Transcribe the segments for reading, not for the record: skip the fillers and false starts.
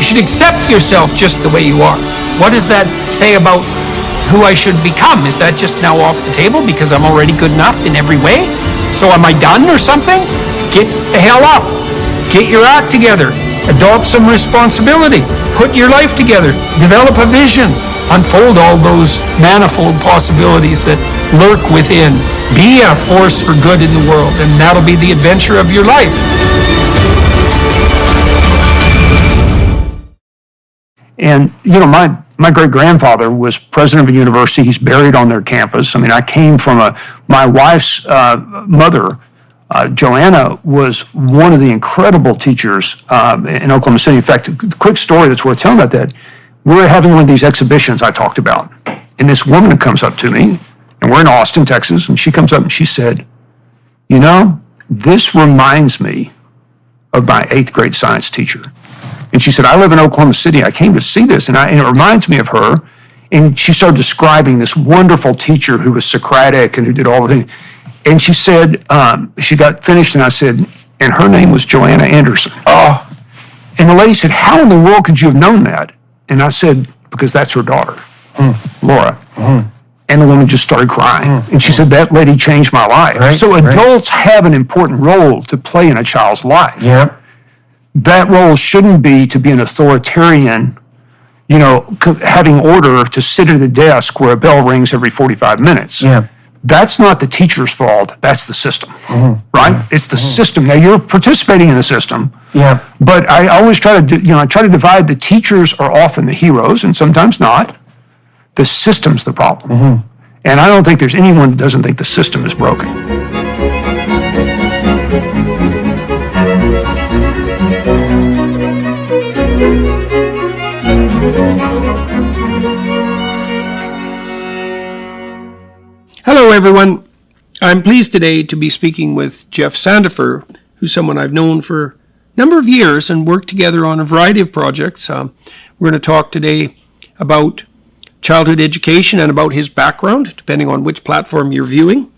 You should accept yourself just the way you are. What does that say about who I should become? Is that just now off the table because I'm already good enough in every way? So am I done or something? Get the hell up. Get your act together. Adopt some responsibility. Put your life together. Develop a vision. Unfold all those manifold possibilities that lurk within. Be a force for good in the world, and that'll be the adventure of your life. And, my great-grandfather was president of a university. He's buried on their campus. I mean, I came from my wife's mother, Joanna, was one of the incredible teachers in Oklahoma City. In fact, a quick story that's worth telling about that. We're having one of these exhibitions I talked about. And this woman comes up to me, and we're in Austin, Texas, and she comes up and she said, this reminds me of my 8th grade science teacher. And she said, I live in Oklahoma City. I came to see this, and it reminds me of her. And she started describing this wonderful teacher who was Socratic and who did all the things. And she said, she got finished, and I said, and her name was Joanna Anderson. Oh. And the lady said, how in the world could you have known that? And I said, because that's her daughter, Laura. And the woman just started crying. And she said, that lady changed my life. Right, so adults have an important role to play in a child's life. Yeah. That role shouldn't be to be an authoritarian, having order to sit at a desk where a bell rings every 45 minutes. Yeah. That's not the teacher's fault. That's the system, right? It's the system. Now, you're participating in the system. Yeah. But I always try to divide. The teachers are often the heroes, and sometimes not. The system's the problem. And I don't think there's anyone that doesn't think the system is broken. Hello, everyone. I'm pleased today to be speaking with Jeff Sandefer, who's someone I've known for a number of years and worked together on a variety of projects. We're going to talk today about childhood education and about his background, depending on which platform you're viewing.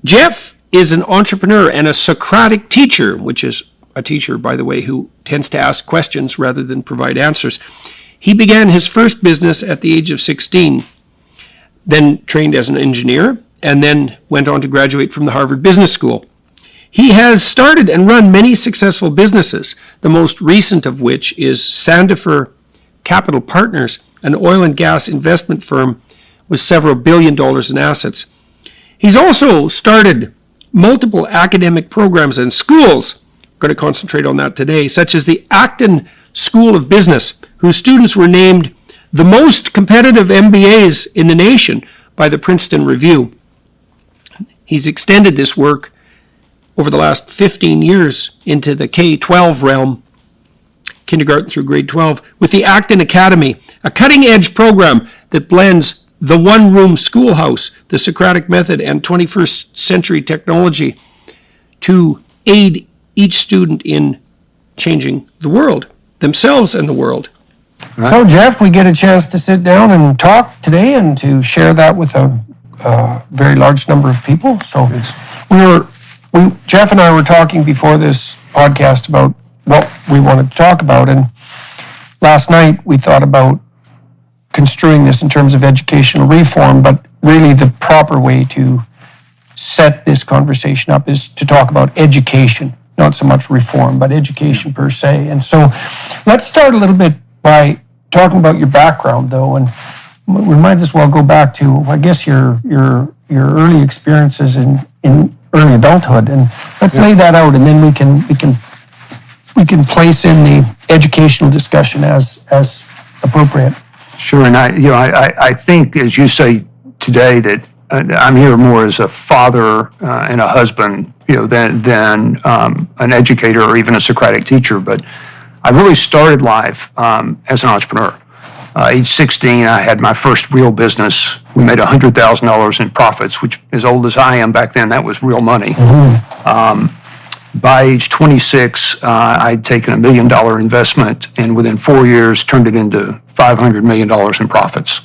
Jeff is an entrepreneur and a Socratic teacher, which is a teacher, by the way, who tends to ask questions rather than provide answers. He began his first business at the age of 16, then trained as an engineer, and then went on to graduate from the Harvard Business School. He has started and run many successful businesses, the most recent of which is Sandefer Capital Partners, an oil and gas investment firm with several $1 billion in assets. He's also started multiple academic programs and schools. We're going to concentrate on that today, such as the Acton School of Business, whose students were named the most competitive MBAs in the nation by the Princeton Review. He's extended this work over the last 15 years into the K-12 realm, kindergarten through grade 12, with the Acton Academy, a cutting-edge program that blends the one-room schoolhouse, the Socratic method, and 21st century technology to aid each student in changing the world, themselves and the world. Right. So, Jeff, we get a chance to sit down and talk today and to share that with a very large number of people. So, Jeff and I were talking before this podcast about what we wanted to talk about, and last night we thought about construing this in terms of educational reform, but really the proper way to set this conversation up is to talk about education, not so much reform, but education per se. And so let's start a little bit by talking about your background, though, and we might as well go back to, I guess, your early experiences in early adulthood, and let's lay that out, and then we can place in the educational discussion as appropriate. Sure, and I think, as you say today, that I'm here more as a father and a husband, than an educator or even a Socratic teacher. But I really started life as an entrepreneur. Age 16, I had my first real business. We made $100,000 in profits, which, as old as I am back then, that was real money. By age 26, I'd taken $1 million investment, and within 4 years, turned it into $500 million in profits.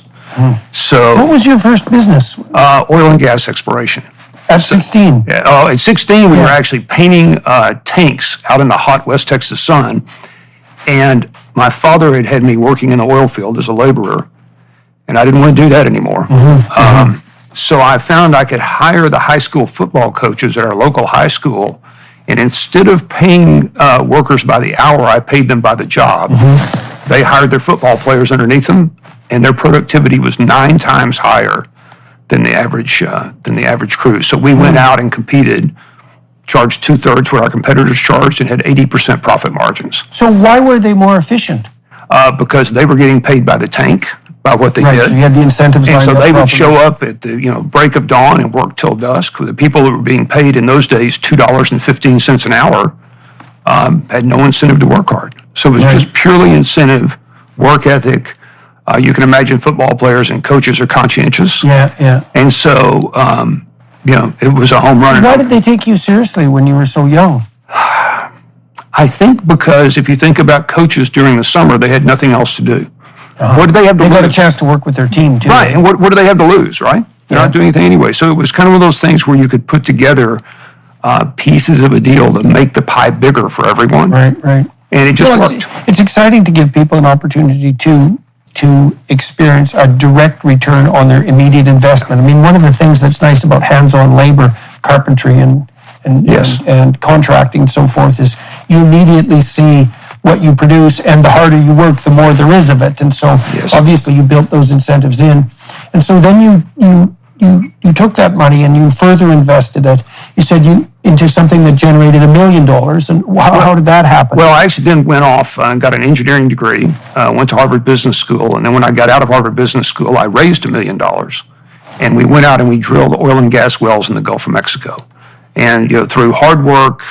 So, what was your first business? Oil and gas exploration. At 16? At 16, we were actually painting tanks out in the hot West Texas sun. And my father had me working in the oil field as a laborer, and I didn't want to do that anymore. So I found I could hire the high school football coaches at our local high school, and instead of paying workers by the hour, I paid them by the job. They hired their football players underneath them, and their productivity was 9 times higher than the average crew. So we went out and competed, charged 2/3 what our competitors charged, and had 80% profit margins. So why were they more efficient? Because they were getting paid by the tank, by what they Right, did. so you had the incentives And lined so up they would properly. show up at the break of dawn and work till dusk. The people that were being paid in those days $2.15 an hour had no incentive to work hard. So it was just purely incentive, work ethic. You can imagine football players and coaches are conscientious. Yeah. And so, it was a home run. Why did they take you seriously when you were so young? I think because if you think about coaches during the summer, they had nothing else to do. What did they have to They lose? got a chance to work with their team, too. Right, and what do they have to lose, right? They're not doing anything anyway. So it was kind of one of those things where you could put together pieces of a deal to make the pie bigger for everyone. Right. And it just Well, worked. it's exciting to give people an opportunity to experience a direct return on their immediate investment. I mean, one of the things that's nice about hands-on labor, carpentry Yes. and contracting and so forth is you immediately see what you produce, and the harder you work, the more there is of it. And so Yes. obviously you built those incentives in. And so then you took that money and you further invested it. You said into something that generated $1 million. And how did that happen? Well, I actually then went off and got an engineering degree, went to Harvard Business School, and then when I got out of Harvard Business School, I raised $1 million. And we went out and we drilled oil and gas wells in the Gulf of Mexico. And through hard work,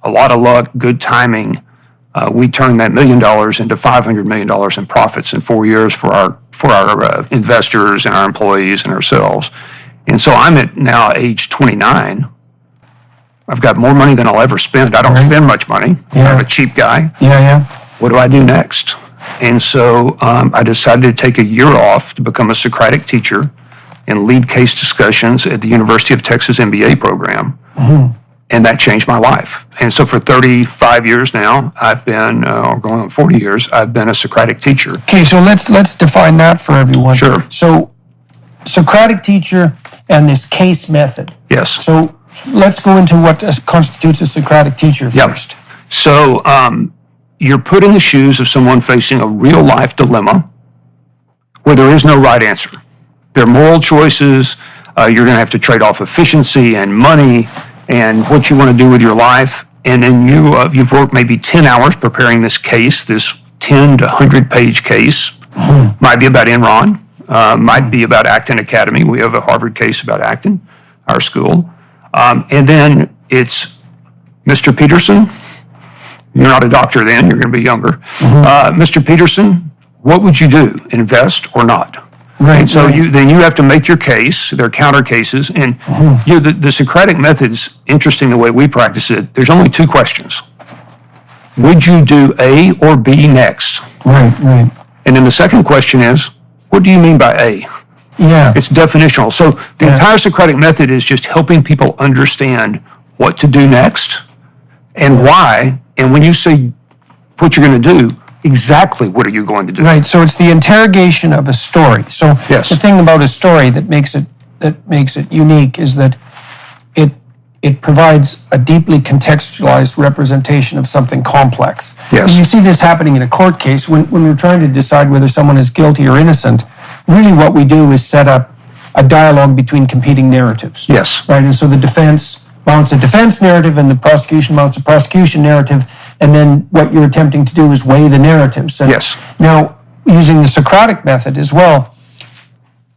a lot of luck, good timing, we turned that $1 million into $500 million in profits in 4 years for our investors and our employees and ourselves. And so I'm at now age 29. I've got more money than I'll ever spend. I don't spend much money. I'm a cheap guy. Yeah. What do I do next? And so I decided to take a year off to become a Socratic teacher and lead case discussions at the University of Texas MBA program. And that changed my life. And so for 35 years now, I've been, or going on 40 years, I've been a Socratic teacher. Okay, so let's define that for everyone. Sure. So Socratic teacher and this case method. Yes. So let's go into what constitutes a Socratic teacher first. So you're put in the shoes of someone facing a real life dilemma where there is no right answer. There are moral choices. You're going to have to trade off efficiency and money and what you want to do with your life. And then you've worked maybe 10 hours preparing this case, this 10 to 100-page case. Might be about Enron. Might be about Acton Academy. We have a Harvard case about Acton, our school. And then it's Mr. Peterson. You're not a doctor then. You're going to be younger. Mr. Peterson, what would you do? Invest or not? Right. And so you have to make your case. There are counter cases. And the Socratic method's interesting the way we practice it. There's only 2 questions. Would you do A or B next? Right. And then the second question is, what do you mean by A? Yeah. It's definitional. So the entire Socratic method is just helping people understand what to do next and why. And when you say what you're going to do, exactly what are you going to do? Right. So it's the interrogation of a story. So Yes. the thing about a story that makes it unique is that it provides a deeply contextualized representation of something complex. Yes. And you see this happening in a court case when we're trying to decide whether someone is guilty or innocent. Really what we do is set up a dialogue between competing narratives. Yes. Right. And so the defense mounts a defense narrative and the prosecution mounts a prosecution narrative. And then what you're attempting to do is weigh the narratives. And Yes. now, using the Socratic method as well,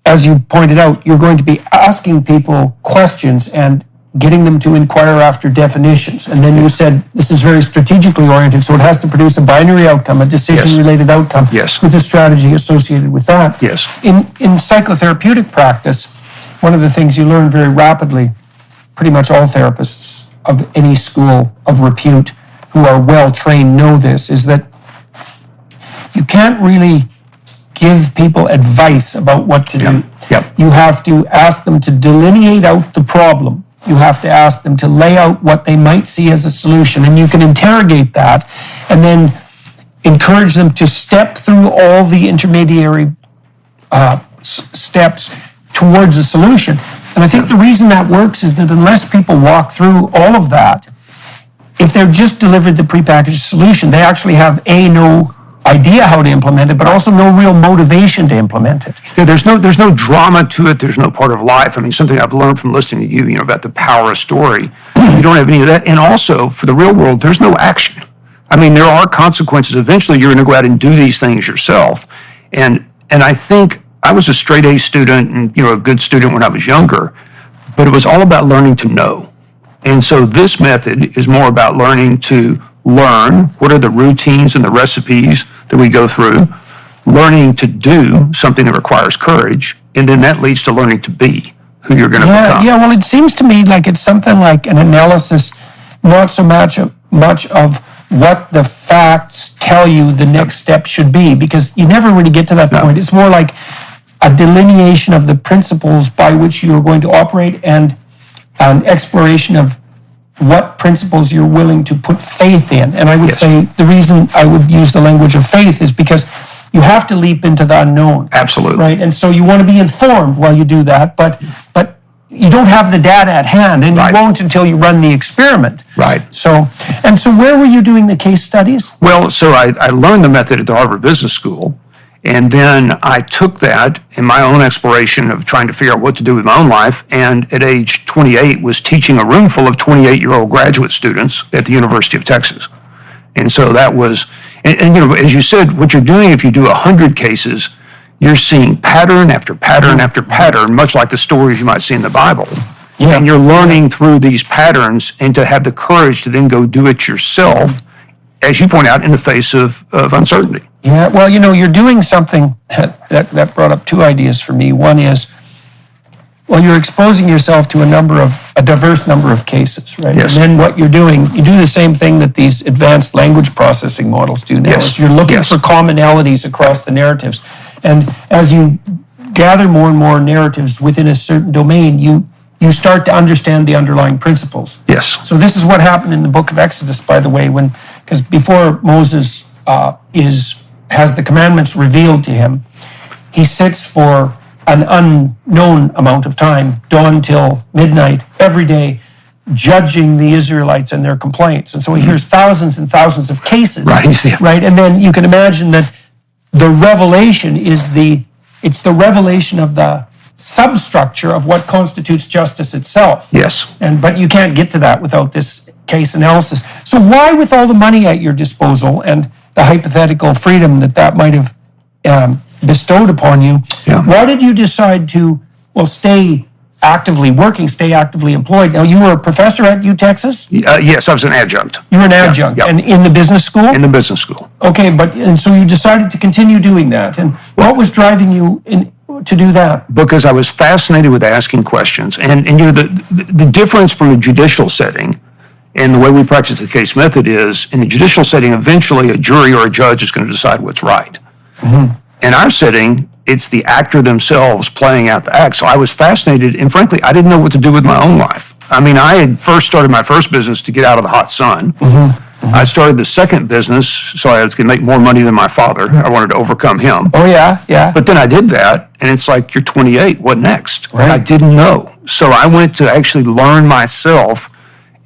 as you pointed out, you're going to be asking people questions and getting them to inquire after definitions. And then you said this is very strategically oriented, so it has to produce a binary outcome, a decision-related outcome, Yes. with a strategy associated with that. Yes. In psychotherapeutic practice, one of the things you learn very rapidly, pretty much all therapists of any school of repute who are well-trained know this, is that you can't really give people advice about what to do. Yep. You have to ask them to delineate out the problem. You have to ask them to lay out what they might see as a solution, and you can interrogate that. And then encourage them to step through all the intermediary steps towards a solution. And I think the reason that works is that unless people walk through all of that, if they're just delivered the prepackaged solution, they actually have no idea how to implement it, but also no real motivation to implement it. Yeah, there's no drama to it. There's no part of life. I mean, something I've learned from listening to you, about the power of story. You don't have any of that. And also, for the real world, there's no action. I mean, there are consequences. Eventually, you're going to go out and do these things yourself. And I think I was a straight A student and, a good student when I was younger, but it was all about learning to know. And so this method is more about learning to learn. What are the routines and the recipes that we go through? Learning to do something that requires courage. And then that leads to learning to be who you're going to become. Yeah, well, it seems to me like it's something like an analysis, not so much of what the facts tell you the next step should be, because you never really get to that point. It's more like a delineation of the principles by which you're going to operate and an exploration of what principles you're willing to put faith in. And I would say the reason I would use the language of faith is because you have to leap into the unknown. Absolutely. Right? And so you want to be informed while you do that, but you don't have the data at hand, and you won't until you run the experiment. Right. So where were you doing the case studies? Well, so I learned the method at the Harvard Business School, and then I took that in my own exploration of trying to figure out what to do with my own life, and at age 28 was teaching a room full of 28-year-old graduate students at the University of Texas. And so that was, and as you said, what you're doing if you do 100 cases, you're seeing pattern after pattern after pattern, much like the stories you might see in the Bible. Yeah. And you're learning through these patterns, and to have the courage to then go do it yourself, as you point out, in the face of uncertainty. Yeah, well, you're doing something that brought up two ideas for me. One is, you're exposing yourself to a diverse number of cases, right? Yes. And then what you're doing, you do the same thing that these advanced language processing models do now. Yes. Is you're looking for commonalities across the narratives. And as you gather more and more narratives within a certain domain, you start to understand the underlying principles. Yes. So this is what happened in the book of Exodus, by the way, because before Moses has the commandments revealed to him, he sits for an unknown amount of time, dawn till midnight, every day, judging the Israelites and their complaints. And so he hears thousands and thousands of cases. Right? And then you can imagine that the revelation it's the revelation of the substructure of what constitutes justice itself. Yes. But you can't get to that without this case analysis. So why, with all the money at your disposal and the hypothetical freedom that might have bestowed upon you, why did you decide to, stay actively working, stay actively employed? Now, you were a professor at U-Texas? Yes, I was an adjunct. You were an adjunct, and in the business school? In the business school. Okay, and so you decided to continue doing that. And what was driving you to do that? Because I was fascinated with asking questions. And the difference from a judicial setting and the way we practice the case method is, in the judicial setting, eventually a jury or a judge is going to decide what's right. Mm-hmm. In our setting, it's the actor themselves playing out the act. So I was fascinated, and frankly, I didn't know what to do with my own life. I mean, I had first started my first business to get out of the hot sun. Mm-hmm. Mm-hmm. I started the second business so I could make more money than my father. I wanted to overcome him. Oh, yeah. But then I did that, and it's like, you're 28, what next? Right. I didn't know. So I went to actually learn myself,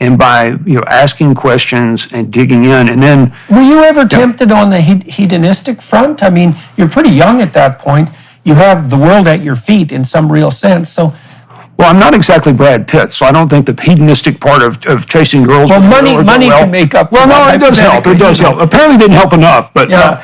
and by asking questions and digging in, and then... Were you ever tempted on the hedonistic front? I mean, you're pretty young at that point. You have the world at your feet in some real sense, so... Well, I'm not exactly Brad Pitt, so I don't think the hedonistic part of chasing girls... Well, money can make up for that. Well, no, it does help. It does help. Apparently it didn't help enough, but no,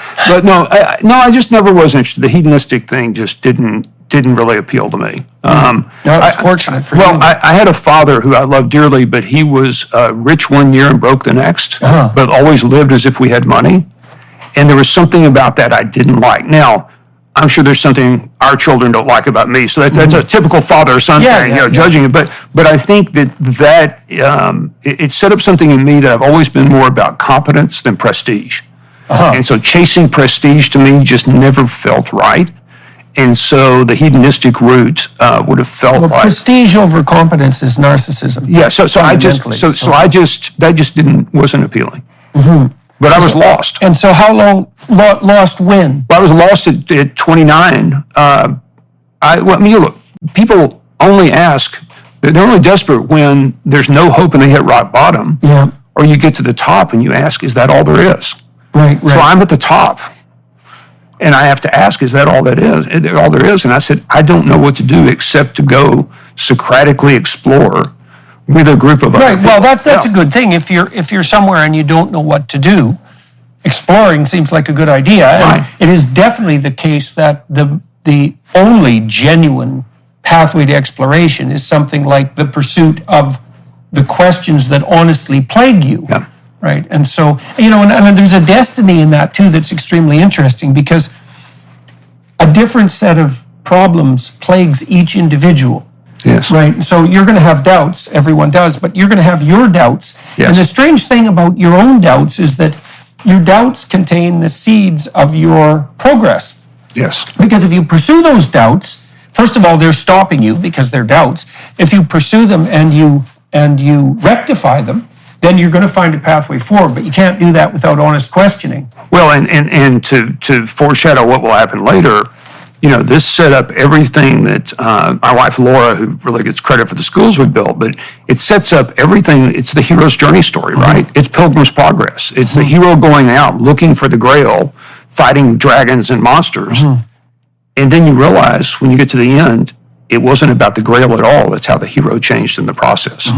I just never was interested. The hedonistic thing just didn't really appeal to me. It's fortunate for you. Well, I had a father who I loved dearly, but he was rich one year and broke the next, but always lived as if we had money. And there was something about that I didn't like. Now, I'm sure there's something our children don't like about me. So that's a typical father-son thing, judging it. But I think that it set up something in me that I've always been more about competence than prestige. And so chasing prestige to me just never felt right. And so the hedonistic route would have felt like prestige over competence is narcissism. Yeah. So that just wasn't appealing. Mm-hmm. But I was lost. And so how long, lost when? Well, I was lost at 29. Look, people only ask, they're only desperate when there's no hope and they hit rock bottom. Yeah. Or you get to the top and you ask, is that all there is? Right. So I'm at the top. And I have to ask, is that all that is? All there is? And I said, I don't know what to do except to go Socratically explore with a group of other people. Well, that's a good thing. If you're somewhere and you don't know what to do, exploring seems like a good idea. Right. And it is definitely the case that the only genuine pathway to exploration is something like the pursuit of the questions that honestly plague you. Yeah. Right. And so, and there's a destiny in that too that's extremely interesting, because a different set of problems plagues each individual. Yes. Right. So you're going to have doubts. Everyone does, but you're going to have your doubts. Yes. And the strange thing about your own doubts is that your doubts contain the seeds of your progress. Yes. Because if you pursue those doubts, first of all, they're stopping you because they're doubts. If you pursue them and you rectify them, then you're going to find a pathway forward. But you can't do that without honest questioning. Well, and to foreshadow what will happen later, this set up everything that my wife Laura, who really gets credit for the schools we built, but it sets up everything. It's the hero's journey story, right? It's Pilgrim's Progress. It's the hero going out looking for the Grail, fighting dragons and monsters, and then you realize when you get to the end, it wasn't about the Grail at all. That's how the hero changed in the process.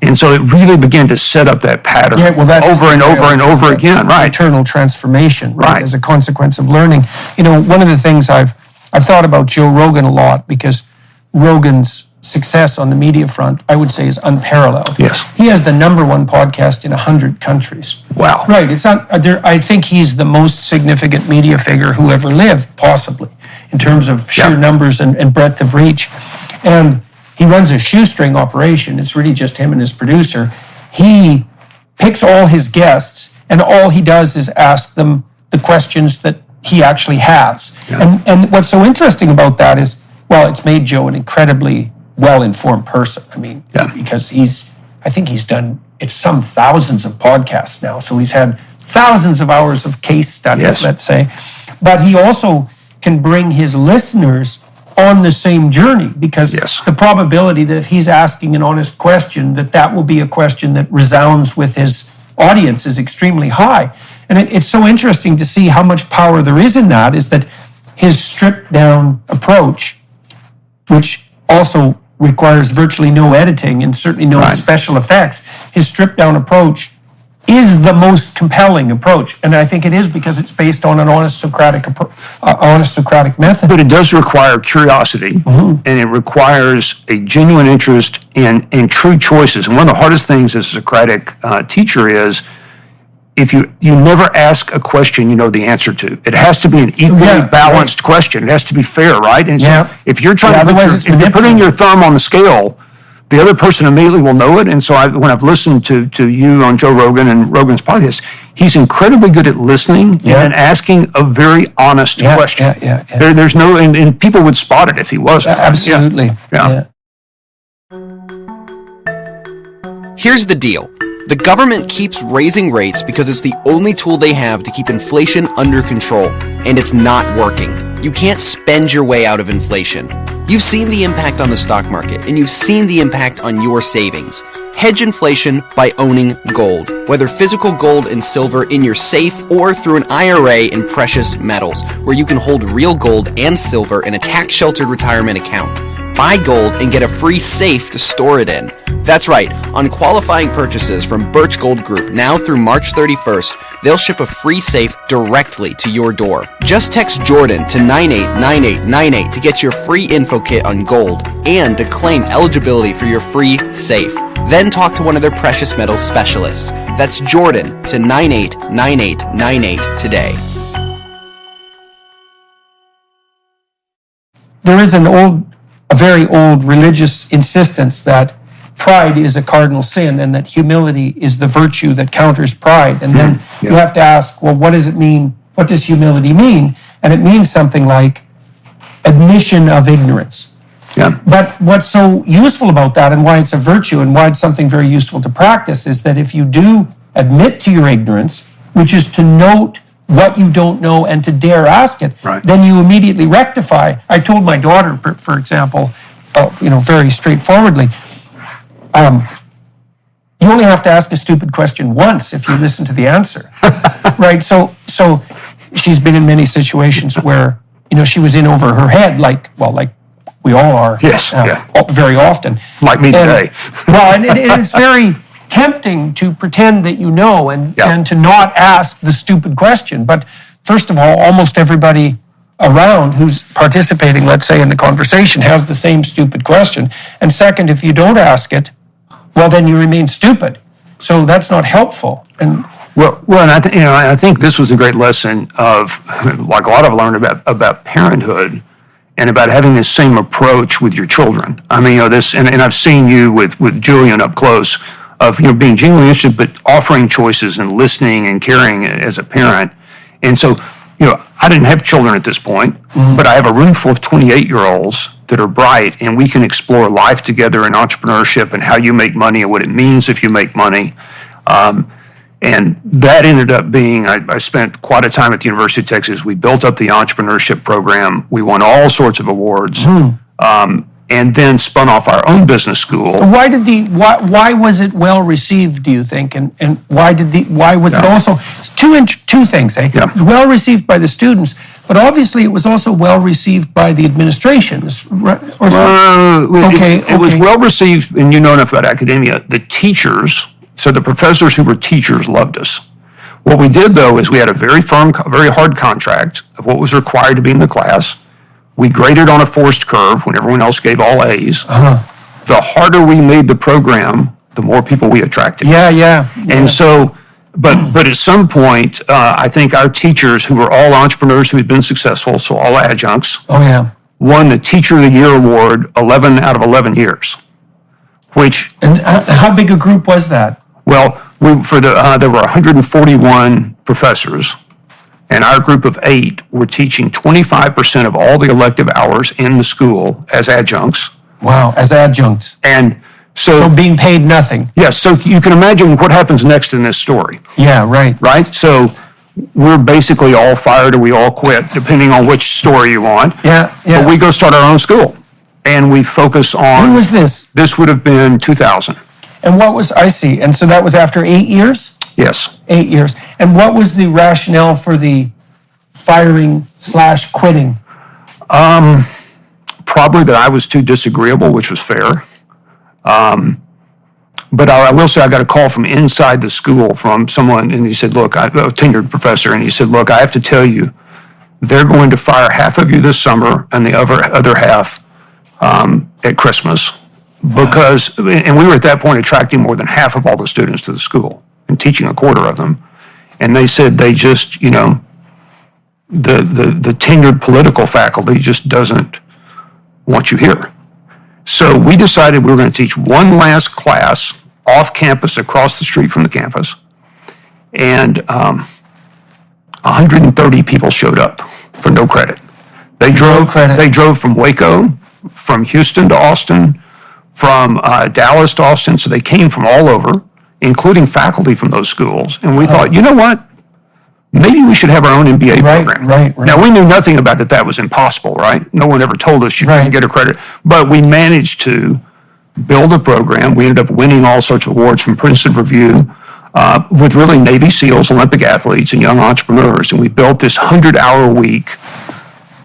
And so it really began to set up that pattern over and over and over again, right? Eternal transformation, Right. as a consequence of learning. One of the things I've thought about Joe Rogan a lot, because Rogan's success on the media front, I would say, is unparalleled. Yes. He has the #1 podcast in 100 countries. Wow. Right. It's not. I think he's the most significant media figure who ever lived, possibly, in terms of sheer numbers and breadth of reach. And he runs a shoestring operation. It's really just him and his producer. He picks all his guests, and all he does is ask them the questions that he actually has. Yeah. And what's so interesting about that is, well, it's made Joe an incredibly well-informed person. I mean, because I think he's done, it's some thousands of podcasts now. So he's had thousands of hours of case studies, let's say. But he also can bring his listeners on the same journey, because the probability that if he's asking an honest question, that will be a question that resounds with his audience is extremely high. And it's so interesting to see how much power there is in that, is that his stripped down approach, which also requires virtually no editing and certainly no special effects, his stripped down approach is the most compelling approach. And I think it is because it's based on an honest Socratic method. But it does require curiosity, and it requires a genuine interest in true choices. And one of the hardest things as a Socratic teacher is, if you never ask a question you know the answer to. It has to be an equally balanced question. It has to be fair, right? And so if you're trying if you're putting your thumb on the scale, the other person immediately will know it. And so when I've listened to you on Joe Rogan and Rogan's podcast, he's incredibly good at listening and asking a very honest question. There's no, and people would spot it if he wasn't. Absolutely. Here's the deal. The government keeps raising rates because it's the only tool they have to keep inflation under control, and it's not working. You can't spend your way out of inflation. You've seen the impact on the stock market, and you've seen the impact on your savings. Hedge inflation by owning gold, whether physical gold and silver in your safe or through an IRA in precious metals, where you can hold real gold and silver in a tax-sheltered retirement account. Buy gold and get a free safe to store it in. That's right, on qualifying purchases from Birch Gold Group now through March 31st, they'll ship a free safe directly to your door. Just text Jordan to 989898 to get your free info kit on gold and to claim eligibility for your free safe. Then talk to one of their precious metals specialists. That's Jordan to 989898 today. There is a very old religious insistence that pride is a cardinal sin and that humility is the virtue that counters pride. And then you have to ask, well, what does it mean? What does humility mean? And it means something like admission of ignorance. But what's so useful about that, and why it's a virtue and why it's something very useful to practice, is that if you do admit to your ignorance, which is to note what you don't know and to dare ask it, Right. then you immediately rectify. I told my daughter, for example, very straightforwardly, you only have to ask a stupid question once if you listen to the answer, right? So she's been in many situations where, she was in over her head, like we all are. Yes, yeah. Very often. Like me today. Well, and it's very tempting to pretend that you know and to not ask the stupid question. But first of all, almost everybody around who's participating, let's say, in the conversation has the same stupid question. And second, if you don't ask it, well, then you remain stupid. So that's not helpful. And and I think this was a great lesson of, like a lot I've learned about parenthood and about having this same approach with your children. I mean, this, and I've seen you with Julian up close, of being genuinely interested, but offering choices and listening and caring as a parent. And so, I didn't have children at this point, but I have a room full of 28-year-olds that are bright, and we can explore life together and entrepreneurship and how you make money and what it means if you make money. And that ended up being, I spent quite a time at the University of Texas. We built up the entrepreneurship program. We won all sorts of awards. And then spun off our own business school. Why was it well received, do you think? And why was it also two things, eh? Yeah. It was well received by the students, but obviously it was also well received by the administrations. It was well received, and you know enough about academia. The teachers, so the professors who were teachers, loved us. What we did, though, is we had a very firm, very hard contract of what was required to be in the class. We graded on a forced curve when everyone else gave all A's. The harder we made the program, the more people we attracted. Yeah. And so, but at some point, I think our teachers, who were all entrepreneurs who had been successful, so all adjuncts, won the Teacher of the Year award 11 out of 11 years. And how big a group was that? Well, there were 141 professors. And our group of 8 were teaching 25% of all the elective hours in the school as adjuncts. Wow, as adjuncts. And so being paid nothing. Yes, so you can imagine what happens next in this story. Yeah, right. Right? So we're basically all fired or we all quit, depending on which story you want. Yeah. But we go start our own school. And we focus on... When was this? This would have been 2000. And I see. And so that was after 8 years? Yes. 8 years. And what was the rationale for the firing/quitting? Probably that I was too disagreeable, which was fair. But I will say I got a call from inside the school from someone, and he said, look, a tenured professor, and he said, look, I have to tell you, they're going to fire half of you this summer and the other half at Christmas. Because, and we were at that point attracting more than half of all the students to the school and teaching a quarter of them. And they said they just, the tenured political faculty just doesn't want you here. So we decided we were going to teach one last class off campus across the street from the campus. And 130 people showed up for no credit. They drove from Waco, from Houston to Austin, from Dallas to Austin. So they came from all over, including faculty from those schools. And we thought, you know what? Maybe we should have our own MBA program. Right. Now, we knew nothing about that was impossible, right? No one ever told us you couldn't get a credit. But we managed to build a program. We ended up winning all sorts of awards from Princeton Review with really Navy SEALs, Olympic athletes, and young entrepreneurs. And we built this 100-hour-a-week,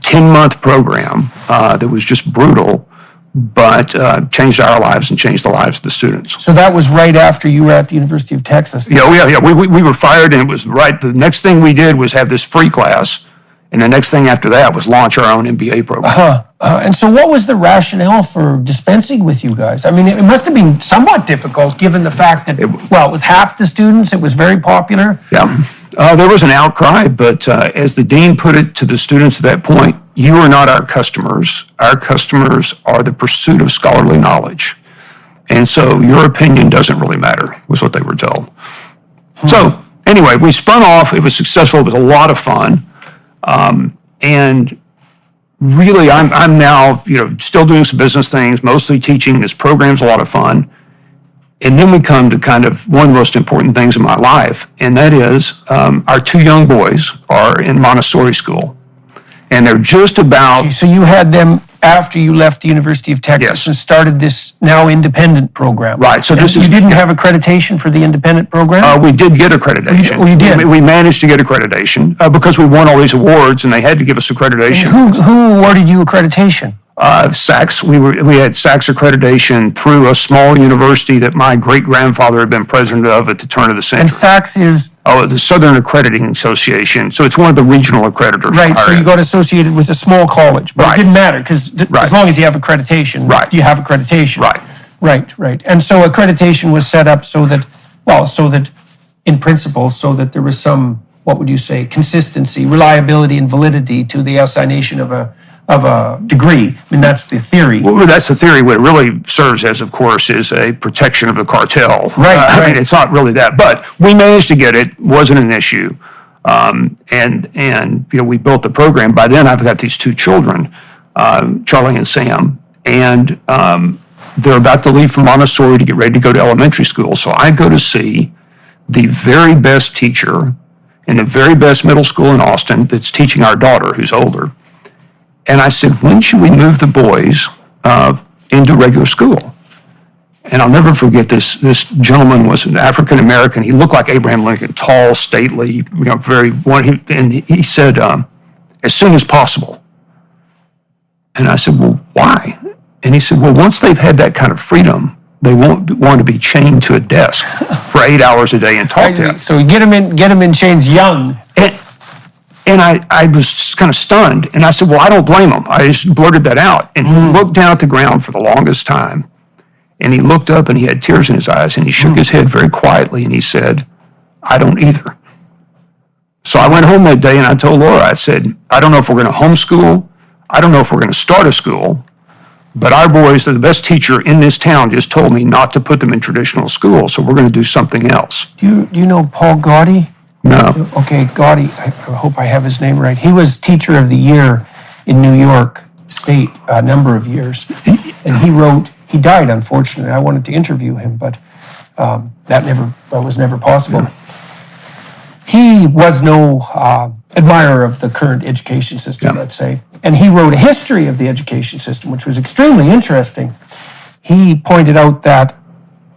10-month program that was just brutal, but changed our lives and changed the lives of the students. So that was right after you were at the University of Texas. Yeah. We were fired, and it was right. The next thing we did was have this free class, and the next thing after that was launch our own MBA program. And so what was the rationale for dispensing with you guys? I mean, it must have been somewhat difficult given the fact that, it was half the students, it was very popular. Yeah. There was an outcry, but as the dean put it to the students at that point, you are not our customers. Our customers are the pursuit of scholarly knowledge. And so your opinion doesn't really matter, was what they were told. So anyway, we spun off. It was successful. It was a lot of fun. And really, I'm now, still doing some business things, mostly teaching. This program's a lot of fun. And then we come to kind of one of the most important things in my life, and that is our 2 young boys are in Montessori school. And they're just about... So you had them after you left the University of Texas Yes. and started this now independent program. Right, so this You is... didn't have accreditation for the independent program? We did get accreditation. Oh, you did? We managed to get accreditation because we won all these awards, and they had to give us accreditation. Who awarded you accreditation? SACS, we had SACS accreditation through a small university that my great-grandfather had been president of at the turn of the century. And SACS is... The Southern Accrediting Association. So it's one of the regional accreditors. Right, so you got associated with a small college, but Right. it didn't matter because Right. as long as you have accreditation, Right. you have accreditation. Right. Right. And so accreditation was set up so that, in principle, so that there was some, what would you say, consistency, reliability, and validity to the assignation of a degree. I mean, that's the theory. Well, that's the theory. What it really serves as, of course, is a protection of the cartel. Right, I right. mean, it's not really that, but we managed to get it. Wasn't an issue. And we built the program. By then, I've got these 2 children, Charlie and Sam, and they're about to leave from Montessori to get ready to go to elementary school. So I go to see the very best teacher in the very best middle school in Austin that's teaching our daughter, who's older. And I said, when should we move the boys into regular school? And I'll never forget this. This gentleman was an African American. He looked like Abraham Lincoln, tall, stately, and he said, as soon as possible. And I said, well, why? And he said, well, once they've had that kind of freedom, they won't want to be chained to a desk for 8 hours a day and talk to them. So you get them in chains young. And I was kind of stunned. And I said, well, I don't blame him. I just blurted that out. And he looked down at the ground for the longest time. And he looked up and he had tears in his eyes. And he shook his head very quietly. And he said, I don't either. So I went home that day and I told Laura, I said, I don't know if we're going to homeschool. I don't know if we're going to start a school. But our boys, the best teacher in this town, just told me not to put them in traditional school. So we're going to do something else. Do you know Paul Gaudy? No. Okay, Gaudy, I hope I have his name right. He was Teacher of the Year in New York State a number of years. And he died, unfortunately. I wanted to interview him, but that was never possible. He was no admirer of the current education system, let's say. And he wrote a history of the education system, which was extremely interesting. He pointed out that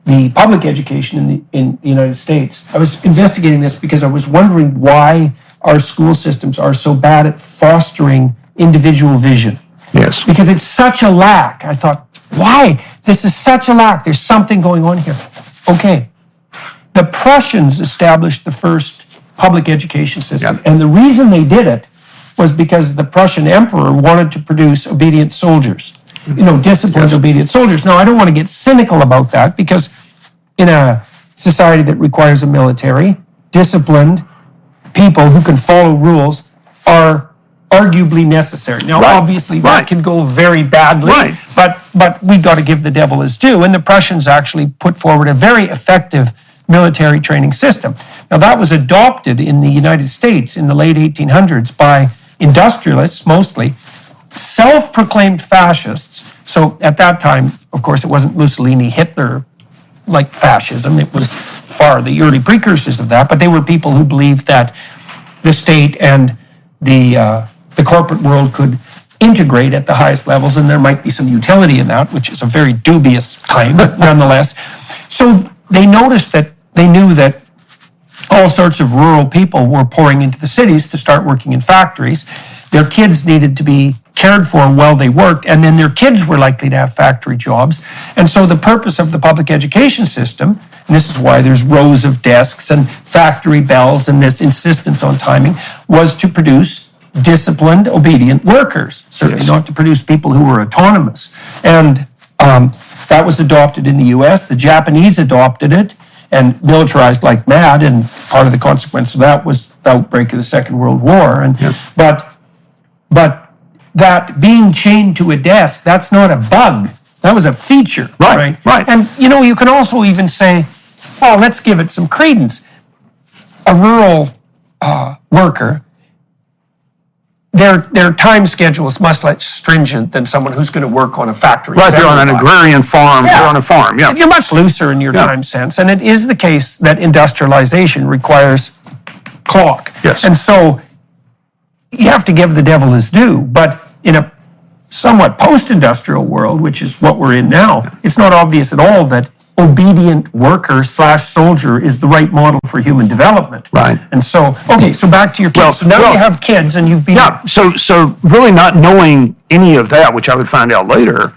the public education in the United States, I was investigating this because I was wondering why our school systems are so bad at fostering individual vision. Yes. Because it's such a lack. I thought, why? This is such a lack. There's something going on here. Okay. The Prussians established the first public education system. And the reason they did it was because the Prussian emperor wanted to produce obedient soldiers. Disciplined, obedient soldiers. Now, I don't want to get cynical about that because in a society that requires a military, disciplined people who can follow rules are arguably necessary. Now, obviously, that can go very badly, but we got to give the devil his due. And the Prussians actually put forward a very effective military training system. Now, that was adopted in the United States in the late 1800s by industrialists, mostly, self-proclaimed fascists. So at that time, of course, it wasn't Mussolini, Hitler like fascism. It was far the early precursors of that, but they were people who believed that the state and the corporate world could integrate at the highest levels, and there might be some utility in that, which is a very dubious claim, but nonetheless. So they noticed that they knew that all sorts of rural people were pouring into the cities to start working in factories. Their kids needed to be cared for while they worked, and then their kids were likely to have factory jobs. And so the purpose of the public education system, and this is why there's rows of desks and factory bells and this insistence on timing, was to produce disciplined, obedient workers, certainly not to produce people who were autonomous. And that was adopted in the US. The Japanese adopted it and militarized like mad, and part of the consequence of that was the outbreak of the Second World War. And but that being chained to a desk, that's not a bug. That was a feature, right? And you can also even say, well, let's give it some credence. A rural worker their time schedule is much less stringent than someone who's going to work on a factory. Right, they're on an assembly line. agrarian farm, they're on a farm, yeah. You're much looser in your time sense, and it is the case that industrialization requires clock. Yes. And so you have to give the devil his due, but in a somewhat post-industrial world, which is what we're in now, it's not obvious at all that obedient worker / soldier is the right model for human development. Right. And so, okay, so back to your kids. So now you have kids and you've been... Yeah, so really not knowing any of that, which I would find out later,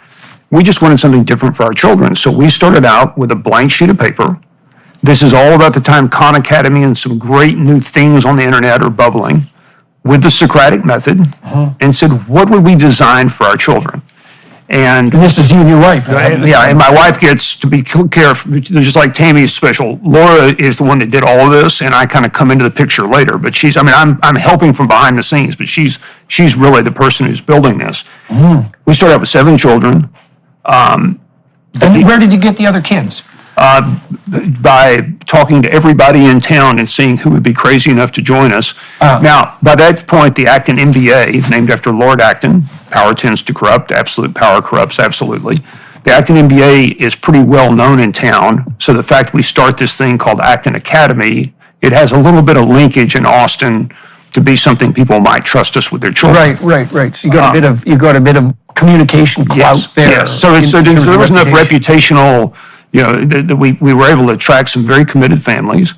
we just wanted something different for our children. So we started out with a blank sheet of paper. This is all about the time Khan Academy and some great new things on the internet are bubbling, with the Socratic method, and said, what would we design for our children? And this is you and your wife. yeah, and my wife gets to be careful, just like Tammy's special. Laura is the one that did all of this, and I kind of come into the picture later. But I'm helping from behind the scenes, but she's really the person who's building this. We started out with 7 children. And where did you get the other kids? By talking to everybody in town and seeing who would be crazy enough to join us. Now, by that point, the Acton MBA, named after Lord Acton, power tends to corrupt, absolute power corrupts absolutely. The Acton MBA is pretty well known in town, so the fact we start this thing called Acton Academy, it has a little bit of linkage in Austin to be something people might trust us with their children. Right. So you got a bit of communication clout there. Yes. So there was enough reputational. That we were able to attract some very committed families.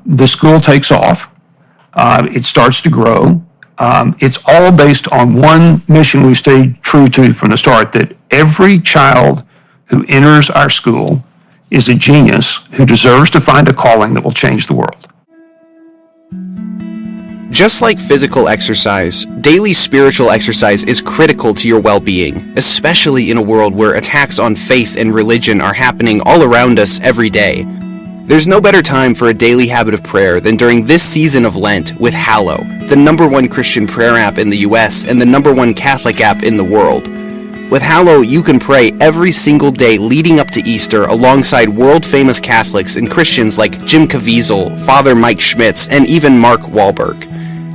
The school takes off. It starts to grow. It's all based on one mission we stayed true to from the start, that every child who enters our school is a genius who deserves to find a calling that will change the world. Just like physical exercise, daily spiritual exercise is critical to your well-being, especially in a world where attacks on faith and religion are happening all around us every day. There's no better time for a daily habit of prayer than during this season of Lent with Hallow, the #1 Christian prayer app in the US and the #1 Catholic app in the world. With Hallow, you can pray every single day leading up to Easter alongside world-famous Catholics and Christians like Jim Caviezel, Father Mike Schmitz, and even Mark Wahlberg.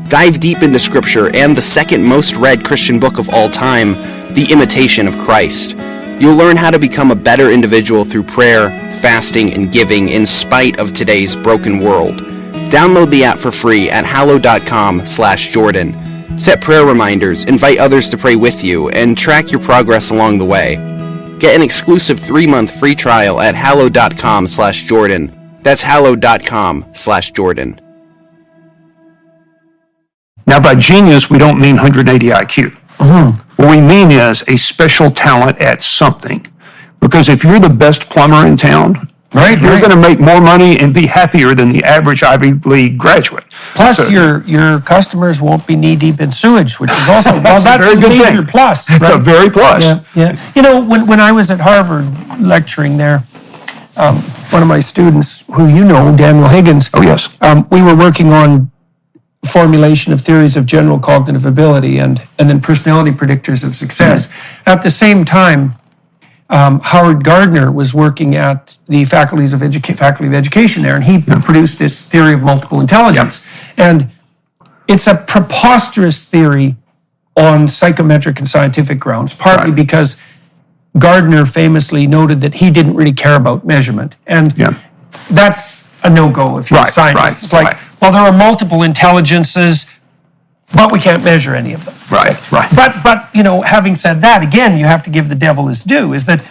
Dive deep into Scripture and the second most read Christian book of all time, The Imitation of Christ. You'll learn how to become a better individual through prayer, fasting, and giving in spite of today's broken world. Download the app for free at hallow.com/Jordan. Set prayer reminders, invite others to pray with you, and track your progress along the way. Get an exclusive 3-month free trial at hallow.com/Jordan. That's hallow.com/Jordan. Now, by genius, we don't mean 180 IQ. What we mean is a special talent at something. Because if you're the best plumber in town, you're going to make more money and be happier than the average Ivy League graduate. Plus, your customers won't be knee-deep in sewage, which is also, that's a very good major thing. plus. It's a very plus. Yeah. When I was at Harvard lecturing there, one of my students, who you know, Daniel Higgins, Oh, yes. we were working on formulation of theories of general cognitive ability and then personality predictors of success. At the same time, Howard Gardner was working at the Faculty of Education there, and he produced this theory of multiple intelligence. And it's a preposterous theory on psychometric and scientific grounds, partly because Gardner famously noted that he didn't really care about measurement. And that's a no-go if you're a scientist. It's like, well, there are multiple intelligences, but we can't measure any of them. Right. But having said that, again, you have to give the devil his due, is that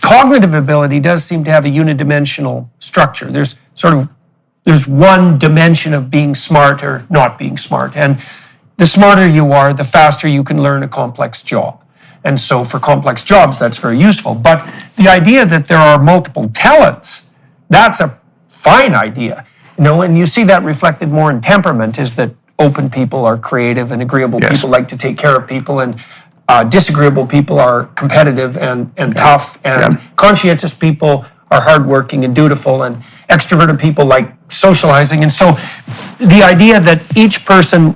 cognitive ability does seem to have a unidimensional structure. There's one dimension of being smart or not being smart. And the smarter you are, the faster you can learn a complex job. And so for complex jobs, that's very useful. But the idea that there are multiple talents, that's a fine idea. And you see that reflected more in temperament, is that open people are creative and agreeable people like to take care of people, and disagreeable people are competitive and tough, and conscientious people are hardworking and dutiful, and extroverted people like socializing. And so the idea that each person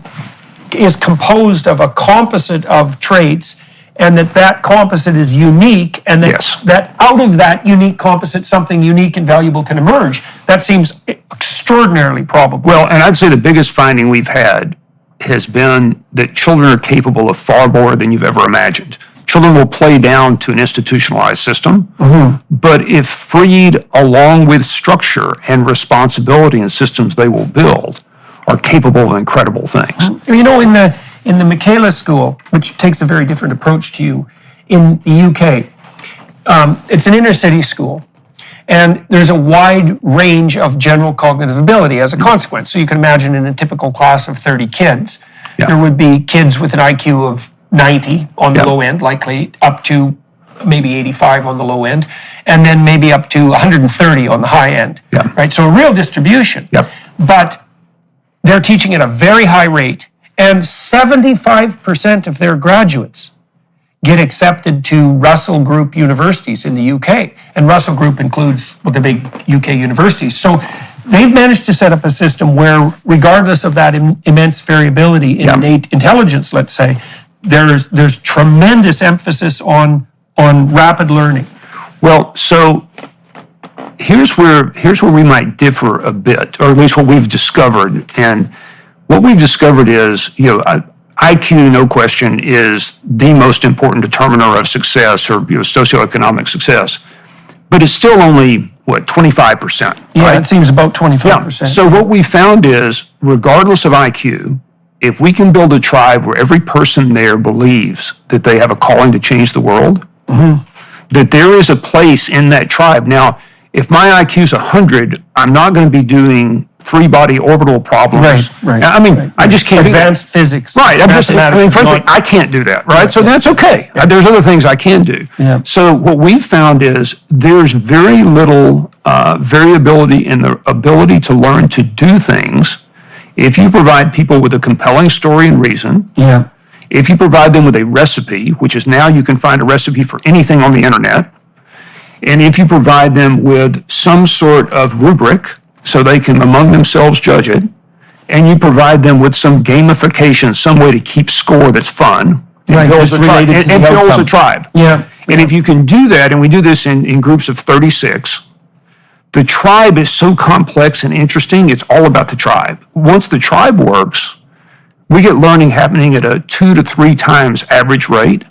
is composed of a composite of traits, and that composite is unique, and that out of that unique composite, something unique and valuable can emerge, that seems extraordinarily probable. Well, and I'd say the biggest finding we've had has been that children are capable of far more than you've ever imagined. Children will play down to an institutionalized system, but if freed along with structure and responsibility and systems they will build, are capable of incredible things. You know, in the Michaela School, which takes a very different approach to you, in the UK, it's an inner city school, and there's a wide range of general cognitive ability as a consequence. So you can imagine in a typical class of 30 kids, there would be kids with an IQ of 90 on the low end, likely up to maybe 85 on the low end, and then maybe up to 130 on the high end, right? So a real distribution. But they're teaching at a very high rate, and 75% of their graduates get accepted to Russell Group universities in the UK. And Russell Group includes the big UK universities. So they've managed to set up a system where, regardless of that immense variability in innate intelligence, let's say, there's tremendous emphasis on rapid learning. Well, so here's where we might differ a bit, or at least what we've discovered. And what we've discovered is, IQ, no question, is the most important determiner of success or socioeconomic success. But it's still only, 25%? Yeah, right? it seems about 25%. So what we found is, regardless of IQ, if we can build a tribe where every person there believes that they have a calling to change the world, that there is a place in that tribe. Now, if my IQ is 100, I'm not going to be doing three-body orbital problems. Right. I just can't do that. Advanced physics. Right. Frankly, I can't do that, right? So that's okay. There's other things I can do. So what we've found is there's very little variability in the ability to learn to do things if you provide people with a compelling story and reason. If you provide them with a recipe, which is now you can find a recipe for anything on the internet, and if you provide them with some sort of rubric so they can among themselves judge it, and you provide them with some gamification, some way to keep score that's fun, and builds a tribe. And if you can do that, and we do this in groups of 36, the tribe is so complex and interesting, it's all about the tribe. Once the tribe works, we get learning happening at a 2 to 3 times average rate.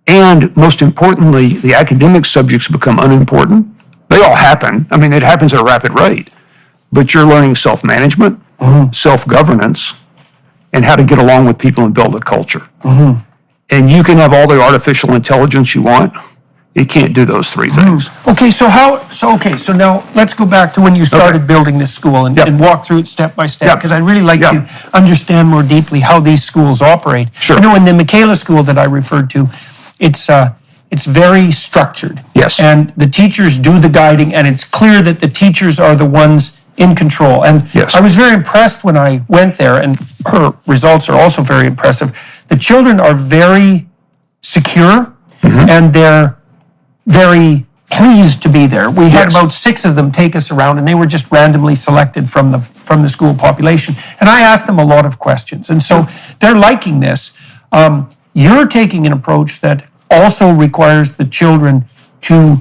And most importantly, the academic subjects become unimportant. They all happen. It happens at a rapid rate. But you're learning self-management, self-governance, and how to get along with people and build a culture. And you can have all the artificial intelligence you want. It can't do those 3 things. So now let's go back to when you started building this school and walk through it step by step, because I'd really like to understand more deeply how these schools operate. Sure. In the Michaela School that I referred to, it's very structured. Yes. And the teachers do the guiding, and it's clear that the teachers are the ones in control. And I was very impressed when I went there, and her results are also very impressive. The children are very secure, and they're very pleased to be there. We had about 6 of them take us around, and they were just randomly selected from the school population. And I asked them a lot of questions, and so they're liking this. You're taking an approach that also requires the children to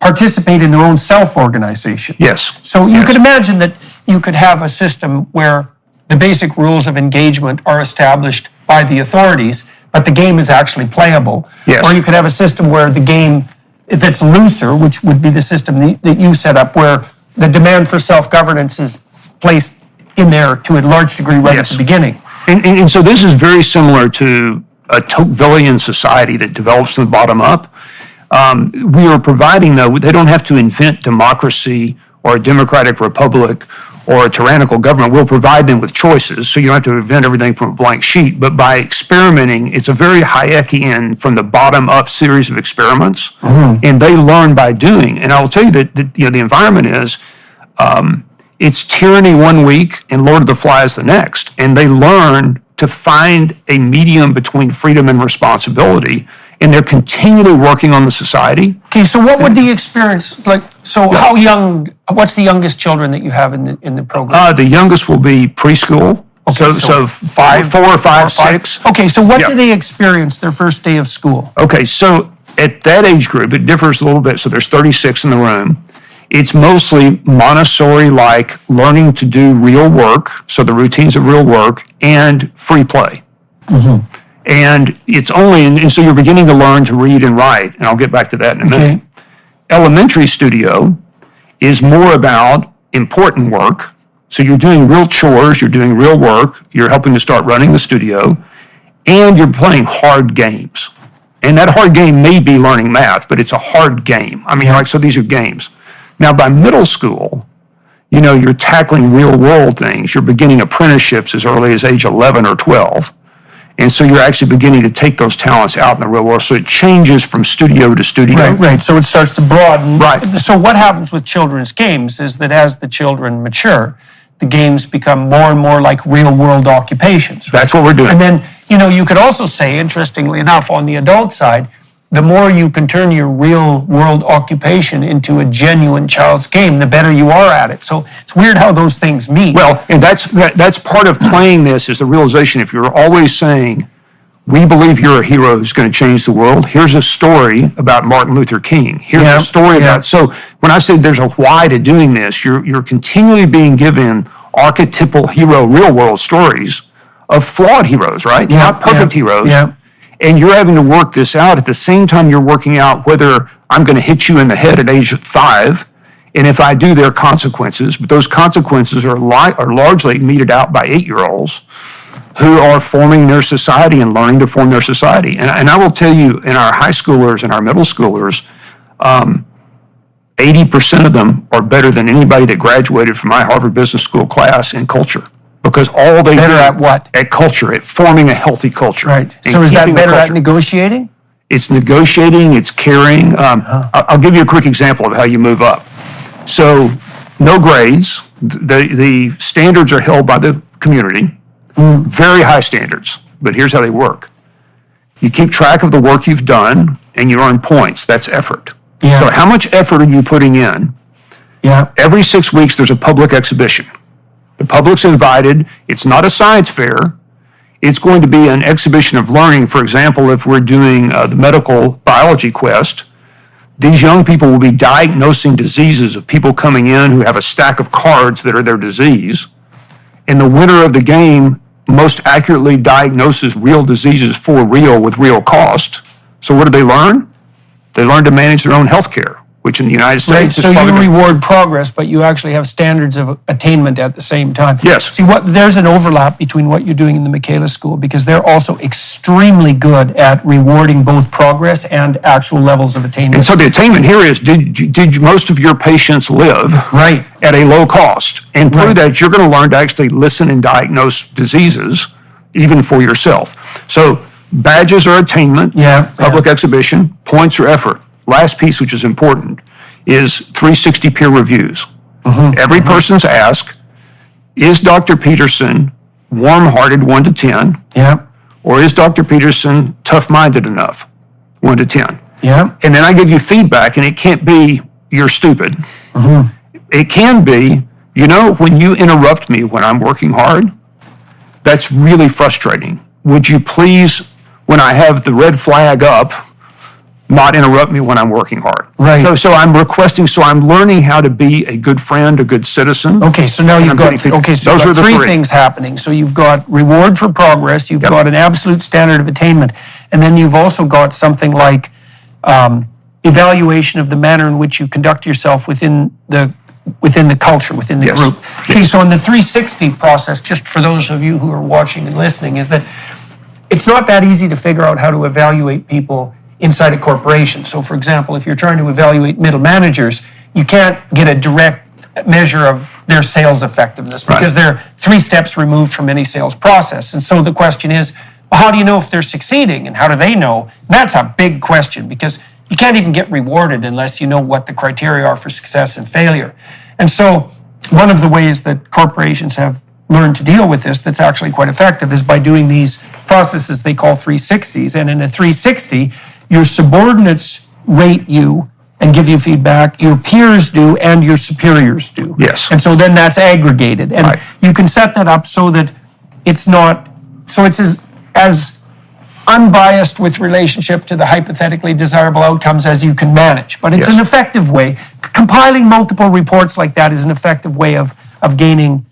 participate in their own self-organization. Yes. So you could imagine that you could have a system where the basic rules of engagement are established by the authorities, but the game is actually playable. Yes. Or you could have a system where the game that's looser, which would be the system that you set up, where the demand for self-governance is placed in there to a large degree right at the beginning. And so this is very similar to a Tocquevillian society that develops from the bottom up. We are providing, though, they don't have to invent democracy or a democratic republic or a tyrannical government. We'll provide them with choices, so you don't have to invent everything from a blank sheet. But by experimenting, it's a very Hayekian, from the bottom up series of experiments, and they learn by doing. And I will tell you that the environment is, it's tyranny one week and Lord of the Flies the next, and they learn to find a medium between freedom and responsibility, and they're continually working on the society. Okay, so what would the experience like? So how young? What's the youngest children that you have in the program? The youngest will be preschool. Okay, so 4, 5, 6. Okay, so what do they experience their first day of school? Okay, so at that age group, it differs a little bit. So there's 36 in the room. It's mostly Montessori-like learning to do real work, so the routines of real work, and free play. And it's only, and so you're beginning to learn to read and write, and I'll get back to that in a minute. Elementary studio is more about important work. So you're doing real chores, you're doing real work, you're helping to start running the studio, and you're playing hard games. And that hard game may be learning math, but it's a hard game. I mean, like, so these are games. Now, by middle school, you know, you're tackling real world things. You're beginning apprenticeships as early as age 11 or 12. And so you're actually beginning to take those talents out in the real world. So it changes from studio to studio. Right. So it starts to broaden. Right. So what happens with children's games is that as the children mature, the games become more and more like real world occupations. Right? That's what we're doing. And then, you know, you could also say, interestingly enough, on the adult side, the more you can turn your real world occupation into a genuine child's game, the better you are at it. So it's weird how those things meet. Well, and that's part of playing this is the realization, if you're always saying, we believe you're a hero who's going to change the world, here's a story about Martin Luther King. Here's a story about, so when I say there's a why to doing this, you're continually being given archetypal hero real world stories of flawed heroes, right? Not perfect heroes. And you're having to work this out at the same time you're working out whether I'm going to hit you in the head at age 5, and if I do, there are consequences. But those consequences are largely meted out by 8-year-olds who are forming their society and learning to form their society. And I will tell you, in our high schoolers and our middle schoolers, 80% of them are better than anybody that graduated from my Harvard Business School class in culture. Because all they better do at what? At culture, at forming a healthy culture. Right. So is that better at negotiating? It's negotiating, it's caring. I'll give you a quick example of how you move up. So no grades. The standards are held by the community. Very high standards. But here's how they work. You keep track of the work you've done and you earn points. That's effort. So how much effort are you putting in? Every 6 weeks there's a public exhibition. The public's invited. It's not a science fair. It's going to be an exhibition of learning. For example, if we're doing the medical biology quest, these young people will be diagnosing diseases of people coming in who have a stack of cards that are their disease. And the winner of the game most accurately diagnoses real diseases for real with real cost. So what do they learn? They learn to manage their own health care, which in the United States is so probably you reward progress, but you actually have standards of attainment at the same time. Yes. See, there's an overlap between what you're doing in the Michaela School, because they're also extremely good at rewarding both progress and actual levels of attainment. And so the attainment here is, did most of your patients live at a low cost? And through that, you're going to learn to actually listen and diagnose diseases, even for yourself. So badges are attainment, public exhibition, points are effort. Last piece, which is important, is 360 peer reviews. Every person's asked, is Dr. Peterson warm-hearted 1 to 10? Or is Dr. Peterson tough-minded enough 1 to 10? And then I give you feedback, and it can't be, you're stupid. It can be, you know, when you interrupt me when I'm working hard, that's really frustrating. Would you please, when I have the red flag up, not interrupt me when I'm working hard. So I'm requesting, so I'm learning how to be a good friend, a good citizen. Okay, so now you've got, so those are the three things happening. So you've got reward for progress, you've got an absolute standard of attainment, and then you've also got something like evaluation of the manner in which you conduct yourself within the culture, within the group. Okay, so in the 360 process, just for those of you who are watching and listening, is that it's not that easy to figure out how to evaluate people inside a corporation. So for example, if you're trying to evaluate middle managers, you can't get a direct measure of their sales effectiveness because they're 3 steps removed from any sales process. And so the question is, well, how do you know if they're succeeding, and how do they know? That's a big question, because you can't even get rewarded unless you know what the criteria are for success and failure. And so one of the ways that corporations have learned to deal with this that's actually quite effective is by doing these processes they call 360s. And in a 360, your subordinates rate you and give you feedback, your peers do, and your superiors do. And so then that's aggregated. And you can set that up so that it's not, so it's as unbiased with relationship to the hypothetically desirable outcomes as you can manage. But it's an effective way. Compiling multiple reports like that is an effective way of gaining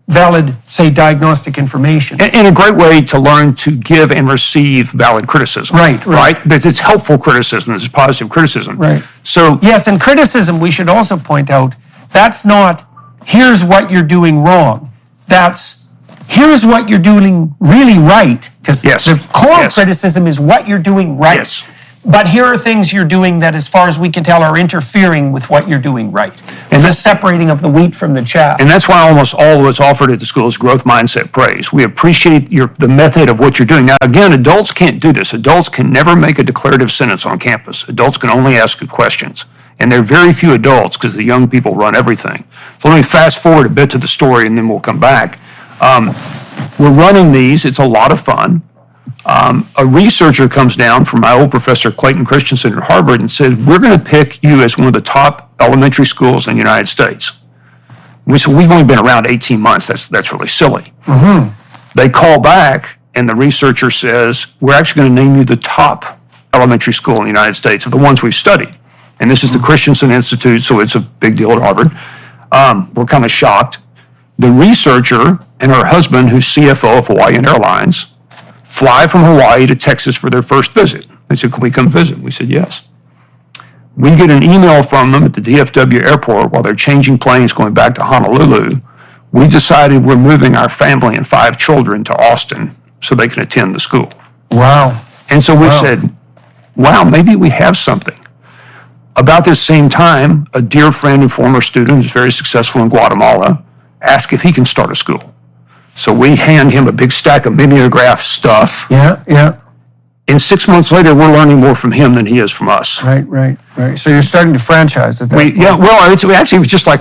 valid, say, diagnostic information. And a great way to learn to give and receive valid criticism. Right. That it's helpful criticism, it's positive criticism. Right. So Yes, and criticism, we should also point out, that's not, here's what you're doing wrong. That's, here's what you're doing really right. Because Yes. the core Yes. of criticism is what you're doing right. Yes. But here are things you're doing that, as far as we can tell, are interfering with what you're doing right. It's a separating of the wheat from the chaff. And that's why almost all what's offered at the school is growth mindset praise. We appreciate the method of what you're doing. Now, again, adults can't do this. Adults can never make a declarative sentence on campus. Adults can only ask good questions. And there are very few adults because the young people run everything. So let me fast forward a bit to the story and then we'll come back. We're running these. It's a lot of fun. A researcher comes down from my old professor, Clayton Christensen at Harvard, and says, we're going to pick you as one of the top elementary schools in the United States. We said, we've only been around 18 months. That's really silly. They call back, and the researcher says, we're actually going to name you the top elementary school in the United States of the ones we've studied. And this is the Christensen Institute, so it's a big deal at Harvard. We're kind of shocked. The researcher and her husband, who's CFO of Hawaiian Airlines, fly from Hawaii to Texas for their first visit. They said, can we come visit? We said, yes. We get an email from them at the DFW airport while they're changing planes going back to Honolulu. We decided we're moving our family and 5 children to Austin so they can attend the school. Wow. And so we said, wow, maybe we have something. About this same time, a dear friend and former student who's very successful in Guatemala asked if he can start a school. So we hand him a big stack of mimeograph stuff. Yeah. And 6 months later, we're learning more from him than he is from us. Right. So you're starting to franchise it. It was just like,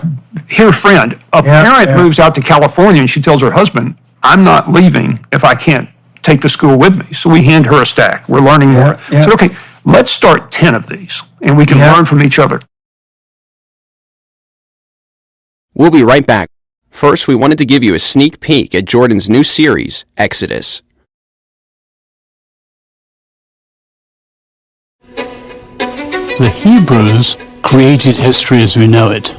here, friend, a parent moves out to California and she tells her husband, I'm not leaving if I can't take the school with me. So we hand her a stack. We're learning more. Yeah. So, okay, let's start 10 of these and we can learn from each other. We'll be right back. First, we wanted to give you a sneak peek at Jordan's new series, Exodus. The Hebrews created history as we know it.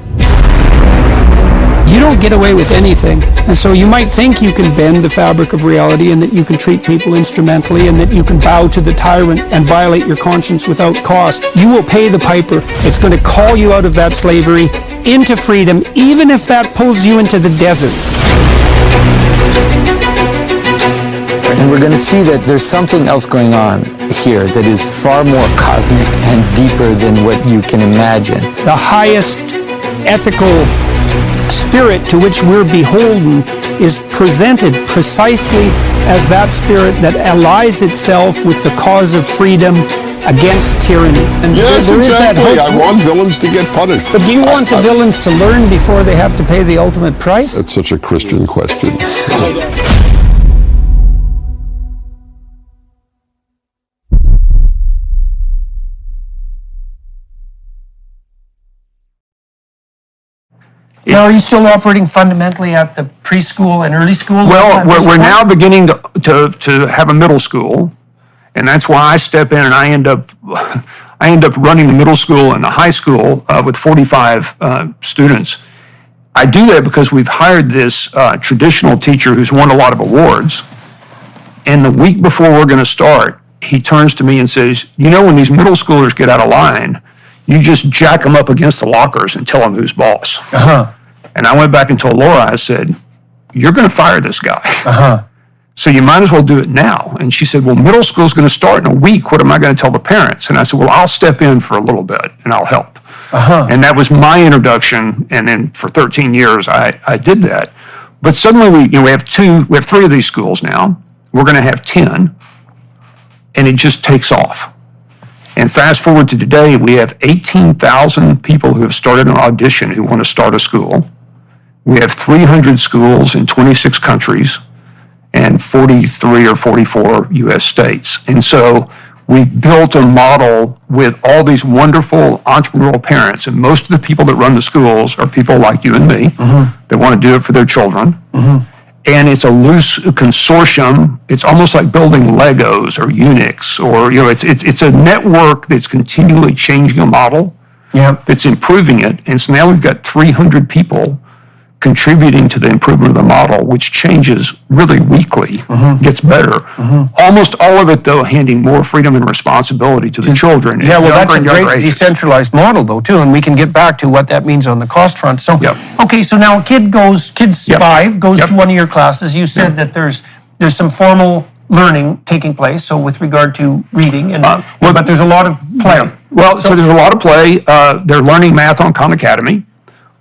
You don't get away with anything. And so you might think you can bend the fabric of reality and that you can treat people instrumentally and that you can bow to the tyrant and violate your conscience without cost. You will pay the piper. It's going to call you out of that slavery into freedom, even if that pulls you into the desert. And we're going to see that there's something else going on here that is far more cosmic and deeper than what you can imagine. The highest ethical spirit to which we're beholden is presented precisely as that spirit that allies itself with the cause of freedom against tyranny. And Yes, there is that exactly. hope. I want villains to get punished. But do you want the villains to learn before they have to pay the ultimate price? That's such a Christian question. Now, are you still operating fundamentally at the preschool and early school? Well, level at this we're point? now beginning to have a middle school, and that's why I step in and I end up running the middle school and the high school with 45 students. I do that because we've hired this traditional teacher who's won a lot of awards, and the week before we're going to start, he turns to me and says, you know, when these middle schoolers get out of line, you just jack them up against the lockers and tell them who's boss. And I went back and told Laura, I said, you're going to fire this guy. So you might as well do it now. And she said, well, middle school's going to start in a week. What am I going to tell the parents? And I said, well, I'll step in for a little bit and I'll help. And that was my introduction. And then for 13 years, I did that. But suddenly we have 3 of these schools now. We're going to have 10. And it just takes off. And fast forward to today, we have 18,000 people who have started an audition who want to start a school. We have 300 schools in 26 countries and 43 or 44 U.S. states. And so we've built a model with all these wonderful entrepreneurial parents. And most of the people that run the schools are people like you and me that want to do it for their children. And it's a loose consortium. It's almost like building Legos or Unix, or it's a network that's continually changing a model, that's improving it. And so now we've got 300 people contributing to the improvement of the model, which changes really weekly, gets better. Almost all of it, though, handing more freedom and responsibility to the children. Yeah, well, that's a great ages. decentralized model, though, too, and we can get back to what that means on the cost front. So, Yep. okay, so now kid's Yep. 5, goes Yep. to one of your classes. You said that there's some formal learning taking place, so with regard to reading, and but there's a lot of play. Yeah. Well, so there's a lot of play. They're learning math on Khan Academy.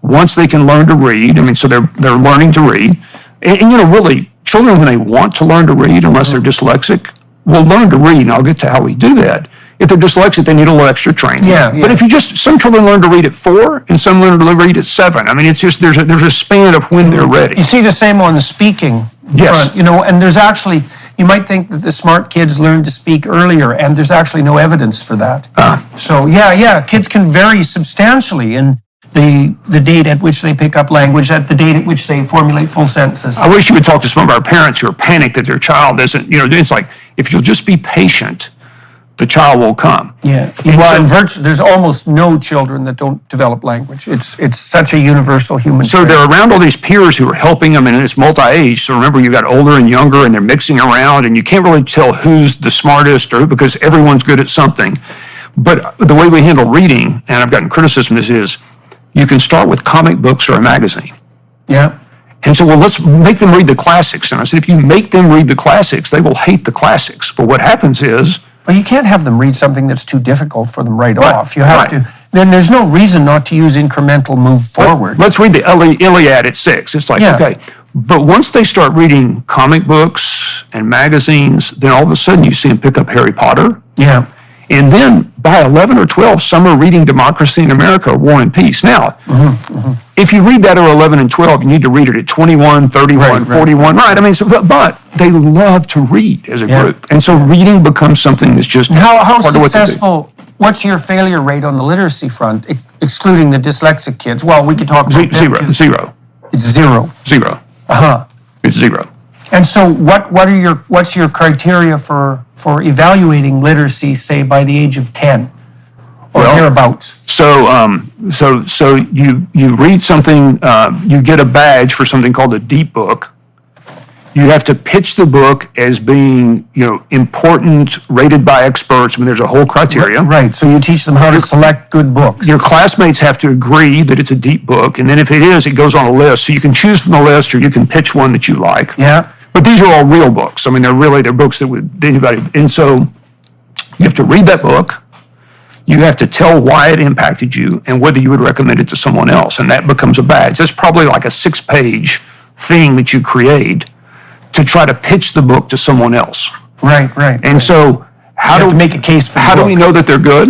Once they can learn to read, so they're learning to read. And really, children, when they want to learn to read, unless they're dyslexic, will learn to read, and I'll get to how we do that. If they're dyslexic, they need a little extra training. Yeah. But if some children learn to read at 4, and some learn to read at 7. It's just, there's a span of when they're ready. You see the same on the speaking Yes. front, and there's actually, you might think that the smart kids learn to speak earlier, and there's actually no evidence for that. So, kids can vary substantially in the date at which they pick up language, at the date at which they formulate full sentences. I wish you would talk to some of our parents who are panicked that their child isn't, it's like, if you'll just be patient, the child will come. Yeah. And Well, so- there's almost no children that don't develop language. It's such a universal human So trait. they're around all these peers who are helping them, and it's multi-age. So remember, you've got older and younger, and they're mixing around, and you can't really tell who's the smartest, or because everyone's good at something. But the way we handle reading, and I've gotten criticism, is you can start with comic books or a magazine. Yeah. And so, well, let's make them read the classics. And I said, if you make them read the classics, they will hate the classics. But what happens is, Well, you can't have them read something that's too difficult for them right off. You have right. to. Then there's no reason not to use incremental move forward. let's read the Iliad at 6. It's like, Yeah. okay. But once they start reading comic books and magazines, then all of a sudden you see them pick up Harry Potter. Yeah. And then by 11 or 12, some are reading Democracy in America, War and Peace. Now, if you read that at 11 and 12, you need to read it at 21, 31, Right, 41. Right. But they love to read as a Yeah. group. And so reading becomes something that's just How part of what they do. successful? What's your failure rate on the literacy front, excluding the dyslexic kids? Well, we could talk about them Zero. too. Zero. It's zero. Zero. It's zero. And so, what's your criteria for evaluating literacy, say by the age of 10 or thereabouts? So you read something, you get a badge for something called a deep book. You have to pitch the book as being, important, rated by experts. There's a whole criteria. Right. So you teach them how to select good books. Your classmates have to agree that it's a deep book, and then if it is, it goes on a list. So you can choose from the list, or you can pitch one that you like. Yeah. But these are all real books. They're books that would anybody. And so you have to read that book. You have to tell why it impacted you and whether you would recommend it to someone else, and that becomes a badge. That's probably like a 6-page thing that you create to try to pitch the book to someone else. Right. And so, how You have do to make a case for the How do we book. know that they're good?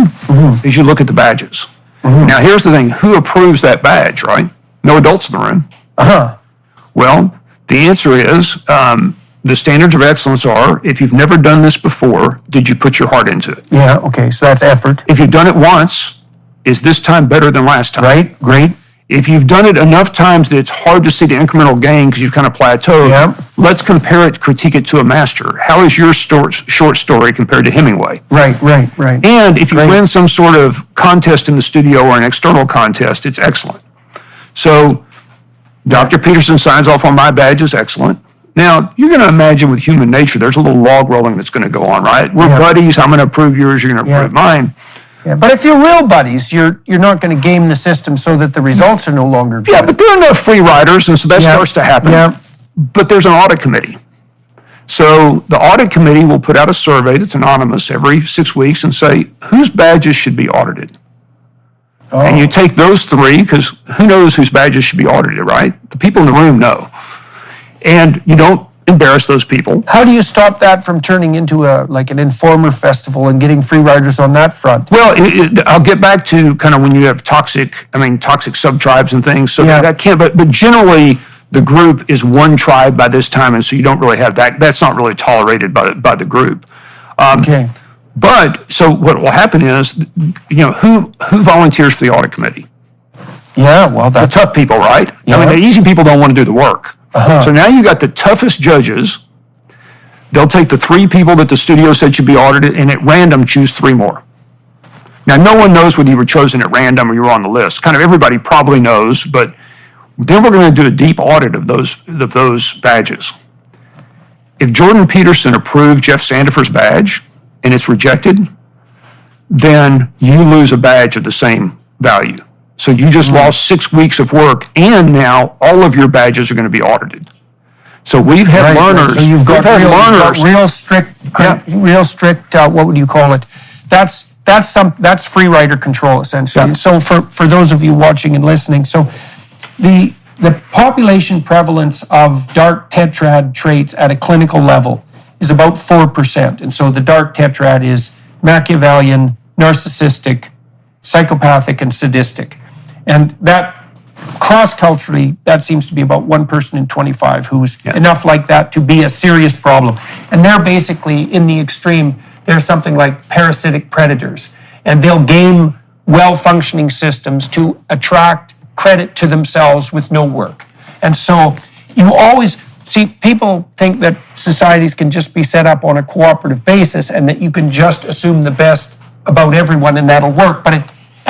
Is you look at the badges. Now, here's the thing: who approves that badge? Right? No adults in the room. Well, the answer is the standards of excellence are: if you've never done this before, did you put your heart into it? Yeah. Okay. So that's effort. If you've done it once, is this time better than last time? Right. Great. If you've done it enough times that it's hard to see the incremental gain because you've kind of plateaued, Yep. let's compare it, critique it to a master. How is your short story compared to Hemingway? Right. And if you Right. win some sort of contest in the studio or an external contest, it's excellent. So Dr. Peterson signs off on my badge as excellent. Now, you're going to imagine with human nature, there's a little log rolling that's going to go on, right? We're Yeah. buddies. I'm going to approve yours. You're going to Yeah. approve mine. Yeah. But if you're real buddies, you're not going to game the system so that the results are no longer good. Yeah, but there are enough free riders, and so that Yeah. starts to happen. Yeah. But there's an audit committee. So the audit committee will put out a survey that's anonymous every 6 weeks and say, whose badges should be audited? Oh. And you take those 3, because who knows whose badges should be audited, right? The people in the room know. And you don't embarrass those people. How do you stop that from turning into an informer festival and getting free riders on that front? Well, I'll get back to kind of when you have toxic sub-tribes and things. So Yeah. that can't, but generally the group is one tribe by this time, and so you don't really have that. That's not really tolerated by the group. Okay. But so what will happen is, who volunteers for the audit committee? Yeah. Well, The that's tough people, right? Yeah. The easy people don't want to do the work. So now you got the toughest judges. They'll take the 3 people that the studio said should be audited, and at random choose 3 more. Now, no one knows whether you were chosen at random or you were on the list. Kind of everybody probably knows, but Then we're going to do a deep audit of those badges. If Jordan Peterson approved Jeff Sandefer's badge and it's rejected, then you lose a badge of the same value. So you just lost 6 weeks of work, and now all of your badges are going to be audited. So we've had learners. So you've got real strict. What would you call it? That's free rider control essentially. Yeah. So for those of you watching and listening, so the population prevalence of dark tetrad traits at a clinical level is about 4%, and so the dark tetrad is Machiavellian, narcissistic, psychopathic, and sadistic, and that. Cross-culturally, that seems to be about 1 person in 25 who's enough like that to be a serious problem. And they're basically, in the extreme, they're something like parasitic predators. And they'll game well-functioning systems to attract credit to themselves with no work. And so you always see, people think that societies can just be set up on a cooperative basis and that you can just assume the best about everyone and that'll work.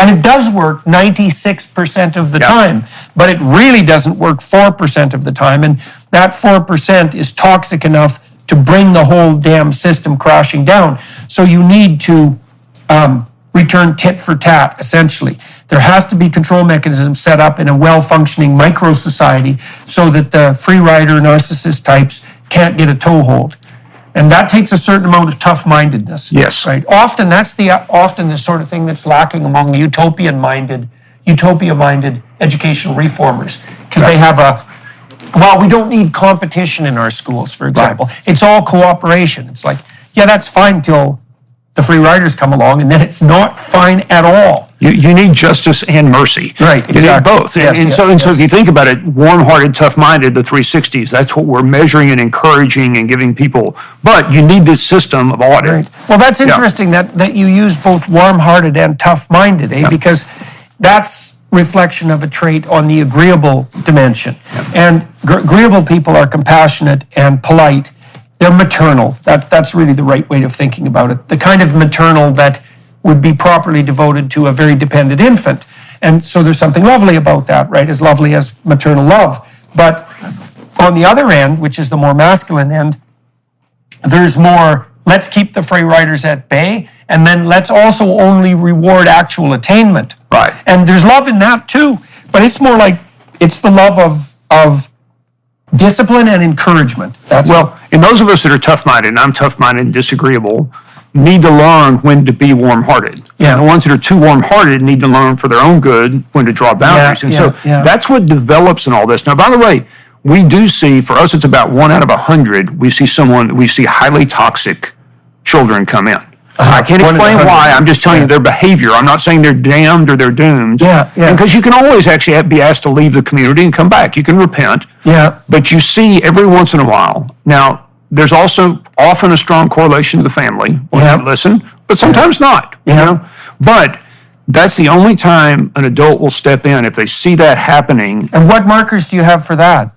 And it does work 96% of the time, but it really doesn't work 4% of the time. And that 4% is toxic enough to bring the whole damn system crashing down. So you need to return tit for tat, essentially. There has to be control mechanisms set up in a well-functioning micro-society so that the free rider narcissist types can't get a toehold. And that takes a certain amount of tough-mindedness. Yes. Right. Often that's the sort of thing that's lacking among utopia-minded educational reformers, because they have we don't need competition in our schools, for example. Right. It's all cooperation. It's like, yeah, that's fine till the free riders come along, and then it's not fine at all. You need justice and mercy. Right, You need both. So if you think about it, warm-hearted, tough-minded, the 360s, that's what we're measuring and encouraging and giving people. But you need this system of audit. Right. Well, that's interesting that you use both warm-hearted and tough-minded, because that's reflection of a trait on the agreeable dimension. And agreeable people are compassionate and polite. They're maternal. That's really the right way of thinking about it. The kind of maternal that would be properly devoted to a very dependent infant. And so there's something lovely about that, right? As lovely as maternal love. But on the other end, which is the more masculine end, there's more, let's keep the free riders at bay, and then let's also only reward actual attainment. Right. And there's love in that too, but it's more like, it's the love of discipline and encouragement. And those of us that are tough-minded, and I'm tough-minded and disagreeable, need to learn when to be warm-hearted. Yeah. And the ones that are too warm-hearted need to learn for their own good when to draw boundaries. That's what develops in all this. Now, by the way, we do see, for us, it's about 1 out of 100, we see highly toxic children come in. I can't explain why. I'm just telling you their behavior. I'm not saying they're damned or they're doomed. Because you can always actually be asked to leave the community and come back. You can repent. But you see every once in a while. Now, there's also often a strong correlation to the family when you listen, but sometimes not. You know? But that's the only time an adult will step in if they see that happening. And what markers do you have for that?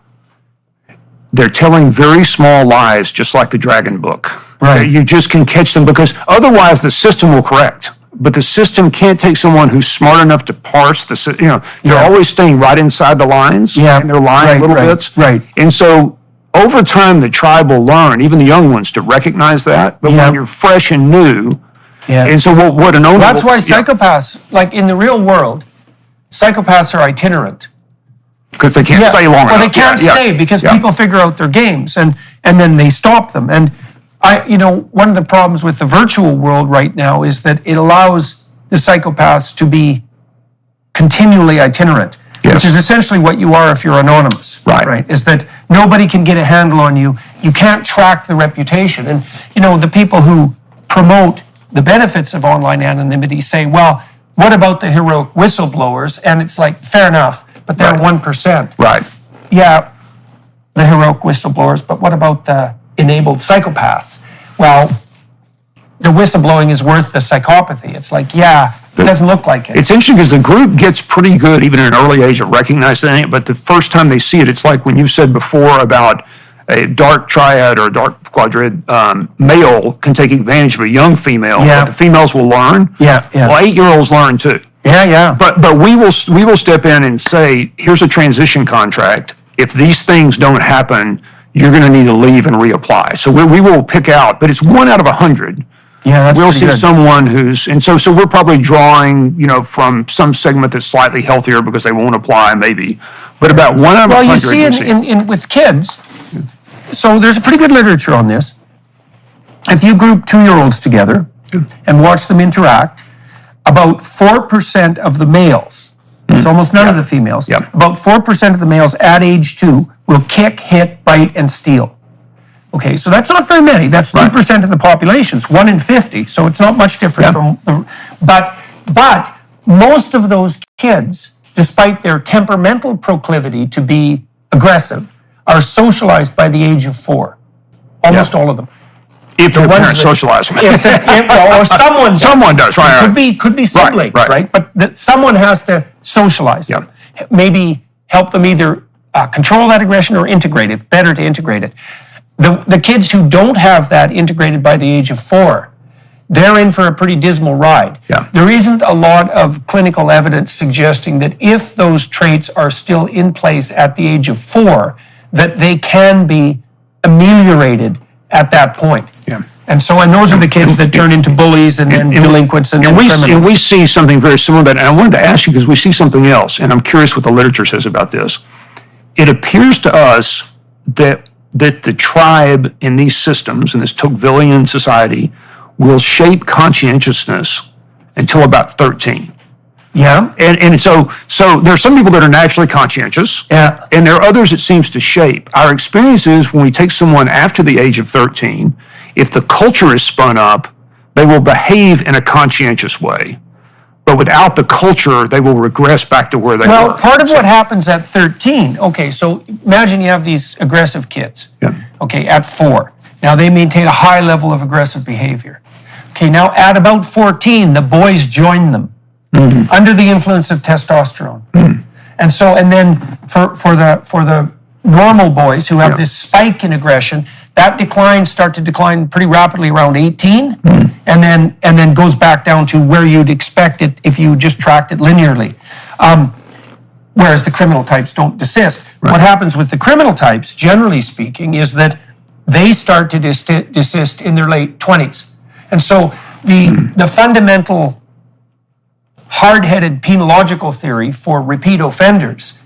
They're telling very small lies, just like the Dragon Book. Right. You just can catch them, because otherwise the system will correct. But the system can't take someone who's smart enough to parse they're always staying right inside the lines, and they're lying little bits. Right. And so over time, the tribe will learn, even the young ones, to recognize that. But when you're fresh and new, and so what an owner... That's why psychopaths, like in the real world, psychopaths are itinerant. Because they can't stay long enough. Well, they can't stay because people figure out their games and then they stop them. And one of the problems with the virtual world right now is that it allows the psychopaths to be continually itinerant, which is essentially what you are if you're anonymous. Right. Is that nobody can get a handle on you. You can't track the reputation. And, the people who promote the benefits of online anonymity say, well, what about the heroic whistleblowers? And it's like, fair enough, but they're 1%. Right. Yeah, the heroic whistleblowers, but what about the enabled psychopaths? Well, the whistleblowing is worth the psychopathy. It's like, it doesn't look like it. It's interesting because the group gets pretty good, even at an early age, at recognizing it, but the first time they see it, it's like when you said before about a dark triad or a dark quadrid male can take advantage of a young female, but the females will learn. Yeah. Well, 8-year-olds learn too. Yeah. But we will step in and say, here's a transition contract. If these things don't happen, you're going to need to leave and reapply. So we will pick out, but it's 1 out of 100. Yeah, that's We'll pretty see good. someone so we're probably drawing, from some segment that's slightly healthier because they won't apply, maybe. But about 1 out of 100. Well, you see in with kids, so there's a pretty good literature on this. If you group 2-year-olds together and watch them interact, about 4% of the males, it's almost none of the females, about 4% of the males at age 2 will kick, hit, bite, and steal. Okay, so that's not very many. That's 2% of the population. It's 1 in 50, so it's not much different from the... But most of those kids, despite their temperamental proclivity to be aggressive, are socialized by the age of 4. Almost all of them. If your parents socialize them. Or someone does. Someone does, right. Could be siblings, right? But someone has to socialize them. Maybe help them either control that aggression or integrate it. Better to integrate it. The kids who don't have that integrated by the age of 4, they're in for a pretty dismal ride. There isn't a lot of clinical evidence suggesting that if those traits are still in place at the age of 4, that they can be ameliorated at that point. And those are the kids that turn into bullies and then delinquents and criminals. And we see something very similar to that. And I wanted to ask you because we see something else, and I'm curious what the literature says about this. It appears to us that the tribe in these systems, in this Tocquevillian society, will shape conscientiousness until about 13. And so there are some people that are naturally conscientious, and there are others it seems to shape. Our experience is when we take someone after the age of 13, if the culture is spun up, they will behave in a conscientious way. But without the culture, they will regress back to where they were. Well, part of what happens at 13, so imagine you have these aggressive kids, at 4. Now, they maintain a high level of aggressive behavior. Okay, now at about 14, the boys join them under the influence of testosterone. And then for the normal boys who have this spike in aggression, that start to decline pretty rapidly around 18, and then goes back down to where you'd expect it if you just tracked it linearly. Whereas the criminal types don't desist. What happens with the criminal types, generally speaking, is that they start to desist in their late 20s. And so the fundamental hard-headed penological theory for repeat offenders,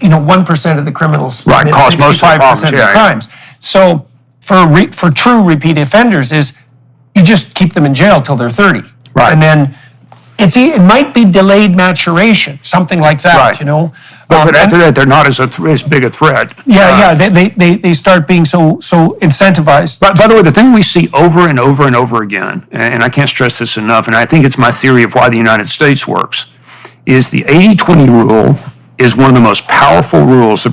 1% of the criminals commit 65% of the crimes. So for true repeat offenders is you just keep them in jail till they're 30. And then it might be delayed maturation, something like that, But after that, they're not as big a threat. They start being so incentivized. But by the way, the thing we see over and over and over again, and I can't stress this enough, and I think it's my theory of why the United States works, is the 80-20 rule is one of the most powerful rules.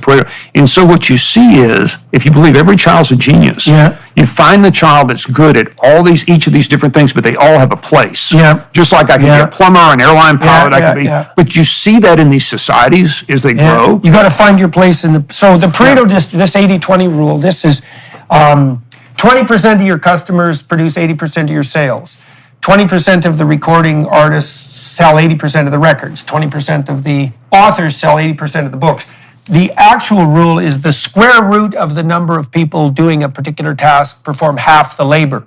And so what you see is, if you believe every child's a genius, you find the child that's good at each of these different things, but they all have a place. Just like I can be a plumber, an airline pilot, But you see that in these societies as they grow. You got to find your place in so the Pareto, this 80-20 rule, this is 20% of your customers produce 80% of your sales. 20% of the recording artists sell 80% of the records. 20% of the authors sell 80% of the books. The actual rule is the square root of the number of people doing a particular task perform half the labor.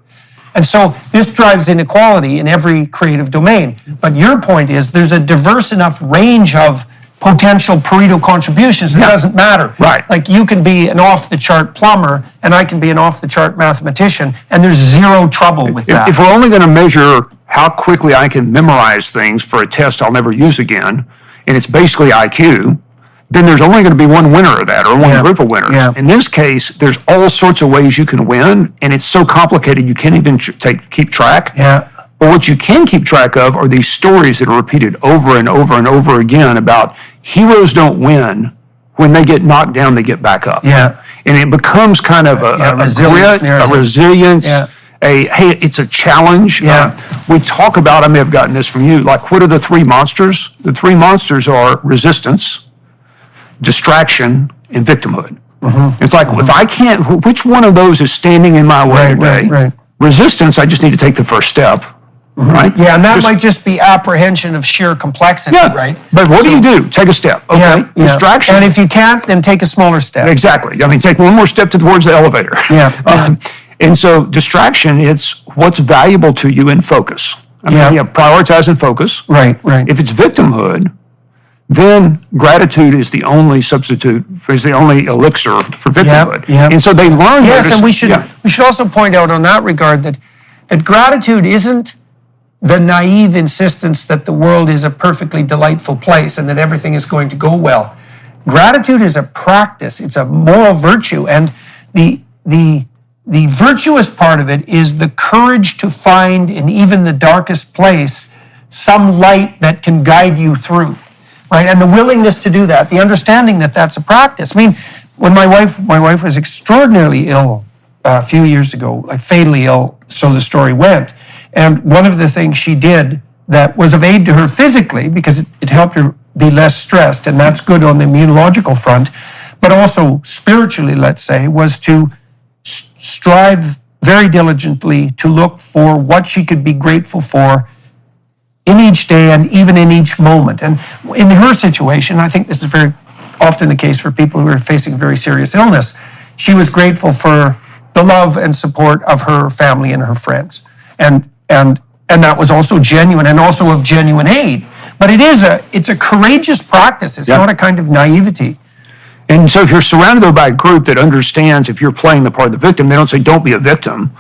And so this drives inequality in every creative domain. But your point is there's a diverse enough range of potential Pareto contributions. It doesn't matter. Like you can be an off-the-chart plumber and I can be an off-the-chart mathematician, and there's zero trouble with that. If we're only going to measure how quickly I can memorize things for a test I'll never use again, and it's basically IQ, then there's only going to be one winner of that, or one group of winners. In this case, there's all sorts of ways you can win, and it's so complicated you can't even keep track. But what you can keep track of are these stories that are repeated over and over and over again about heroes don't win. When they get knocked down, they get back up. And it becomes kind of a resilience, grit, a resilience, hey, it's a challenge. We talk about, I may have gotten this from you, like what are the 3 monsters? The 3 monsters are resistance, distraction, and victimhood. It's like, if I can't, which one of those is standing in my way today? Resistance, I just need to take the first step. right? Yeah, and that Just- might just be apprehension of sheer complexity, yeah, right? But what do you do? Take a step. Okay, Yeah, yeah. distraction. And if you can't, then take a smaller step. Exactly. I mean, take one more step towards the elevator. Yeah. And so distraction, it's what's valuable to you in focus. I mean, Yeah. prioritize and focus. Right, right. If it's victimhood, then gratitude is the only substitute, is the only elixir for victimhood. yeah. And so they learn. Yes, that and we it's- should also point out on that regard that gratitude isn't the naive insistence that the world is a perfectly delightful place and that everything is going to go well. Gratitude is a practice, it's a moral virtue, and the virtuous part of it is the courage to find in even the darkest place some light that can guide you through, right? And the willingness to do that, the understanding that that's a practice. I mean, when my wife was extraordinarily ill a few years ago, like fatally ill, so the story went. And one of the things she did that was of aid to her physically, because it helped her be less stressed, and that's good on the immunological front, but also spiritually, let's say, was to strive very diligently to look for what she could be grateful for in each day and even in each moment. And in her situation, I think this is very often the case for people who are facing very serious illness, she was grateful for the love and support of her family and her friends. And that was also genuine and also of genuine aid. But it's a courageous practice. It's not a kind of naivety. And so if you're surrounded though by a group that understands if you're playing the part of the victim, they don't say, don't be a victim.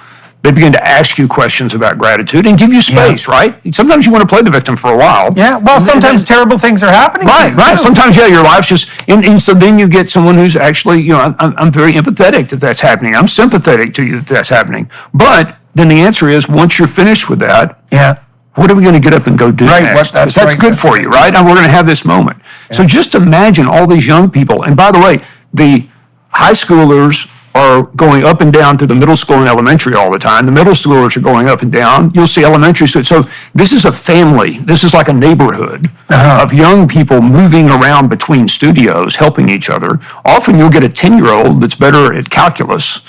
They begin to ask you questions about gratitude and give you space, right? Sometimes you want to play the victim for a while. Yeah, well, sometimes terrible things are happening. Right, right. too. Sometimes, your life's just, and so then you get someone who's actually, I'm very empathetic that that's happening. I'm sympathetic to you that that's happening. But then the answer is, once you're finished with that, Yeah. what are we going to get up and go do Right, next? that's That's right, good that's for right. you, right? And we're going to have this moment. So just imagine all these young people. And by the way, the high schoolers are going up and down to the middle school and elementary all the time. The middle schoolers are going up and down. You'll see elementary students. So this is a family. This is like a neighborhood of young people moving around between studios, helping each other. Often you'll get a 10-year-old that's better at calculus,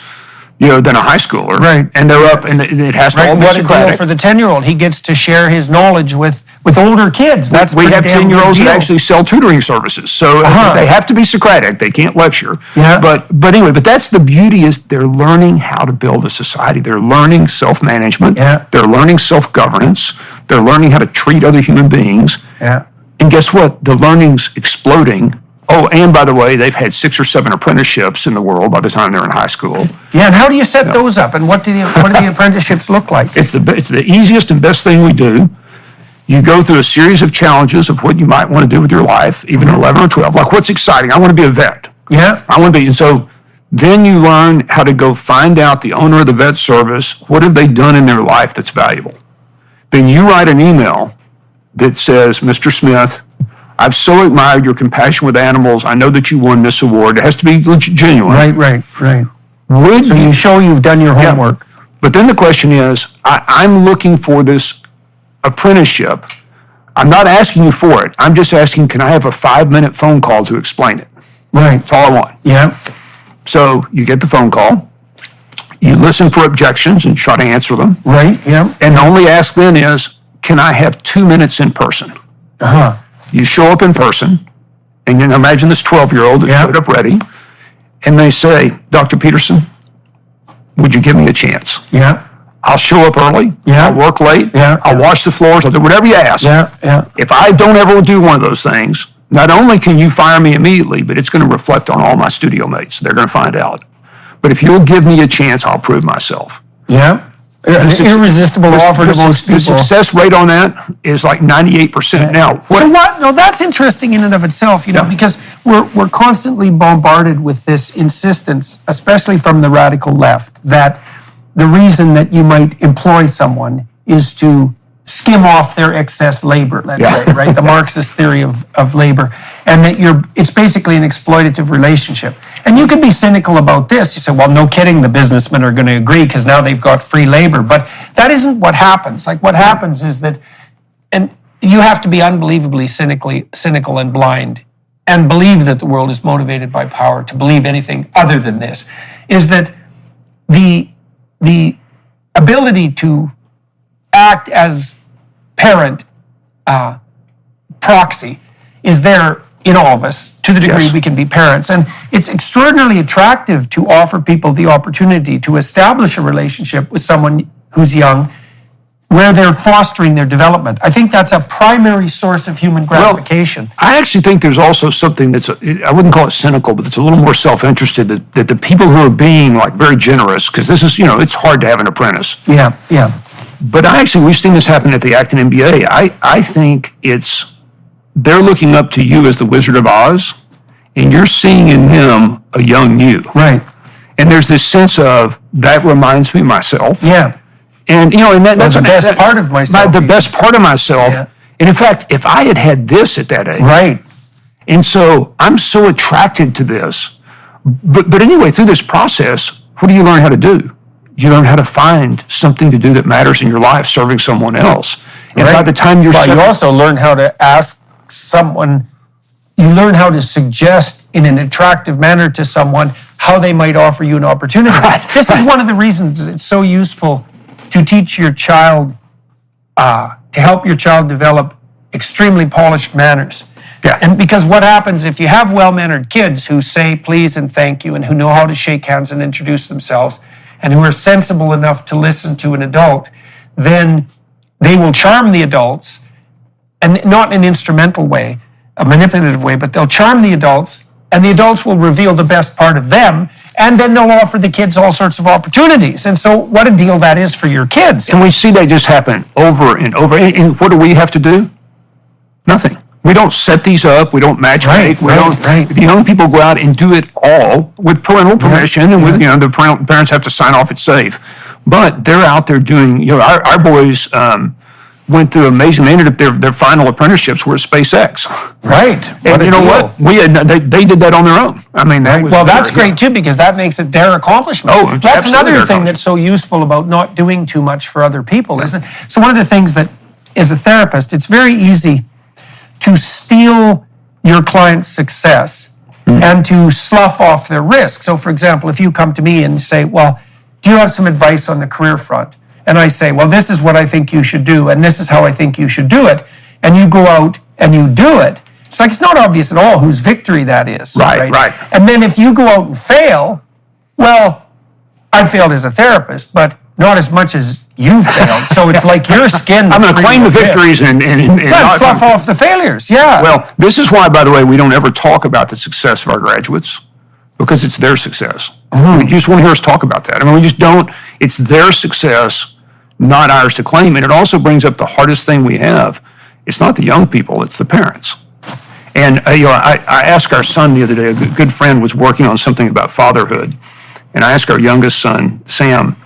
than a high schooler. Right. And they're up, and it has to all be What a deal Socratic. for the 10-year-old. He gets to share his knowledge with older kids. That's We pretty have damn good 10-year-olds that deal. actually sell tutoring services. So they have to be Socratic. They can't lecture. Yeah. But anyway, that's the beauty is they're learning how to build a society. They're learning self-management. Yeah. They're learning self-governance. They're learning how to treat other human beings. Yeah. And guess what? The learning's exploding. Oh, and by the way, they've had 6 or 7 apprenticeships in the world by the time they're in high school. Yeah, and how do you set those up? And what do the apprenticeships look like? It's the easiest and best thing we do. You go through a series of challenges of what you might want to do with your life, even at 11 or 12. Like, what's exciting? I want to be a vet. Yeah. I want to be. And so then you learn how to go find out the owner of the vet service, what have they done in their life that's valuable? Then you write an email that says, Mr. Smith, I've so admired your compassion with animals. I know that you won this award. It has to be genuine. Right. Would So you show you've done your homework. But then the question is, I'm looking for this apprenticeship. I'm not asking you for it. I'm just asking, can I have a 5-minute phone call to explain it? Right. That's all I want. Yeah. So you get the phone call. You listen for objections and try to answer them. Right. Yeah. And the only ask then is, can I have 2 minutes in person? You show up in person, and then imagine this 12-year-old that Yeah. showed up ready, and they say, Dr. Peterson, would you give me a chance? Yeah. I'll show up early. Yeah. I'll work late. Yeah. I'll wash the floors. I'll do whatever you ask. Yeah. If I don't ever do one of those things, not only can you fire me immediately, but it's going to reflect on all my studio mates. They're going to find out. But if you'll give me a chance, I'll prove myself. Yeah. An irresistible offer to most The people. success rate on that is like 98%. Now, So what? No, that's interesting in and of itself, because we're constantly bombarded with this insistence, especially from the radical left, that the reason that you might employ someone is to skim off their excess labor, let's say, right? The Marxist theory of labor. And that it's basically an exploitative relationship. And you can be cynical about this. You say, well, no kidding, the businessmen are going to agree because now they've got free labor. But that isn't what happens. Like, what happens is that, and you have to be unbelievably cynical and blind and believe that the world is motivated by power to believe anything other than this, is that the ability to act as parent proxy is there in all of us to the degree Yes. we can be parents. And it's extraordinarily attractive to offer people the opportunity to establish a relationship with someone who's young where they're fostering their development. I think that's a primary source of human gratification. I actually think there's also something that's, I wouldn't call it cynical, but it's a little more self-interested, that the people who are being like very generous, because this is, it's hard to have an apprentice. Yeah. But we've seen this happen at the Acton MBA. I think they're looking up to you as the Wizard of Oz, and you're seeing in them a young you. Right. And there's this sense of, that reminds me of myself. Yeah. And, that's the best part of myself. The best part of myself. Yeah. And in fact, if I had had this at that age. Right. And so I'm so attracted to this. But anyway, through this process, what do you learn how to do? You learn how to find something to do that matters in your life, serving someone else. And by the time you're... But you also learn how to ask someone, you learn how to suggest in an attractive manner to someone how they might offer you an opportunity. This is one of the reasons it's so useful to teach your child, to help your child develop extremely polished manners. Yeah. And because what happens if you have well-mannered kids who say please and thank you and who know how to shake hands and introduce themselves and who are sensible enough to listen to an adult, then they will charm the adults, and not in an instrumental way, a manipulative way, but they'll charm the adults, and the adults will reveal the best part of them, and then they'll offer the kids all sorts of opportunities. And so what a deal that is for your kids. And we see that just happen over and over. And what do we have to do? Nothing. We don't set these up. We don't matchmake. The young people go out and do it all with parental permission, and with the parents have to sign off it's safe. But they're out there doing. Our boys went through amazing. They ended up their final apprenticeships were at SpaceX. Right. And you know what? They did that on their own. I mean, that was that's great too, because that makes it their accomplishment. Oh, it's that's absolutely another their thing that's so useful about not doing too much for other people, isn't it? So one of the things that, as a therapist, it's very easy to steal your client's success and to slough off their risk. So, for example, if you come to me and say, well, do you have some advice on the career front? And I say, well, this is what I think you should do, and this is how I think you should do it. And you go out and you do it. It's like, it's not obvious at all whose victory that is. Right. And then if you go out and fail, well, I failed as a therapist, but not as much as you failed. So it's like your skin. I'm going to claim the victories and slough off the failures. Yeah. Well, this is why, by the way, we don't ever talk about the success of our graduates, because it's their success. You just want to hear us talk about that. I mean, we just don't. It's their success, not ours to claim. And it also brings up the hardest thing we have. It's not the young people, it's the parents. And I asked our son the other day, a good friend was working on something about fatherhood. And I asked our youngest son, Sam,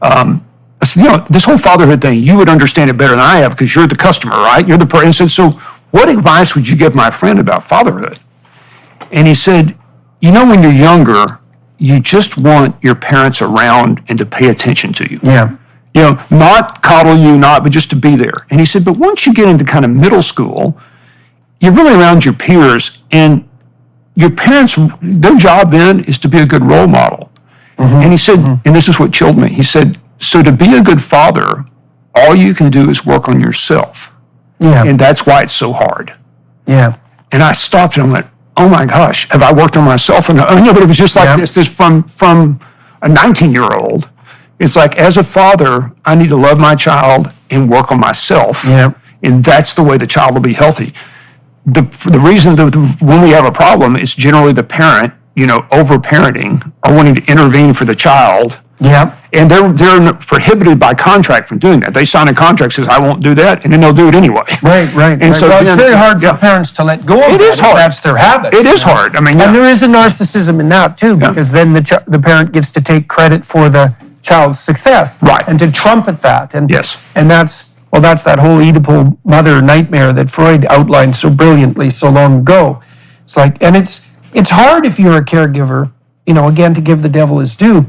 I said, this whole fatherhood thing, you would understand it better than I have because you're the customer, right? You're the person. I said, so what advice would you give my friend about fatherhood? And he said, when you're younger, you just want your parents around and to pay attention to you. Yeah. Not coddle you, but just to be there. And he said, but once you get into kind of middle school, you're really around your peers, and your parents, their job then is to be a good role model. And he said, and this is what chilled me, he said, so to be a good father, all you can do is work on yourself. Yeah. And that's why it's so hard. Yeah. And I stopped and I went, oh my gosh, have I worked on myself? And but it was just like this from a 19-year-old. It's like, as a father, I need to love my child and work on myself. Yeah. And that's the way the child will be healthy. The reason that when we have a problem, it's generally the parent, over-parenting or wanting to intervene for the child. Yeah. And they're prohibited by contract from doing that. They sign a contract that says, I won't do that, and then they'll do it anyway. Right. And so it's very hard for parents to let go of it. It is hard. That's their habit. It is hard. I mean, and there is a narcissism in that too, because then the parent gets to take credit for the child's success. Right. And to trumpet that. And yes. And that's that whole Oedipal mother nightmare that Freud outlined so brilliantly so long ago. It's like, and it's hard if you're a caregiver, again, to give the devil his due.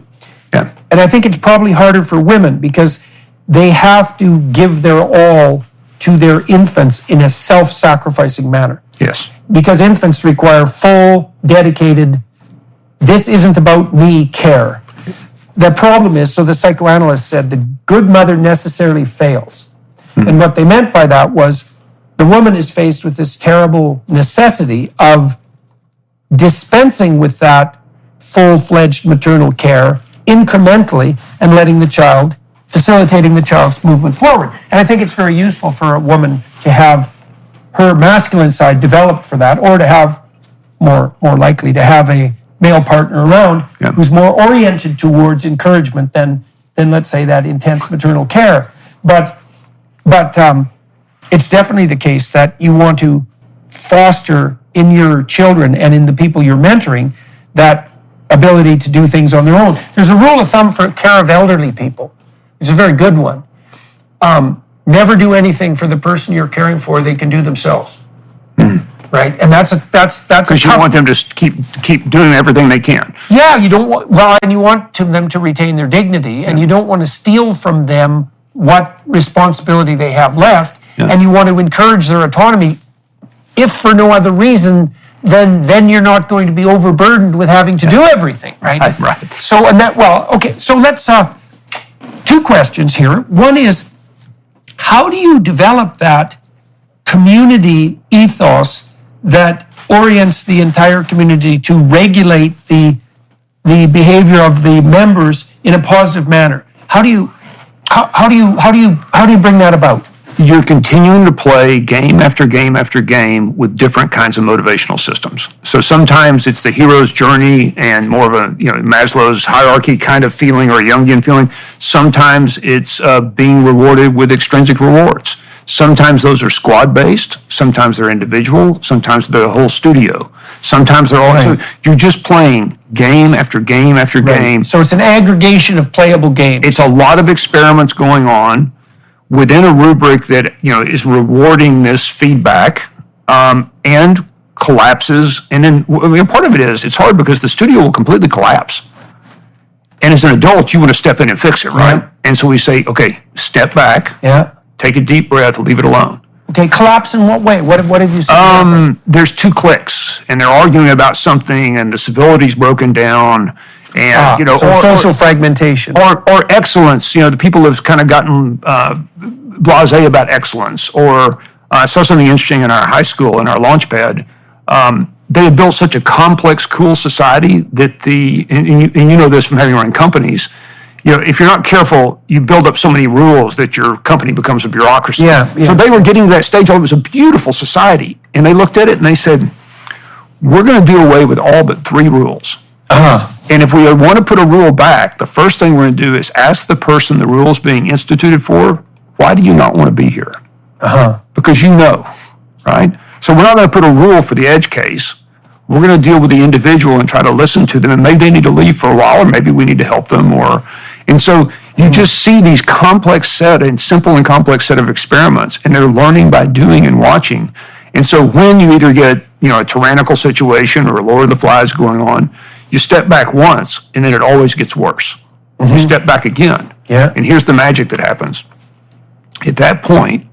Yeah. And I think it's probably harder for women because they have to give their all to their infants in a self-sacrificing manner. Yes. Because infants require full, dedicated, this isn't about me care. The problem is, so the psychoanalyst said, the good mother necessarily fails. And what they meant by that was the woman is faced with this terrible necessity of dispensing with that full-fledged maternal care incrementally and facilitating the child's movement forward. And I think it's very useful for a woman to have her masculine side developed for that, or to have, more likely, to have a male partner around who's more oriented towards encouragement than let's say that intense maternal care. But it's definitely the case that you want to foster in your children and in the people you're mentoring that ability to do things on their own. There's a rule of thumb for care of elderly people. It's a very good one. Never do anything for the person you're caring for they can do themselves. Right? And that's Because you want them to keep doing everything they can. Yeah, you don't want, and you want them to retain their dignity, and you don't want to steal from them what responsibility they have left, and you want to encourage their autonomy, if for no other reason, then you're not going to be overburdened with having to do everything, right? Right. So, so let's, two questions here. One is, how do you develop that community ethos that orients the entire community to regulate the behavior of the members in a positive manner? How do you bring that about? You're continuing to play game after game after game with different kinds of motivational systems. So sometimes it's the hero's journey and more of a Maslow's hierarchy kind of feeling or a Jungian feeling. Sometimes it's being rewarded with extrinsic rewards. Sometimes those are squad-based, sometimes they're individual, sometimes they're the whole studio. Sometimes they're all, so you're just playing game after game after game. So it's an aggregation of playable games. It's a lot of experiments going on within a rubric that is rewarding this feedback and collapses. And then part of it is it's hard because the studio will completely collapse. And as an adult, you want to step in and fix it, right? And so we say, okay, step back. Yeah. Take a deep breath, leave it alone. Okay, collapse in what way? What have you seen? There's two cliques, and they're arguing about something, and the civility's broken down, and social fragmentation, or excellence. The people have kind of gotten blasé about excellence. Or I saw something interesting in our high school in our launch pad. They had built such a complex, cool society that and you know this from having run companies. If you're not careful, you build up so many rules that your company becomes a bureaucracy. So they were getting to that stage. It was a beautiful society. And they looked at it and they said, we're going to do away with all but 3 rules. And if we want to put a rule back, the first thing we're going to do is ask the person the rule is being instituted for, why do you not want to be here? Because right? So we're not going to put a rule for the edge case. We're going to deal with the individual and try to listen to them. And maybe they need to leave for a while, or maybe we need to help them. And so you just see these simple and complex set of experiments, and they're learning by doing and watching. And so when you either get, a tyrannical situation or a Lord of the Flies going on, you step back once, and then it always gets worse. You step back again. And here's the magic that happens. At that point,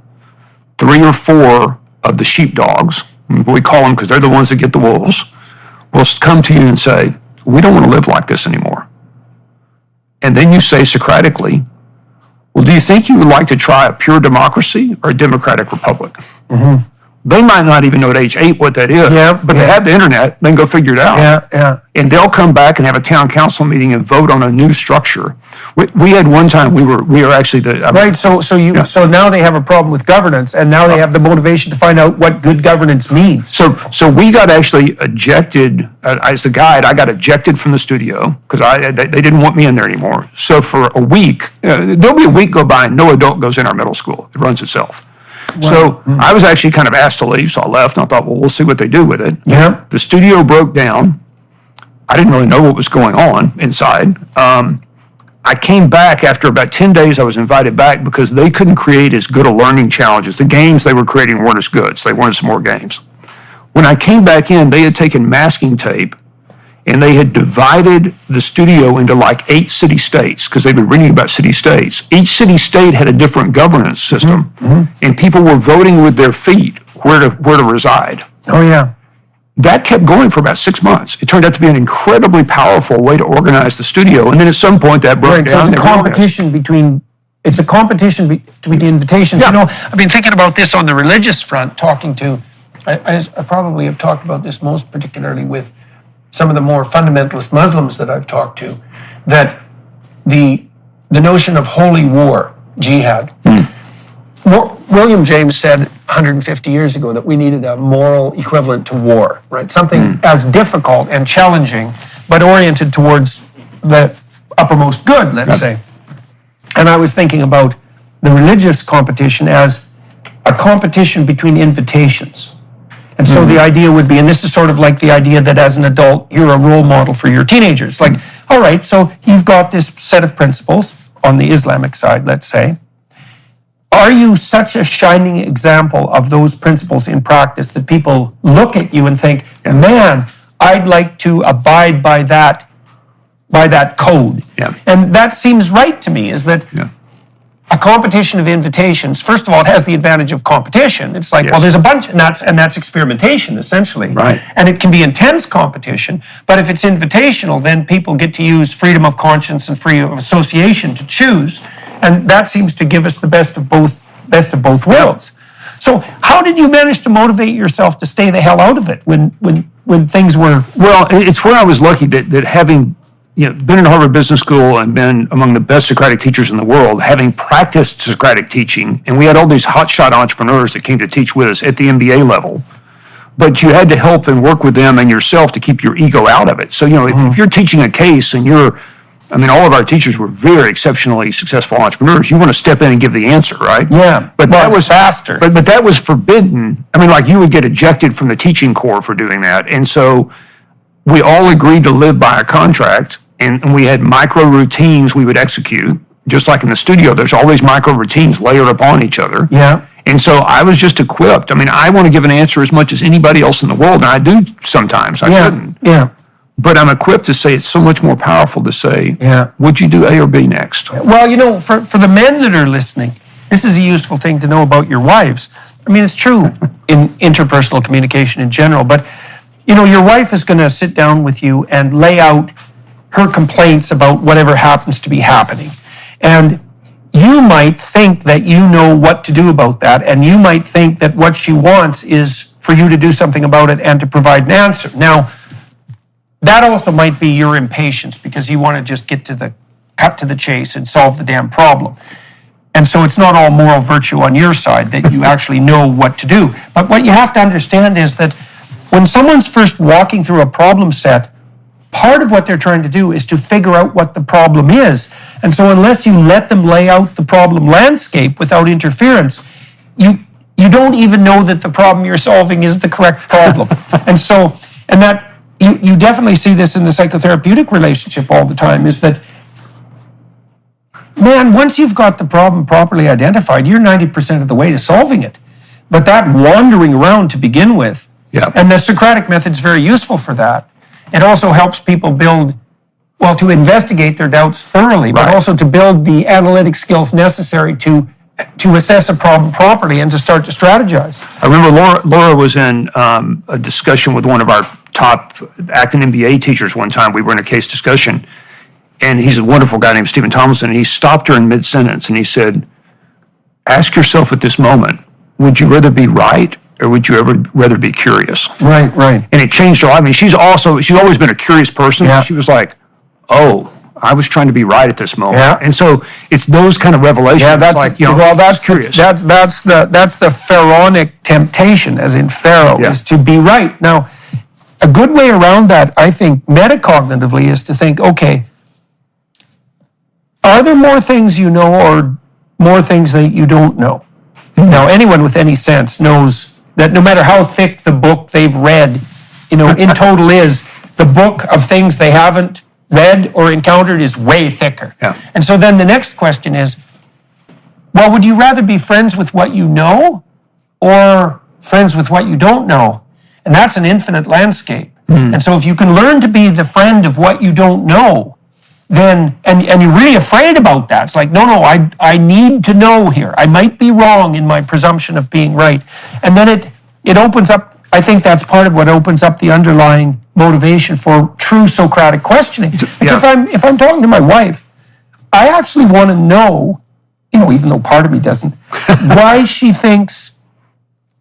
3 or 4 of the sheepdogs, we call them because they're the ones that get the wolves, will come to you and say, we don't want to live like this anymore. And then you say Socratically, well, do you think you would like to try a pure democracy or a democratic republic? They might not even know at age 8 what that is, but they have the internet, they can go figure it out. And they'll come back and have a town council meeting and vote on a new structure. We had one time, we were actually the... So now they have a problem with governance, and now they have the motivation to find out what good governance means. So we got actually ejected, as the guide, I got ejected from the studio because they didn't want me in there anymore. So for a week, there'll be a week go by and no adult goes in our middle school. It runs itself. So I was actually kind of asked to leave, so I left, and I thought, well, we'll see what they do with it. The studio broke down. I didn't really know what was going on inside. I came back after about 10 days. I was invited back because they couldn't create as good a learning challenges. The games they were creating weren't as good, so they wanted some more games. When I came back in, they had taken masking tape and they had divided the studio into like 8 city states because they've been reading about city states. Each city state had a different governance system, and people were voting with their feet where to reside. That kept going for about 6 months. It turned out to be an incredibly powerful way to organize the studio, and then at some point that broke down. So it's a competition between it's a competition between invitations. Yeah. You know, I've been thinking about this on the religious front, talking to, I probably have talked about this most particularly with some of the more fundamentalist Muslims that I've talked to, that the notion of holy war, jihad. William James said 150 years ago that we needed a moral equivalent to war, right? Something as difficult and challenging, but oriented towards the uppermost good, let's say. And I was thinking about the religious competition as a competition between invitations. And so the idea would be, and this is sort of like the idea that as an adult, you're a role model for your teenagers. Like, all right, so you've got this set of principles on the Islamic side, let's say. Are you such a shining example of those principles in practice that people look at you and think, man, I'd like to abide by that code? Yeah. And that seems right to me, is that a competition of invitations, first of all, it has the advantage of competition. It's like, well, there's a bunch, and that's experimentation, essentially. Right. And it can be intense competition, but if it's invitational, then people get to use freedom of conscience and freedom of association to choose, and that seems to give us the best of both worlds. So how did you manage to motivate yourself to stay the hell out of it when things were... Well, it's where I was lucky that having been in Harvard Business School and been among the best Socratic teachers in the world, having practiced Socratic teaching, and we had all these hotshot entrepreneurs that came to teach with us at the MBA level, but you had to help and work with them and yourself to keep your ego out of it. So, if you're teaching a case and all of our teachers were very exceptionally successful entrepreneurs. You want to step in and give the answer, right? Yeah, but that was faster. But that was forbidden. Like you would get ejected from the teaching corps for doing that. And so we all agreed to live by a contract, and we had micro routines we would execute. Just like in the studio, there's always micro routines layered upon each other. Yeah. And so I was just equipped. I want to give an answer as much as anybody else in the world, and I do sometimes. I shouldn't. Yeah. But I'm equipped to say it's so much more powerful to say, would you do A or B next? Well, for the men that are listening, this is a useful thing to know about your wives. It's true in interpersonal communication in general, but, your wife is going to sit down with you and lay out her complaints about whatever happens to be happening. And you might think that you know what to do about that, and you might think that what she wants is for you to do something about it and to provide an answer. Now, that also might be your impatience because you want to just cut to the chase and solve the damn problem. And so it's not all moral virtue on your side that you actually know what to do. But what you have to understand is that when someone's first walking through a problem set, part of what they're trying to do is to figure out what the problem is. And so unless you let them lay out the problem landscape without interference, you don't even know that the problem you're solving is the correct problem. And that you definitely see this in the psychotherapeutic relationship all the time, is that, man, once you've got the problem properly identified, you're 90% of the way to solving it. But that wandering around to begin with, and the Socratic method's very useful for that. It also helps people to investigate their doubts thoroughly, but also to build the analytic skills necessary to assess a problem properly and to start to strategize. I remember Laura was in a discussion with one of our top acting MBA teachers one time. We were in a case discussion, and he's a wonderful guy named Stephen Tomlinson, and he stopped her in mid-sentence, and he said, ask yourself at this moment, would you rather be right or would you ever rather be curious? Right. And it changed her life. She's always been a curious person. Yeah. She was like, oh, I was trying to be right at this moment. Yeah. And so it's those kind of revelations. Yeah, that's curious. That's the pharaonic temptation, as in Pharaoh, is to be right. Now, a good way around that, I think, metacognitively, is to think, okay, are there more things you know or more things that you don't know? Mm-hmm. Now, anyone with any sense knows that no matter how thick the book they've read, in total is, the book of things they haven't read or encountered is way thicker. Yeah. And so then the next question is, well, would you rather be friends with what you know or friends with what you don't know? And that's an infinite landscape. And so if you can learn to be the friend of what you don't know, then, and you're really afraid about that. It's like, no, I need to know here. I might be wrong in my presumption of being right. And then it opens up, I think that's part of what opens up the underlying motivation for true Socratic questioning. Like if I'm talking to my wife, I actually want to know even though part of me doesn't, why she thinks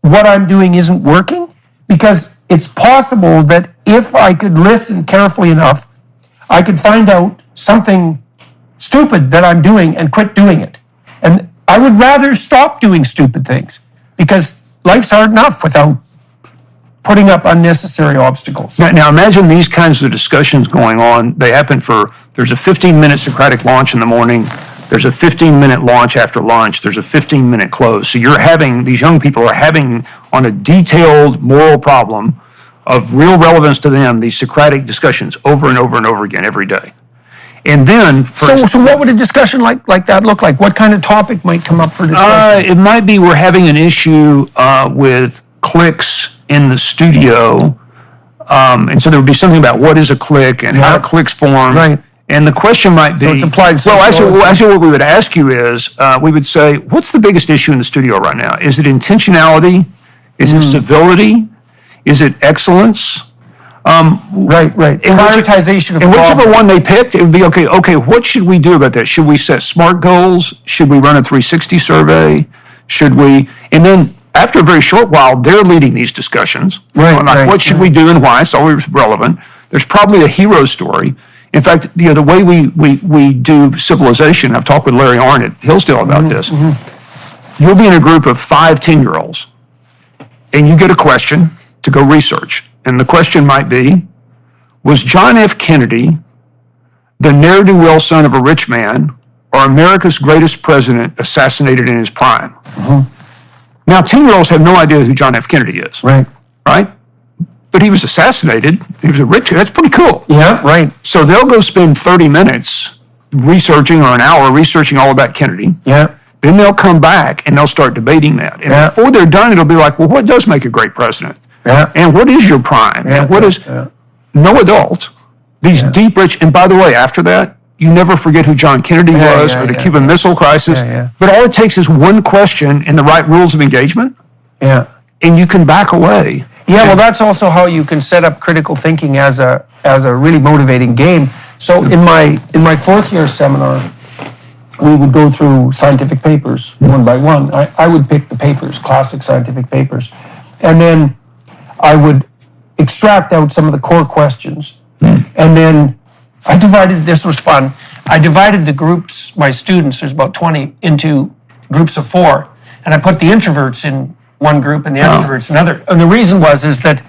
what I'm doing isn't working, because it's possible that if I could listen carefully enough, I could find out something stupid that I'm doing and quit doing it. And I would rather stop doing stupid things, because life's hard enough without putting up unnecessary obstacles. Now imagine these kinds of discussions going on. They happen there's a 15-minute Socratic launch in the morning. There's a 15-minute launch after lunch. There's a 15-minute close. So these young people are having on a detailed moral problem of real relevance to them, these Socratic discussions over and over and over again every day. And then... So what would a discussion like that look like? What kind of topic might come up for discussion? It might be we're having an issue with clicks in the studio. And so there would be something about what is a click and how do clicks form. Right. And the question might be... So it's applied Well, actually what we would ask you is, we would say, what's the biggest issue in the studio right now? Is it intentionality? Is it civility? Is it excellence? Right. Prioritization of and whichever problem. one they picked, it would be, okay, what should we do about that? Should we set SMART goals? Should we run a 360 survey? Should we... And then after a very short while, they're leading these discussions. What should we do and why? It's always relevant. There's probably a hero story. In fact, the way we do civilization, I've talked with Larry Arnn at Hillsdale about this. You'll be in a group of 5 10-year-olds, and you get a question to go research. And the question might be, was John F. Kennedy the ne'er-do-well son of a rich man, or America's greatest president assassinated in his prime? Now, 10-year-olds have no idea who John F. Kennedy is. Right. But he was assassinated. He was a rich guy. That's pretty cool. Yeah, right. So they'll go spend 30 minutes researching, or an hour researching all about Kennedy. Yeah. Then they'll come back and they'll start debating that. And before they're done, it'll be like, well, what does make a great president? Yeah. And what is your prime? And what is... No adult. These deep, rich... And by the way, after that, you never forget who John Kennedy was, or the Cuban Missile Crisis. But all it takes is one question and the right rules of engagement. Yeah. And you can back away. Yeah, well, that's also how you can set up critical thinking as a really motivating game. So in my fourth year seminar, we would go through scientific papers one by one. I would pick the papers, classic scientific papers, and then I would extract out some of the core questions. And then this was fun. I divided the groups, my students, there's about 20, into groups of 4, and I put the introverts in one group and the extroverts another. And the reason is that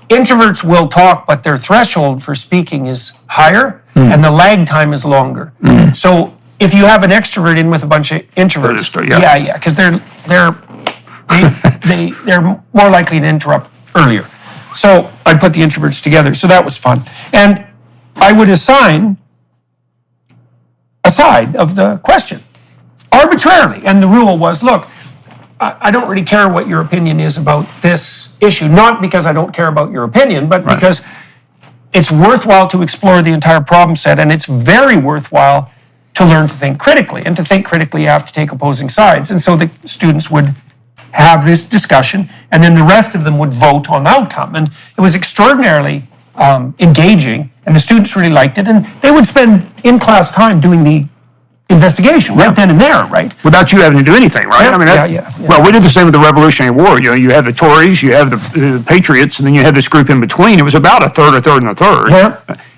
introverts will talk, but their threshold for speaking is higher and the lag time is longer. So if you have an extrovert in with a bunch of introverts, because they're more likely to interrupt earlier. So I'd put the introverts together. So that was fun. And I would assign a side of the question arbitrarily. And the rule was, look, I don't really care what your opinion is about this issue, not because I don't care about your opinion, but because it's worthwhile to explore the entire problem set, and it's very worthwhile to learn to think critically. And to think critically, you have to take opposing sides. And so the students would have this discussion, and then the rest of them would vote on the outcome. And it was extraordinarily engaging, and the students really liked it, and they would spend in-class time doing the investigation right then and there, right? Without you having to do anything, right? Well, we did the same with the Revolutionary War. You have the Tories, you have the Patriots, and then you have this group in between. It was about a third, and a third. Yeah.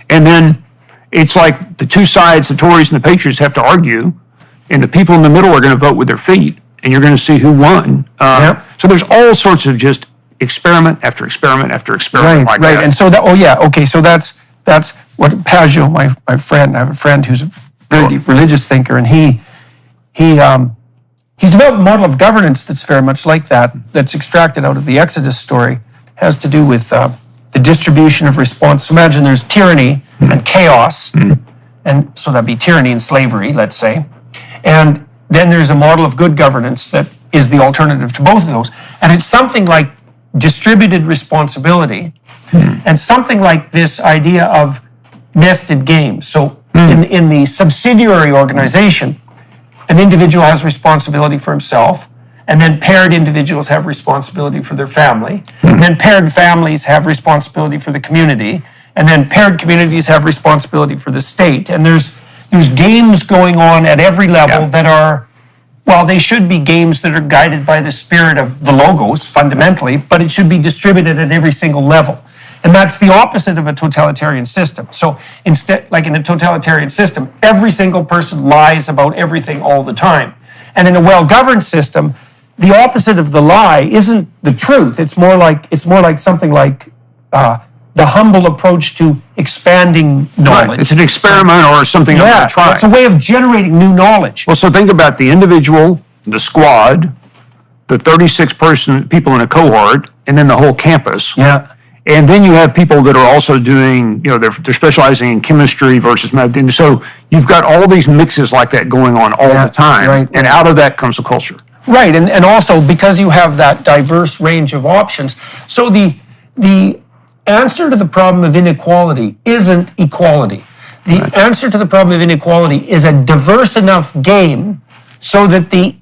And then it's like the two sides, the Tories and the Patriots, have to argue, and the people in the middle are going to vote with their feet, and you're going to see who won. So there's all sorts of just experiment after experiment after experiment like that. And so so that's what Pageau, my friend, I have a friend who's a very deep religious thinker, and he's developed a model of governance that's very much like that, that's extracted out of the Exodus story. It has to do with the distribution of response. So imagine there's tyranny and chaos, and so that'd be tyranny and slavery, let's say. And then there's a model of good governance that is the alternative to both of those. And it's something like distributed responsibility, and something like this idea of nested games. So in the subsidiary organization, an individual has responsibility for himself, and then paired individuals have responsibility for their family, and then paired families have responsibility for the community, and then paired communities have responsibility for the state. And there's games going on at every level that are Well, they should be games that are guided by the spirit of the logos fundamentally, but it should be distributed at every single level. And that's the opposite of a totalitarian system. So instead, like in a totalitarian system, every single person lies about everything all the time. And in a well-governed system, the opposite of the lie isn't the truth. It's more like something like the humble approach to expanding knowledge. Right. It's an experiment or something I'm going to try. It's a way of generating new knowledge. Well, so think about the individual, the squad, the 36 people in a cohort, and then the whole campus. Yeah. And then you have people that are also doing, they're specializing in chemistry versus math. And so you've got all these mixes like that going on all the time. Right. And out of that comes a culture. Right, and also because you have that diverse range of options. So the answer to the problem of inequality isn't equality. The answer to the problem of inequality is a diverse enough game so that the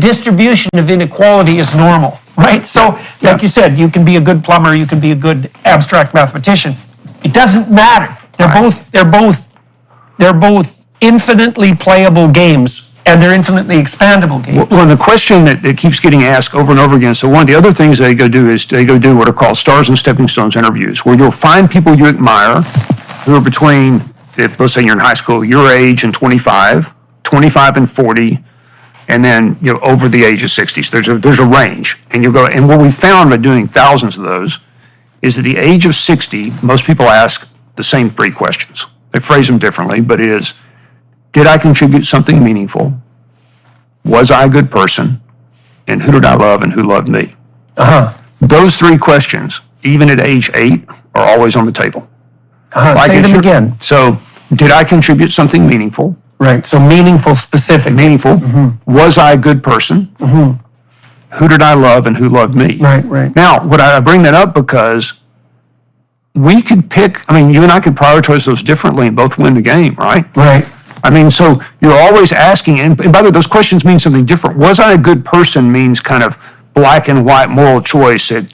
distribution of inequality is normal, right? So, like you said, you can be a good plumber, you can be a good abstract mathematician. It doesn't matter. They're both infinitely playable games, and they're infinitely expandable games. Well, the question that keeps getting asked over and over again, so one of the other things they go do is they go do what are called stars and stepping stones interviews, where you'll find people you admire who are between, if let's say you're in high school, your age and 25 and 40, and then over the age of 60. So there's a range, and you'll go. And what we found by doing thousands of those is at the age of 60, most people ask the same three questions. They phrase them differently, but it is: did I contribute something meaningful? Was I a good person? And who did I love and who loved me? Those three questions, even at age 8, are always on the table. Say them again. So, did I contribute something meaningful? Right, so meaningful, specific. Meaningful. Was I a good person? Who did I love and who loved me? Right. Now, I bring that up because we could pick, you and I could prioritize those differently and both win the game, right? Right. So you're always asking, and by the way, those questions mean something different. Was I a good person means kind of black and white moral choice at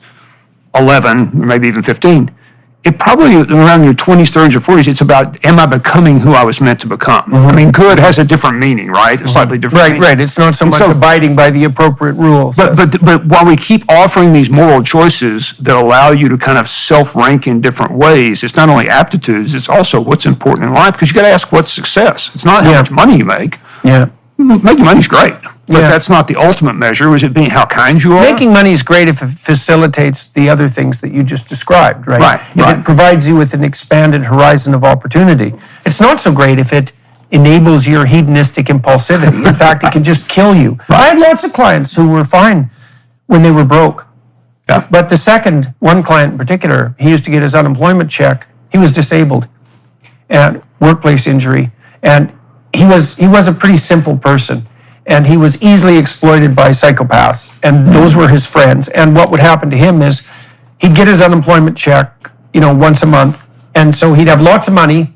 11, or maybe even 15. It probably around your 20s, 30s, or 40s, it's about, am I becoming who I was meant to become? Good has a different meaning, right? A slightly different meaning. Right. It's not so much abiding by the appropriate rules. But while we keep offering these moral choices that allow you to kind of self-rank in different ways, it's not only aptitudes, it's also what's important in life, because you got to ask what's success. It's not how much money you make. Yeah. Making money's great, but that's not the ultimate measure. Is it being how kind you are? Making money is great if it facilitates the other things that you just described, right? If it provides you with an expanded horizon of opportunity. It's not so great if it enables your hedonistic impulsivity. In fact, it can just kill you. I had lots of clients who were fine when they were broke. Yeah. But one client in particular, he used to get his unemployment check. He was disabled and workplace injury, and he was a pretty simple person, and he was easily exploited by psychopaths, and those were his friends. And what would happen to him is he'd get his unemployment check, once a month, and so he'd have lots of money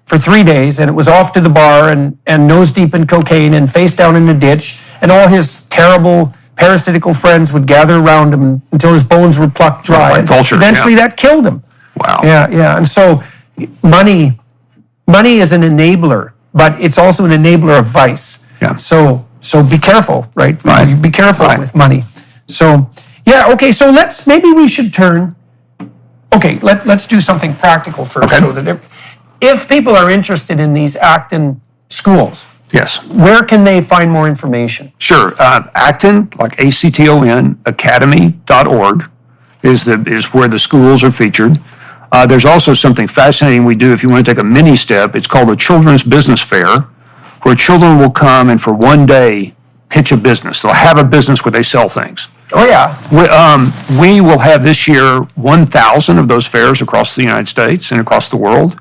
for 3 days, and it was off to the bar and nose deep in cocaine and face down in a ditch, and all his terrible parasitical friends would gather around him until his bones were plucked dry. Like vultures, eventually that killed him. Wow. Yeah. And so money is an enabler, but it's also an enabler of vice. Yeah. So be careful, right? Right. Be careful with money. So, okay, so maybe we should turn, let's do something practical first. Okay. So that if people are interested in these Acton schools, Yes. where can they find more information? Sure. Acton, like ACTON, academy.org is where the schools are featured. There's also something fascinating we do if you want to take a mini step. It's called the Children's Business Fair, where children will come and for one day pitch a business. They'll have a business where they sell things. Oh, yeah. We will have this year 1,000 of those fairs across the United States and across the world,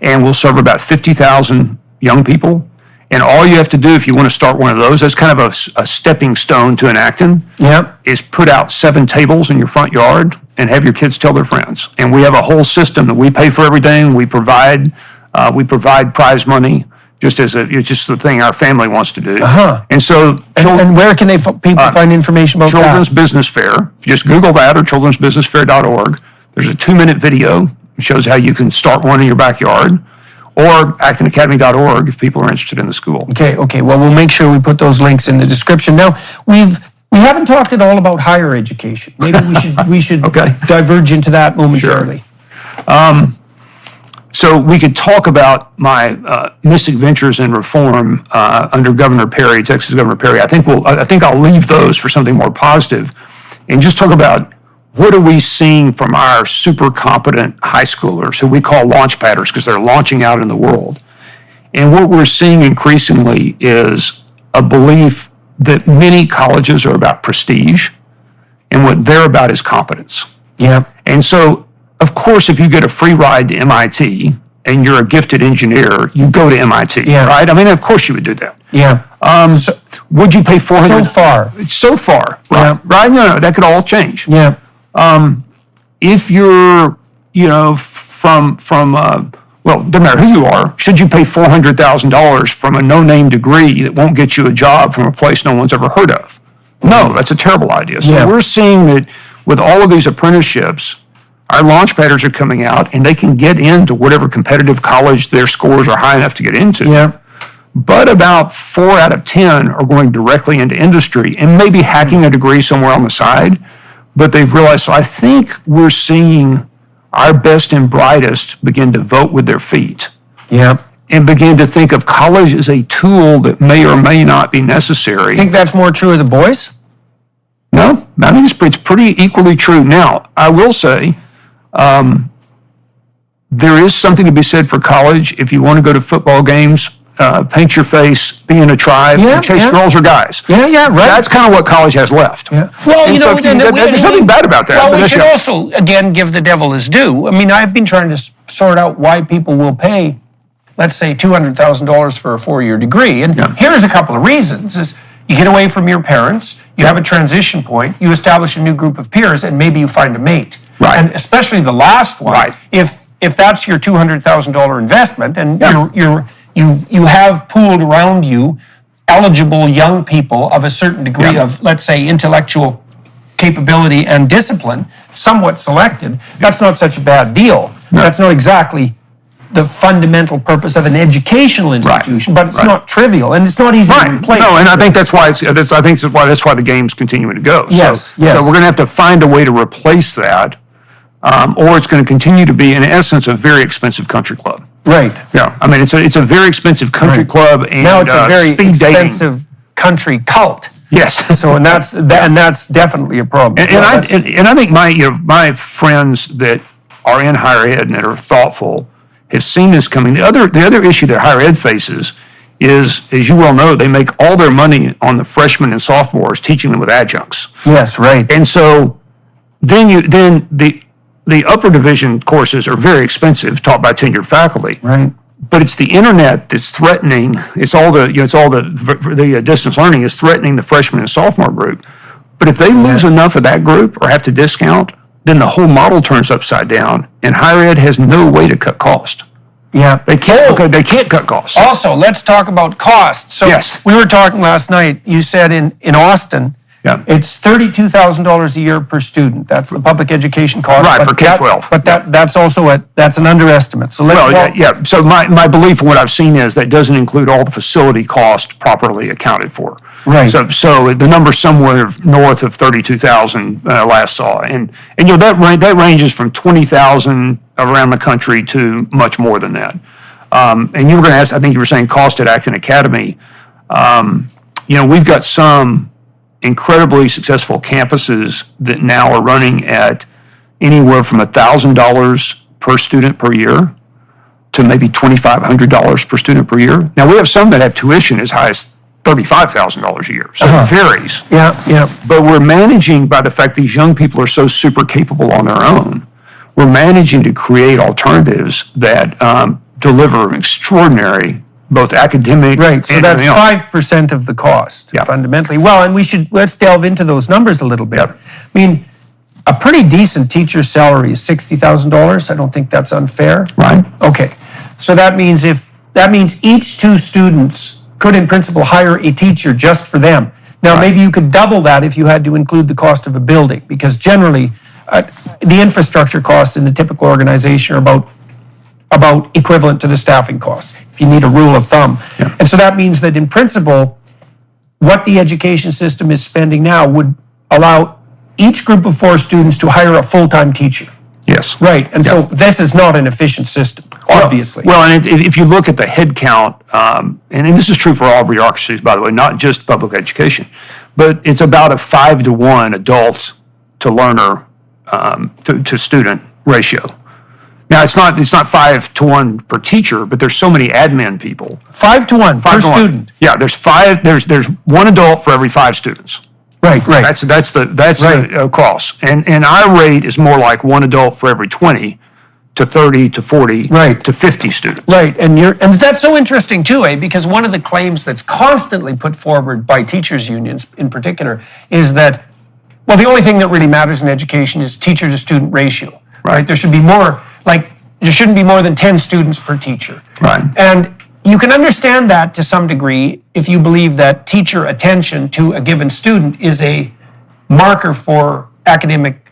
and we'll serve about 50,000 young people. And all you have to do if you want to start one of those, that's kind of a stepping stone to an Acton, is put out 7 tables in your front yard and have your kids tell their friends. And we have a whole system that we pay for everything. We provide prize money, just it's just the thing our family wants to do. And so, and where can people find information about Children's that? Business Fair. If you just Google that or children'sbusinessfair.org. There's a 2-minute video. It shows how you can start one in your backyard. or actonacademy.org if people are interested in the school. Okay. Well, we'll make sure we put those links in the description. Now, we haven't talked at all about higher education. Maybe we should Okay. diverge into that momentarily. So we could talk about my misadventures in reform under Governor Perry, Texas Governor Perry. I think I'll leave those for something more positive, and just talk about what are we seeing from our super competent high schoolers who we call launch padders because they're launching out in the world. And what we're seeing increasingly is a belief that many colleges are about prestige, and what they're about is competence. Yeah. And so, of course, if you get a free ride to MIT and you're a gifted engineer, you go to MIT, Yeah. right? I mean, of course you would do that. Yeah. Would you pay $400? So far. Right? Yeah. Right? No, that could all change. Yeah. If you're, well, no matter who you are, should you pay $400,000 from a no-name degree that won't get you a job from a place no one's ever heard of? No, that's a terrible idea. So Yeah. we're seeing that with all of these apprenticeships, our launch padders are coming out and they can get into whatever competitive college their scores are high enough to get into. Yeah. But about 4 out of 10 are going directly into industry and maybe hacking a degree somewhere on the side. But they've realized, so I think we're seeing our best and brightest begin to vote with their feet Yeah. and begin to think of college as a tool that may or may not be necessary. Think that's more true of the boys? No, I think it's pretty equally true. Now, I will say, there is something to be said for college. If you want to go to football games, paint your face, be in a tribe, Yeah, and chase yeah. girls or guys. Yeah, right. That's kind of what college has left. Yeah. Well, And you so know, if you- then there's nothing bad about that. Well, but we that's should your- also, again, give the devil his due. I mean, I've been trying to sort out why people will pay, let's say, $200,000 for a 4-year degree. And here's a couple of reasons. Is you get away from your parents, you have a transition point, you establish a new group of peers, and maybe you find a mate. Right. And especially the last one, Right. if that's your $200,000 investment, and you have pooled around you eligible young people of a certain degree Yeah. of, let's say, intellectual capability and discipline, somewhat selected, that's not such a bad deal. That's not exactly the fundamental purpose of an educational institution, but it's not trivial, and it's not easy to replace. No, and I think that's why that's why the game's continuing to go. Yes, So yes. we're going to have to find a way to replace that, or it's going to continue to be, in essence, a very expensive country club. Right. Yeah, I mean, it's a very expensive country Right. club, and Now it's a very speed dating. expensive country cult. Yes. So, and that's definitely a problem. And I think my friends that are in higher ed and that are thoughtful have seen this coming. The other issue that higher ed faces is, as you well know, they make all their money on the freshmen and sophomores teaching them with adjuncts. Yes, right. And so then the upper division courses are very expensive, taught by tenured faculty. Right. But it's the internet that's threatening. It's all the distance learning is threatening the freshman and sophomore group. But if they lose enough of that group or have to discount, then the whole model turns upside down, and higher ed has no way to cut cost. Yeah. They can't cut costs. Also, let's talk about costs. So Yes. we were talking last night, you said in Austin, Yeah. it's $32,000 a year per student. That's the public education cost. Right, But for K-12. But that's also that's an underestimate. So let's Well, yeah. So my belief and what I've seen is that doesn't include all the facility cost properly accounted for. Right. So the number's somewhere north of 32,000 last saw, and that ranges from 20,000 around the country to much more than that. And you were going to ask, I think you were saying cost at Acton Academy. We've got some incredibly successful campuses that now are running at anywhere from $1,000 per student per year to maybe $2,500 per student per year. Now, we have some that have tuition as high as $35,000 a year. So it varies. Yeah. But we're managing, by the fact these young people are so super capable on their own, we're managing to create alternatives that deliver extraordinary, both academic Right. So and that's everything else. 5% of the cost, Yeah. fundamentally. Well, and let's delve into those numbers a little bit. Yep. I mean, a pretty decent teacher's salary is $60,000. I don't think that's unfair. Right. Okay. So that means each two students could in principle hire a teacher just for them. Now, maybe you could double that if you had to include the cost of a building, because generally the infrastructure costs in a typical organization are about about equivalent to the staffing cost, if you need a rule of thumb. And so that means that in principle, what the education system is spending now would allow each group of 4 students to hire a full-time teacher. Yes. Right, and so this is not an efficient system, obviously. Well, and if you look at the head count, and this is true for all bureaucracies, by the way, not just public education, but it's about a 5-to-1 adult to learner to student ratio. Now, it's not 5-to-1 per teacher, but there's so many admin people. 5-to-1 per student. Yeah, there's 1 adult for every 5 students. Right. That's the across. And our rate is more like 1 adult for every 20 to 30 to 40 to 50 students. Right, and that's so interesting too, because one of the claims that's constantly put forward by teachers' unions in particular is that, well, the only thing that really matters in education is teacher to student ratio. Right? There should be more, there shouldn't be more than 10 students per teacher. Right. And you can understand that to some degree if you believe that teacher attention to a given student is a marker for academic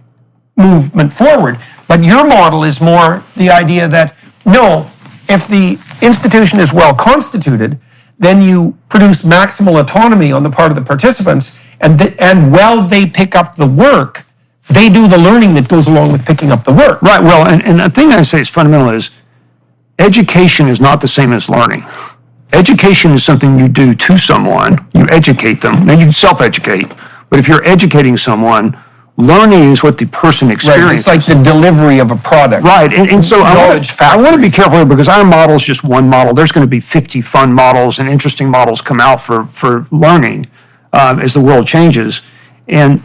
movement forward. But your model is more the idea that, no, if the institution is well constituted, then you produce maximal autonomy on the part of the participants, and while they pick up the work, they do the learning that goes along with picking up the work. Right, well, and the thing I say is fundamental is education is not the same as learning. Education is something you do to someone, you educate them, now you self-educate, but if you're educating someone, learning is what the person experiences. Right, it's like the delivery of a product. Right, and so I want to be careful here because our model is just one model. There's going to be 50 fun models and interesting models come out for learning as the world changes. And,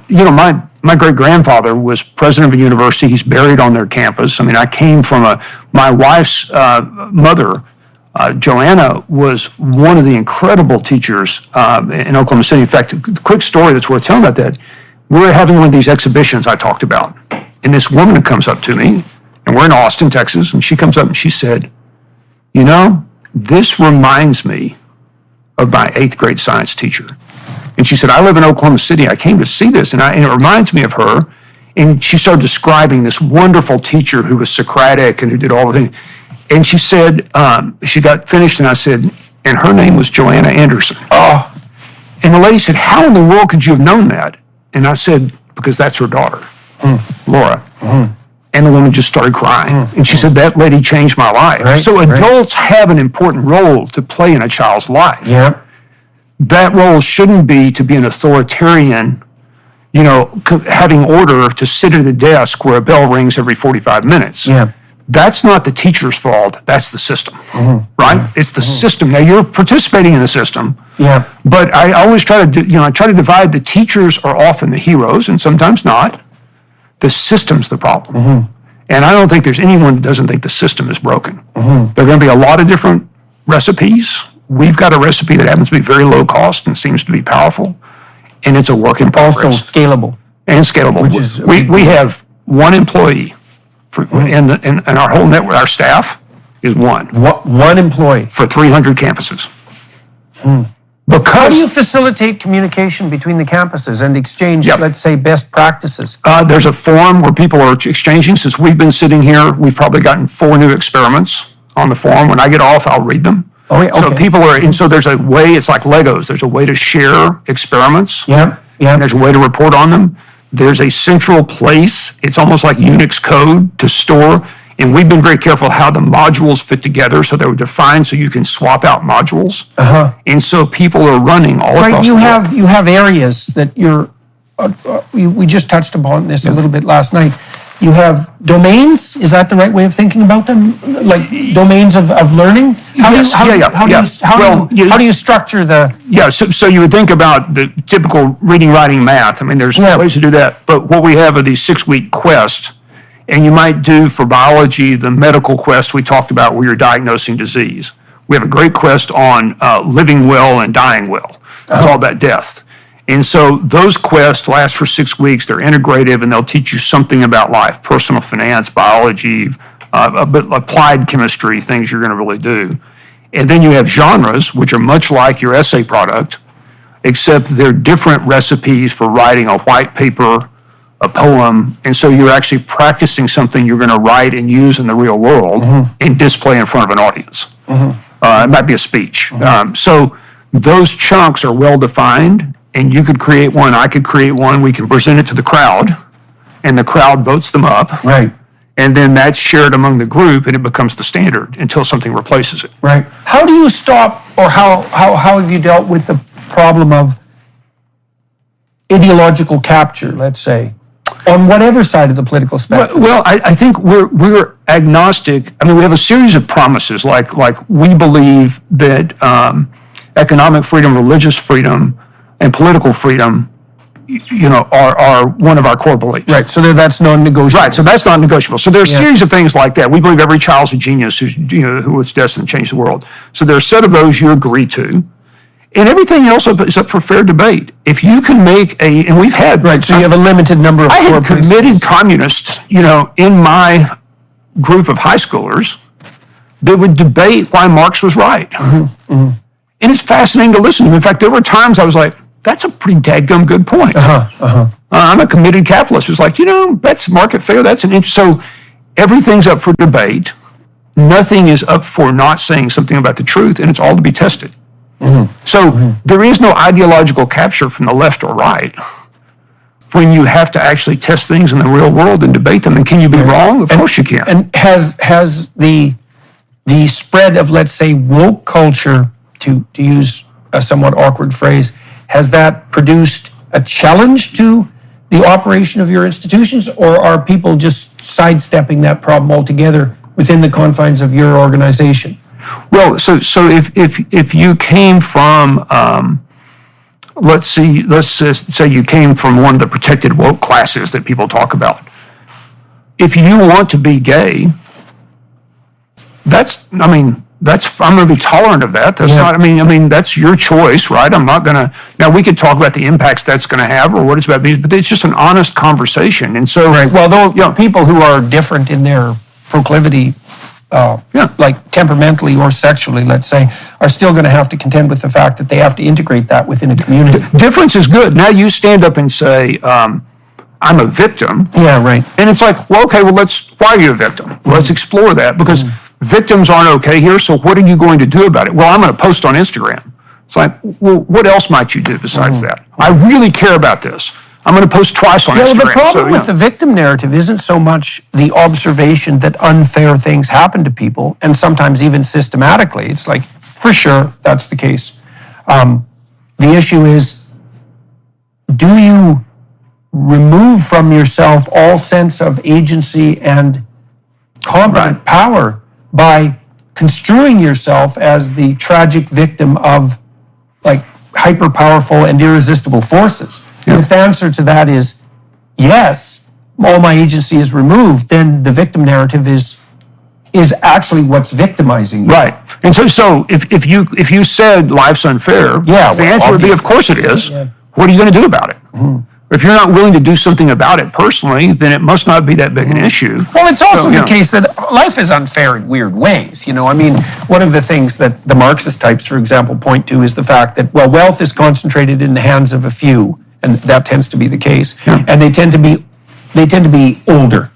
my great-grandfather was president of a university. He's buried on their campus. I mean, I came from my wife's mother, Joanna, was one of the incredible teachers in Oklahoma City. In fact, a quick story that's worth telling about that. We were having one of these exhibitions I talked about, and this woman comes up to me, and we're in Austin, Texas, and she comes up and she said, this reminds me of my 8th grade science teacher. And she said, I live in Oklahoma City. I came to see this, and it reminds me of her. And she started describing this wonderful teacher who was Socratic and who did all the things. And she said, she got finished, and I said, and her name was Joanna Anderson. Oh. And the lady said, how in the world could you have known that? And I said, because that's her daughter, Laura. And the woman just started crying. And she said, that lady changed my life. Right, so adults have an important role to play in a child's life. Yeah. That role shouldn't be to be an authoritarian, having order to sit at a desk where a bell rings every 45 minutes. Yeah. That's not the teacher's fault. That's the system, right? It's the system. Now, you're participating in the system. Yeah. But I always try to, I try to divide. The teachers are often the heroes, and sometimes not. The system's the problem. And I don't think there's anyone that doesn't think the system is broken. There are going to be a lot of different recipes. We've got a recipe that happens to be very low cost and seems to be powerful, and it's a work in progress. Also scalable. And scalable. Which is we have 1 employee, and our whole network, our staff is 1. One employee. For 300 campuses. Because How do you facilitate communication between the campuses and exchange, let's say, best practices? There's a forum where people are exchanging. Since we've been sitting here, we've probably gotten 4 new experiments on the forum. When I get off, I'll read them. Oh, yeah, okay. So people are, and so there's a way, it's like Legos. There's a way to share experiments. Yeah. And there's a way to report on them. There's a central place. It's almost like Unix code to store. And we've been very careful how the modules fit together, so they were defined so you can swap out modules. And so people are running all across the world. You have areas that you're, we just touched upon this a little bit last night. You have domains, is that the right way of thinking about them? Like domains of learning? How do you structure the... Yeah, so you would think about the typical reading, writing, math. I mean, there's ways to do that. But what we have are these 6-week quests. And you might do for biology, the medical quest we talked about where you're diagnosing disease. We have a great quest on living well and dying well. It's all about death. And so those quests last for 6 weeks. They're integrative, and they'll teach you something about life, personal finance, biology, but applied chemistry, things you're going to really do. And then you have genres, which are much like your essay product, except they're different recipes for writing a white paper, a poem, and so you're actually practicing something you're going to write and use in the real world and display in front of an audience. It might be a speech. So those chunks are well defined, and you could create one, I could create one, we can present it to the crowd, and the crowd votes them up. Right. And then that's shared among the group, and it becomes the standard until something replaces it. Right. How do you stop, or how have you dealt with the problem of ideological capture, let's say, on whatever side of the political spectrum? Well, I think we're agnostic. I mean, we have a series of promises, like we believe that economic freedom, religious freedom, and political freedom, are one of our core beliefs. Right. So that's non-negotiable. Right. So that's not negotiable. So there are a series of things like that. We believe every child's a genius who is destined to change the world. So there are a set of those you agree to. And everything else is up for fair debate. If you can make and we've had... Right, so you have a limited number of... I had committed communists, in my group of high schoolers that would debate why Marx was right. And it's fascinating to listen to. In fact, there were times I was like, that's a pretty dadgum good point. I'm a committed capitalist. It's like, that's market failure. That's an interest. So everything's up for debate. Nothing is up for not saying something about the truth, and it's all to be tested. So there is no ideological capture from the left or right when you have to actually test things in the real world and debate them. And can you be wrong? Of course you can. And has the spread of, let's say, woke culture, to use a somewhat awkward phrase, has that produced a challenge to the operation of your institutions, or are people just sidestepping that problem altogether within the confines of your organization? Well, so if you came from, let's say you came from one of the protected woke classes that people talk about. If you want to be gay, I'm going to be tolerant of that. That's not. I mean, that's your choice, right? I'm not going to. Now we could talk about the impacts that's going to have or what it's about, but it's just an honest conversation. And so, well, though people who are different in their proclivity, like temperamentally or sexually, let's say, are still going to have to contend with the fact that they have to integrate that within a community. Difference is good. Now you stand up and say, I'm a victim. Yeah, right. And it's like, well, okay, well, why are you a victim? Let's explore that, because victims aren't okay here, so what are you going to do about it? Well, I'm going to post on Instagram. It's like, well, what else might you do besides that? I really care about this. I'm going to post twice on Instagram. Well, the problem with the victim narrative isn't so much the observation that unfair things happen to people, and sometimes even systematically. It's like, for sure, that's the case. The issue is, do you remove from yourself all sense of agency and competent power by construing yourself as the tragic victim of like hyper-powerful and irresistible forces? And if the answer to that is yes, all my agency is removed, then the victim narrative is actually what's victimizing you. Right. And so if you said life's unfair, the answer would be, of course it is. What are you going to do about it? If you're not willing to do something about it personally, then it must not be that big an issue. Well, it's also the case that life is unfair in weird ways. I mean, one of the things that the Marxist types, for example, point to is the fact that, well, wealth is concentrated in the hands of a few, and that tends to be the case. And they tend to be older.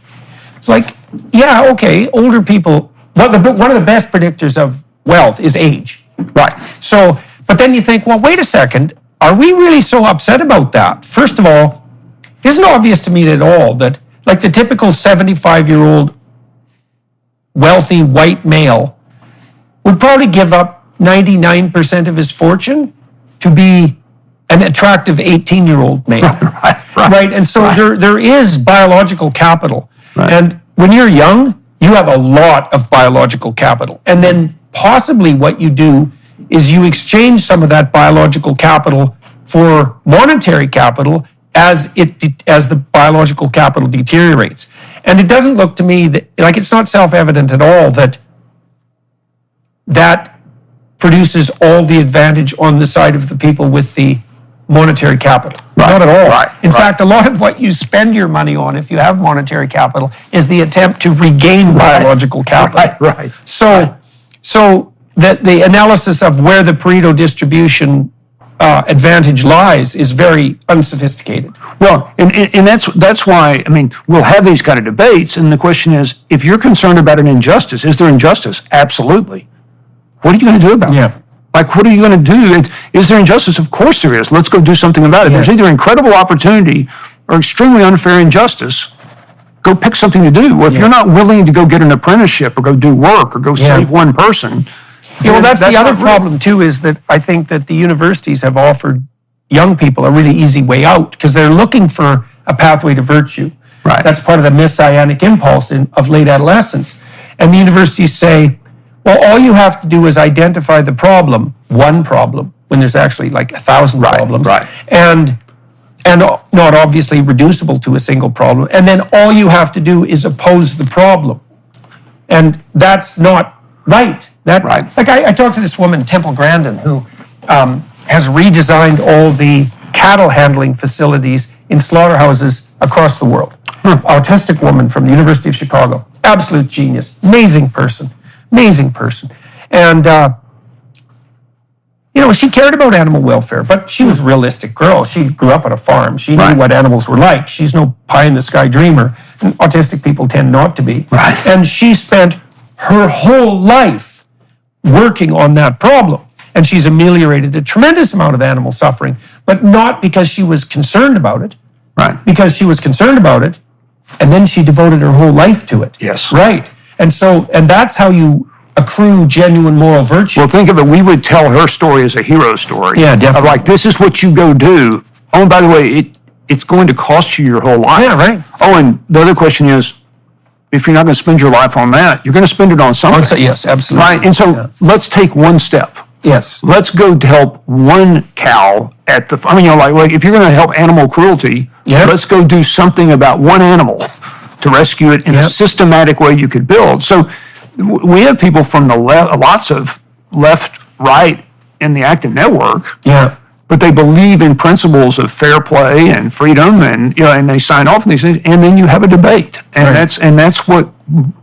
It's like, okay, older people. One of the best predictors of wealth is age. Right. So, but then you think, well, wait a second. Are we really so upset about that? First of all, it isn't obvious to me at all that, like, the typical 75-year-old wealthy white male would probably give up 99% of his fortune to be an attractive 18-year-old male. Right. And so there is biological capital. Right. And when you're young, you have a lot of biological capital. And then possibly what you do is you exchange some of that biological capital for monetary capital as the biological capital deteriorates. And it doesn't look to me that, like, it's not self-evident at all that produces all the advantage on the side of the people with the monetary capital. Not at all. In fact, a lot of what you spend your money on, if you have monetary capital, is the attempt to regain biological capital. So that the analysis of where the Pareto distribution advantage lies is very unsophisticated. Well, and that's why, I mean, we'll have these kind of debates, and the question is, if you're concerned about an injustice, is there injustice? Absolutely. What are you going to do about it? Like, what are you going to do? Is there injustice? Of course there is. Let's go do something about it. There's either incredible opportunity or extremely unfair injustice. Go pick something to do. Well, if you're not willing to go get an apprenticeship or go do work or go save one person. Yeah, well, that's the other problem, too, is that I think that the universities have offered young people a really easy way out because they're looking for a pathway to virtue. Right. That's part of the messianic impulse of late adolescence. And the universities say, well, all you have to do is identify the problem, one problem, when there's actually like 1,000 problems. Right. And not obviously reducible to a single problem. And then all you have to do is oppose the problem. And that's not right. Right. Like I talked to this woman, Temple Grandin, who has redesigned all the cattle handling facilities in slaughterhouses across the world. Autistic woman from the University of Chicago. Absolute genius. Amazing person. And, she cared about animal welfare, but she was a realistic girl. She grew up on a farm. She knew what animals were like. She's no pie-in-the-sky dreamer. And autistic people tend not to be. Right. And she spent her whole life working on that problem. And she's ameliorated a tremendous amount of animal suffering, but not because she was concerned about it. Right. Because she was concerned about it, and then she devoted her whole life to it. Yes. Right. And that's how you accrue genuine moral virtue. Well, think of it. We would tell her story as a hero story. Yeah, definitely. Of like, this is what you go do. Oh, and by the way, it's going to cost you your whole life. Yeah, right. Oh, and the other question is, if you're not going to spend your life on that, you're going to spend it on something. Yes, absolutely. Right. And so let's take one step. Yes. Let's go to help one cow at the, like if you're going to help animal cruelty, let's go do something about one animal to rescue it in a systematic way you could build. So we have people from the lots of left, right in the active network. Yeah. But they believe in principles of fair play and freedom, and and they sign off on these things, and then you have a debate, and that's what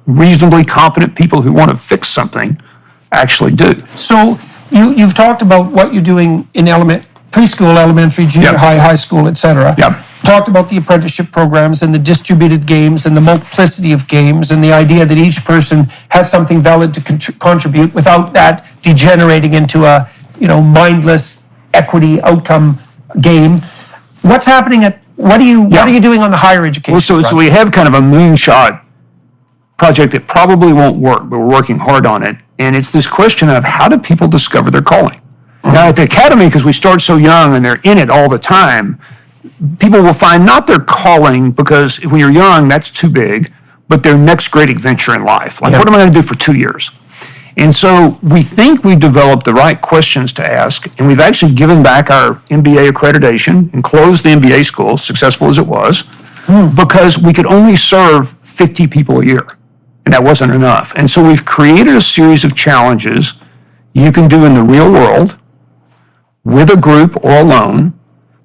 reasonably competent people who want to fix something actually do. So you've talked about what you're doing in preschool, elementary, junior high, high school, etc. Yep. Talked about the apprenticeship programs and the distributed games and the multiplicity of games and the idea that each person has something valid to contribute without that degenerating into a mindless equity outcome game. What's happening what are you doing on the higher education front? So we have kind of a moonshot project that probably won't work, but we're working hard on it. And it's this question of how do people discover their calling? Now at the academy, because we start so young and they're in it all the time, people will find not their calling, because when you're young, that's too big, but their next great adventure in life. Like, what am I going to do for 2 years? And so we think we developed the right questions to ask, and we've actually given back our MBA accreditation and closed the MBA school, successful as it was, because we could only serve 50 people a year, and that wasn't enough. And so we've created a series of challenges you can do in the real world with a group or alone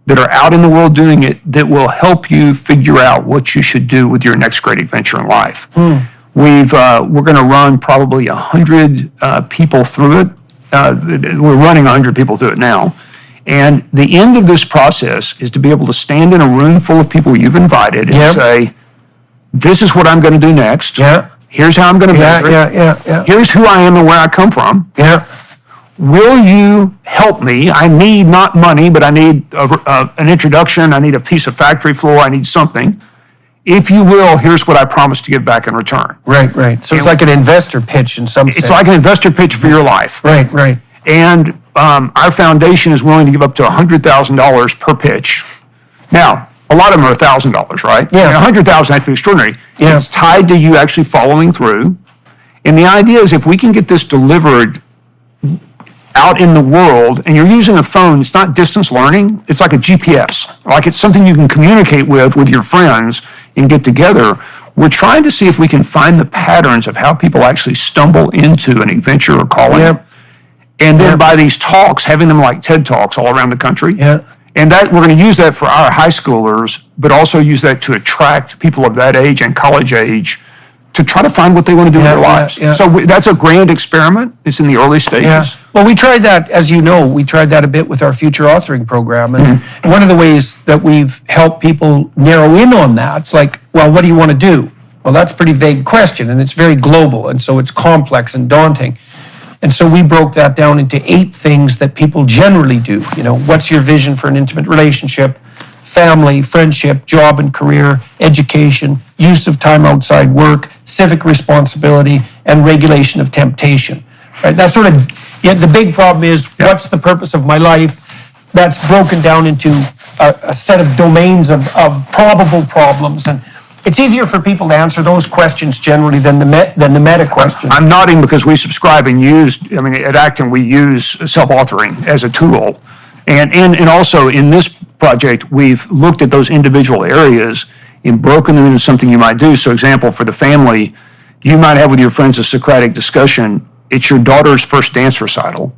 that are out in the world doing it that will help you figure out what you should do with your next great adventure in life. We're going to run probably 100 people through it. We're running 100 people through it now. And the end of this process is to be able to stand in a room full of people you've invited and say, this is what I'm going to do next. Here's how I'm going to measure it. Here's who I am and where I come from. Will you help me? I need not money, but I need an introduction. I need a piece of factory floor. I need something. If you will, here's what I promise to give back in return. Right. So it's like an investor pitch in some sense. It's like an investor pitch for your life. Right. And our foundation is willing to give up to $100,000 per pitch. Now, a lot of them are $1,000, right? Yeah. $100,000 has to be extraordinary. Yeah. It's tied to you actually following through. And the idea is if we can get this delivered out in the world, and you're using a phone, it's not distance learning, it's like a GPS. Like it's something you can communicate with your friends and get together. We're trying to see if we can find the patterns of how people actually stumble into an adventure or calling. And then by these talks, having them like TED Talks all around the country. And that we're going to use that for our high schoolers, but also use that to attract people of that age and college age to try to find what they want to do in their lives. So that's a grand experiment. It's in the early stages. Yeah. Well, we tried that, as you know, we tried that a bit with our future authoring program. And one of the ways that we've helped people narrow in on that, it's like, well, what do you want to do? Well, that's a pretty vague question, and it's very global, and so it's complex and daunting. And so we broke that down into 8 things that people generally do. You know, what's your vision for an intimate relationship? Family, friendship, job and career, education, use of time outside work, civic responsibility, and regulation of temptation. Right? That's sort of, the big problem is, what's the purpose of my life? That's broken down into a set of domains of probable problems. And it's easier for people to answer those questions generally than the meta question. I'm nodding because we subscribe and at Acton, we use self-authoring as a tool. And also in this project, we've looked at those individual areas and broken them into something you might do. So example, for the family, you might have with your friends a Socratic discussion. It's your daughter's first dance recital.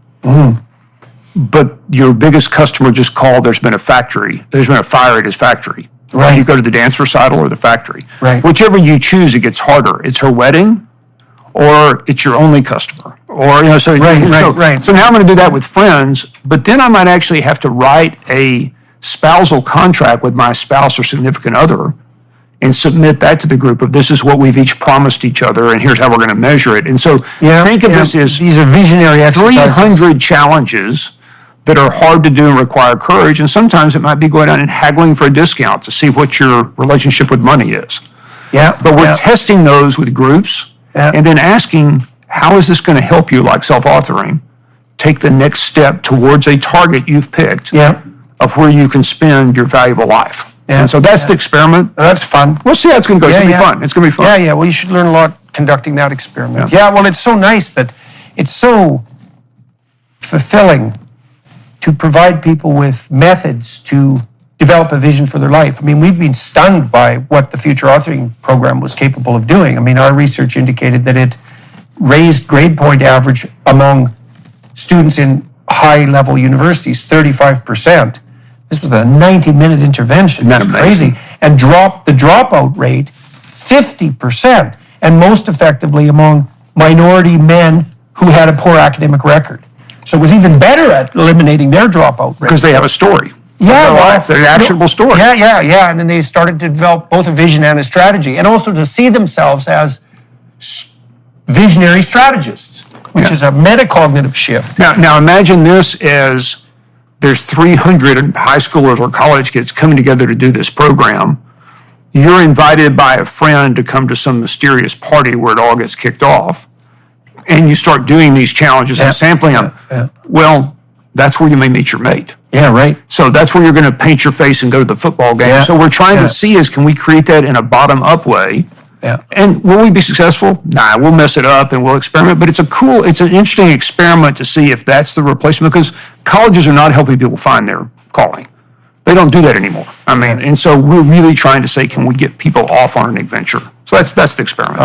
But your biggest customer just called, there's been a fire at his factory. Right. You go to the dance recital or the factory. Right. Whichever you choose, it gets harder. It's her wedding, or it's your only customer. Or, so now I'm going to do that with friends, but then I might actually have to write a spousal contract with my spouse or significant other and submit that to the group of, this is what we've each promised each other, and here's how we're going to measure it. And so think of this as these are visionary exercises. 300 challenges that are hard to do and require courage, and sometimes it might be going out and haggling for a discount to see what your relationship with money is. But we're testing those with groups, and then asking, how is this going to help you, like self-authoring, take the next step towards a target you've picked of where you can spend your valuable life. And so that's the experiment. That's fun. We'll see how it's going to go. It's going to be fun. It's going to be fun. Well, you should learn a lot conducting that experiment. Well, it's so nice that it's so fulfilling to provide people with methods to develop a vision for their life. I mean, we've been stunned by what the Future Authoring Program was capable of doing. I mean, our research indicated that it raised grade point average among students in high-level universities 35%. This was a 90-minute intervention. That's crazy. And dropped the dropout rate 50%, and most effectively among minority men who had a poor academic record. So it was even better at eliminating their dropout rate. Because they have a story. They're an actionable story. And then they started to develop both a vision and a strategy, and also to see themselves as visionary strategists, which is a metacognitive shift. Now imagine this as there's 300 high schoolers or college kids coming together to do this program. You're invited by a friend to come to some mysterious party where it all gets kicked off. And you start doing these challenges and sampling them. Well, that's where you may meet your mate. So that's where you're going to paint your face and go to the football game. So we're trying to see can we create that in a bottom-up way? And will we be successful? Nah, we'll mess it up and we'll experiment. But it's an interesting experiment to see if that's the replacement, because colleges are not helping people find their calling. They don't do that anymore. And so we're really trying to say, can we get people off on an adventure? So that's the experiment.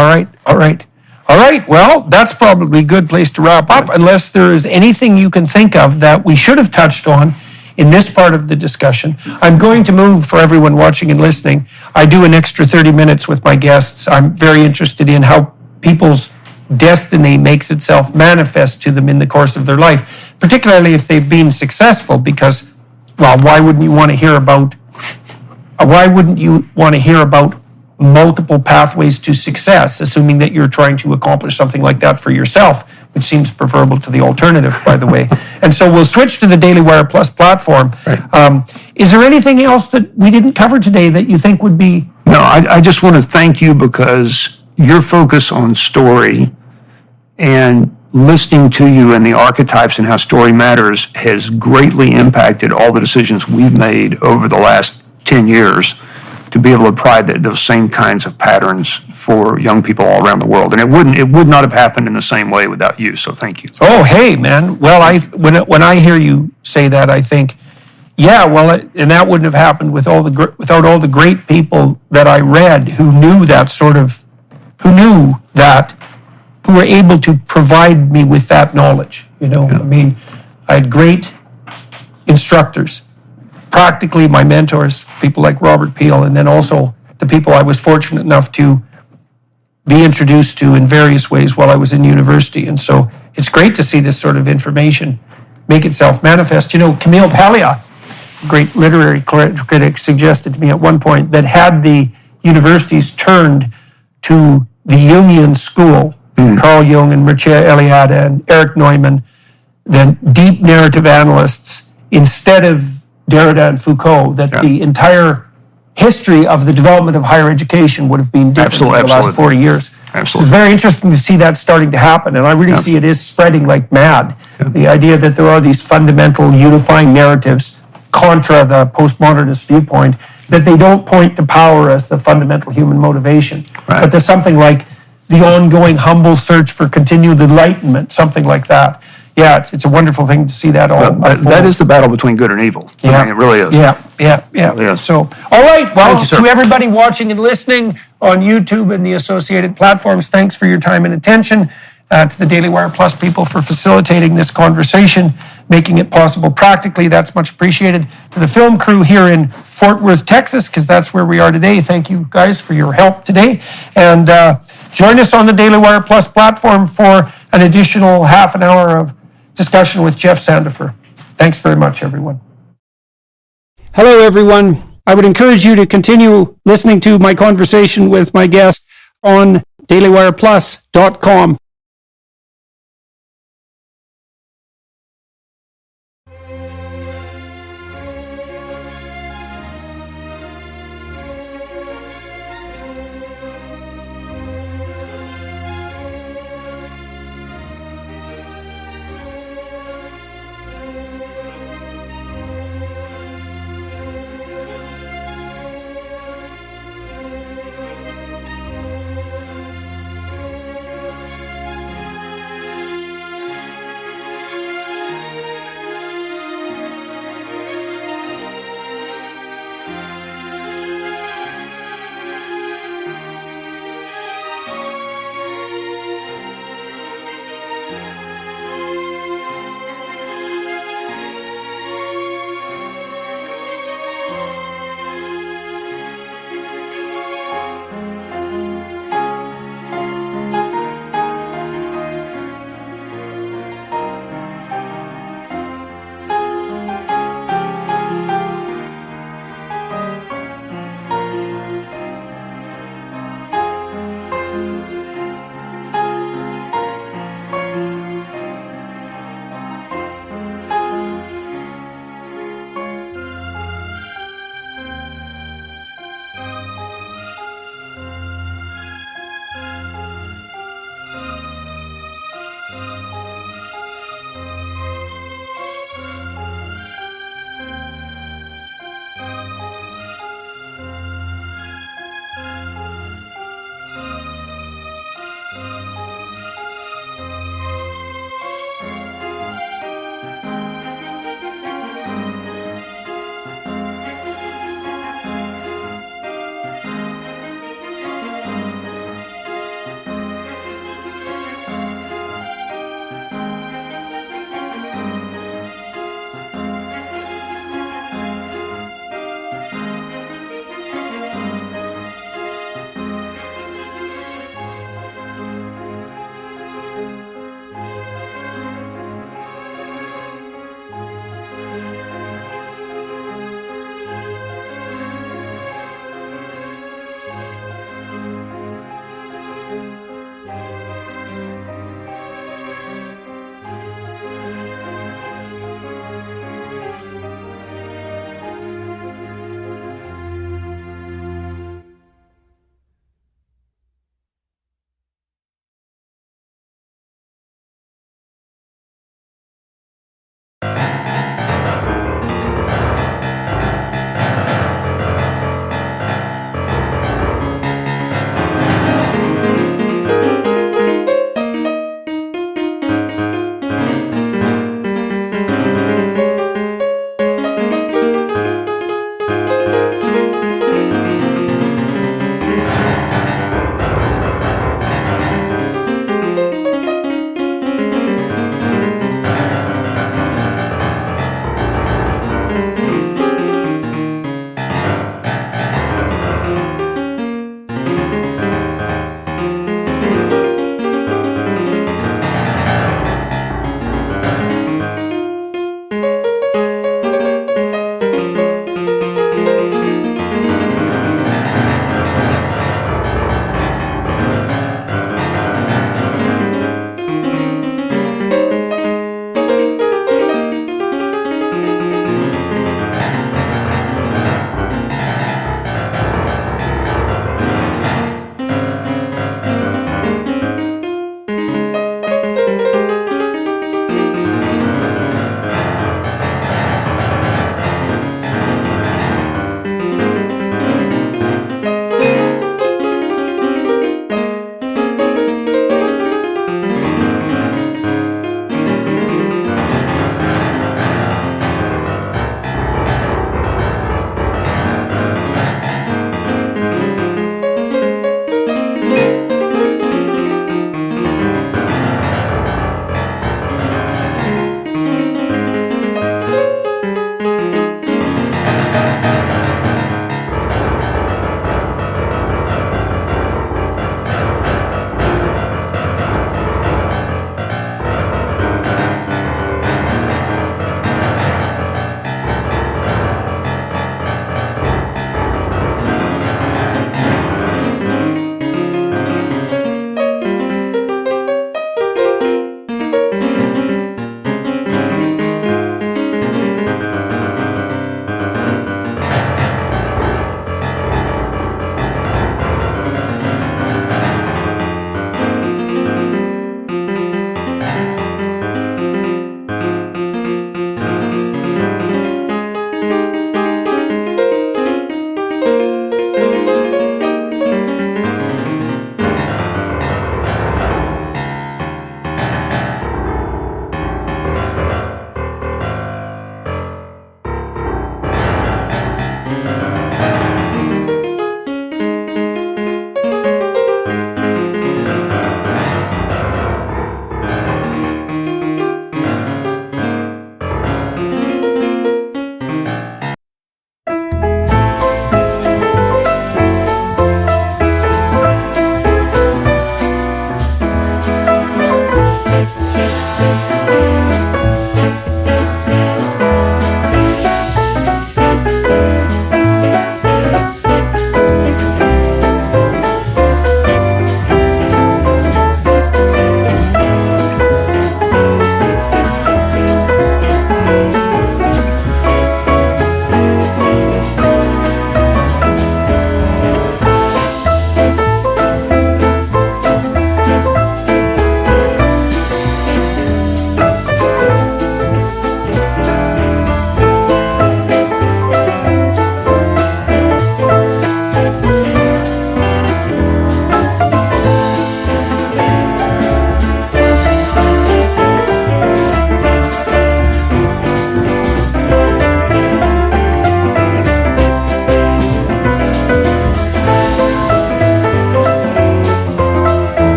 All right, well, that's probably a good place to wrap up, unless there is anything you can think of that we should have touched on in this part of the discussion. I'm going to move, for everyone watching and listening, I do an extra 30 minutes with my guests. I'm very interested in how people's destiny makes itself manifest to them in the course of their life, particularly if they've been successful, because, well, why wouldn't you want to hear about multiple pathways to success, assuming that you're trying to accomplish something like that for yourself, which seems preferable to the alternative, by the way. And so we'll switch to the Daily Wire Plus platform. Is there anything else that we didn't cover today that you think would be? No, I just want to thank you, because your focus on story and listening to you and the archetypes and how story matters has greatly impacted all the decisions we've made over the last 10 years to be able to apply those same kinds of patterns for young people all around the world. And it would not have happened in the same way without you, so thank you. Oh, hey, man. Well, when I hear you say that, I think, and that wouldn't have happened without all the great people that I read who were able to provide me with that knowledge. I had great instructors, practically my mentors, people like Robert Peel, and then also the people I was fortunate enough to be introduced to in various ways while I was in university. And so it's great to see this sort of information make itself manifest. You know, Camille Paglia, great literary critic, suggested to me at one point that had the universities turned to the Jungian school, Carl Jung and Mircea Eliade and Erich Neumann, then deep narrative analysts, instead of Derrida and Foucault, that the entire history of the development of higher education would have been different in the last 40 years. Absolutely. It's very interesting to see that starting to happen, and I really see it is spreading like mad. The idea that there are these fundamental unifying narratives contra the postmodernist viewpoint, that they don't point to power as the fundamental human motivation, but there's something like the ongoing humble search for continued enlightenment, something like that. Yeah, it's a wonderful thing to see that all unfold. That is the battle between good and evil. Yeah. I mean, it really is. Yeah. is. So, all right. Well, Thank you, sir. to everybody watching and listening on YouTube and the associated platforms, thanks for your time and attention. To the Daily Wire Plus people for facilitating this conversation, making it possible practically. That's much appreciated. To the film crew here in Fort Worth, Texas, because that's where we are today. Thank you guys for your help today. And join us on the Daily Wire Plus platform for an additional half an hour of discussion with Jeff Sandefer. Thanks very much, everyone. Hello, everyone. I would encourage you to continue listening to my conversation with my guest on dailywireplus.com.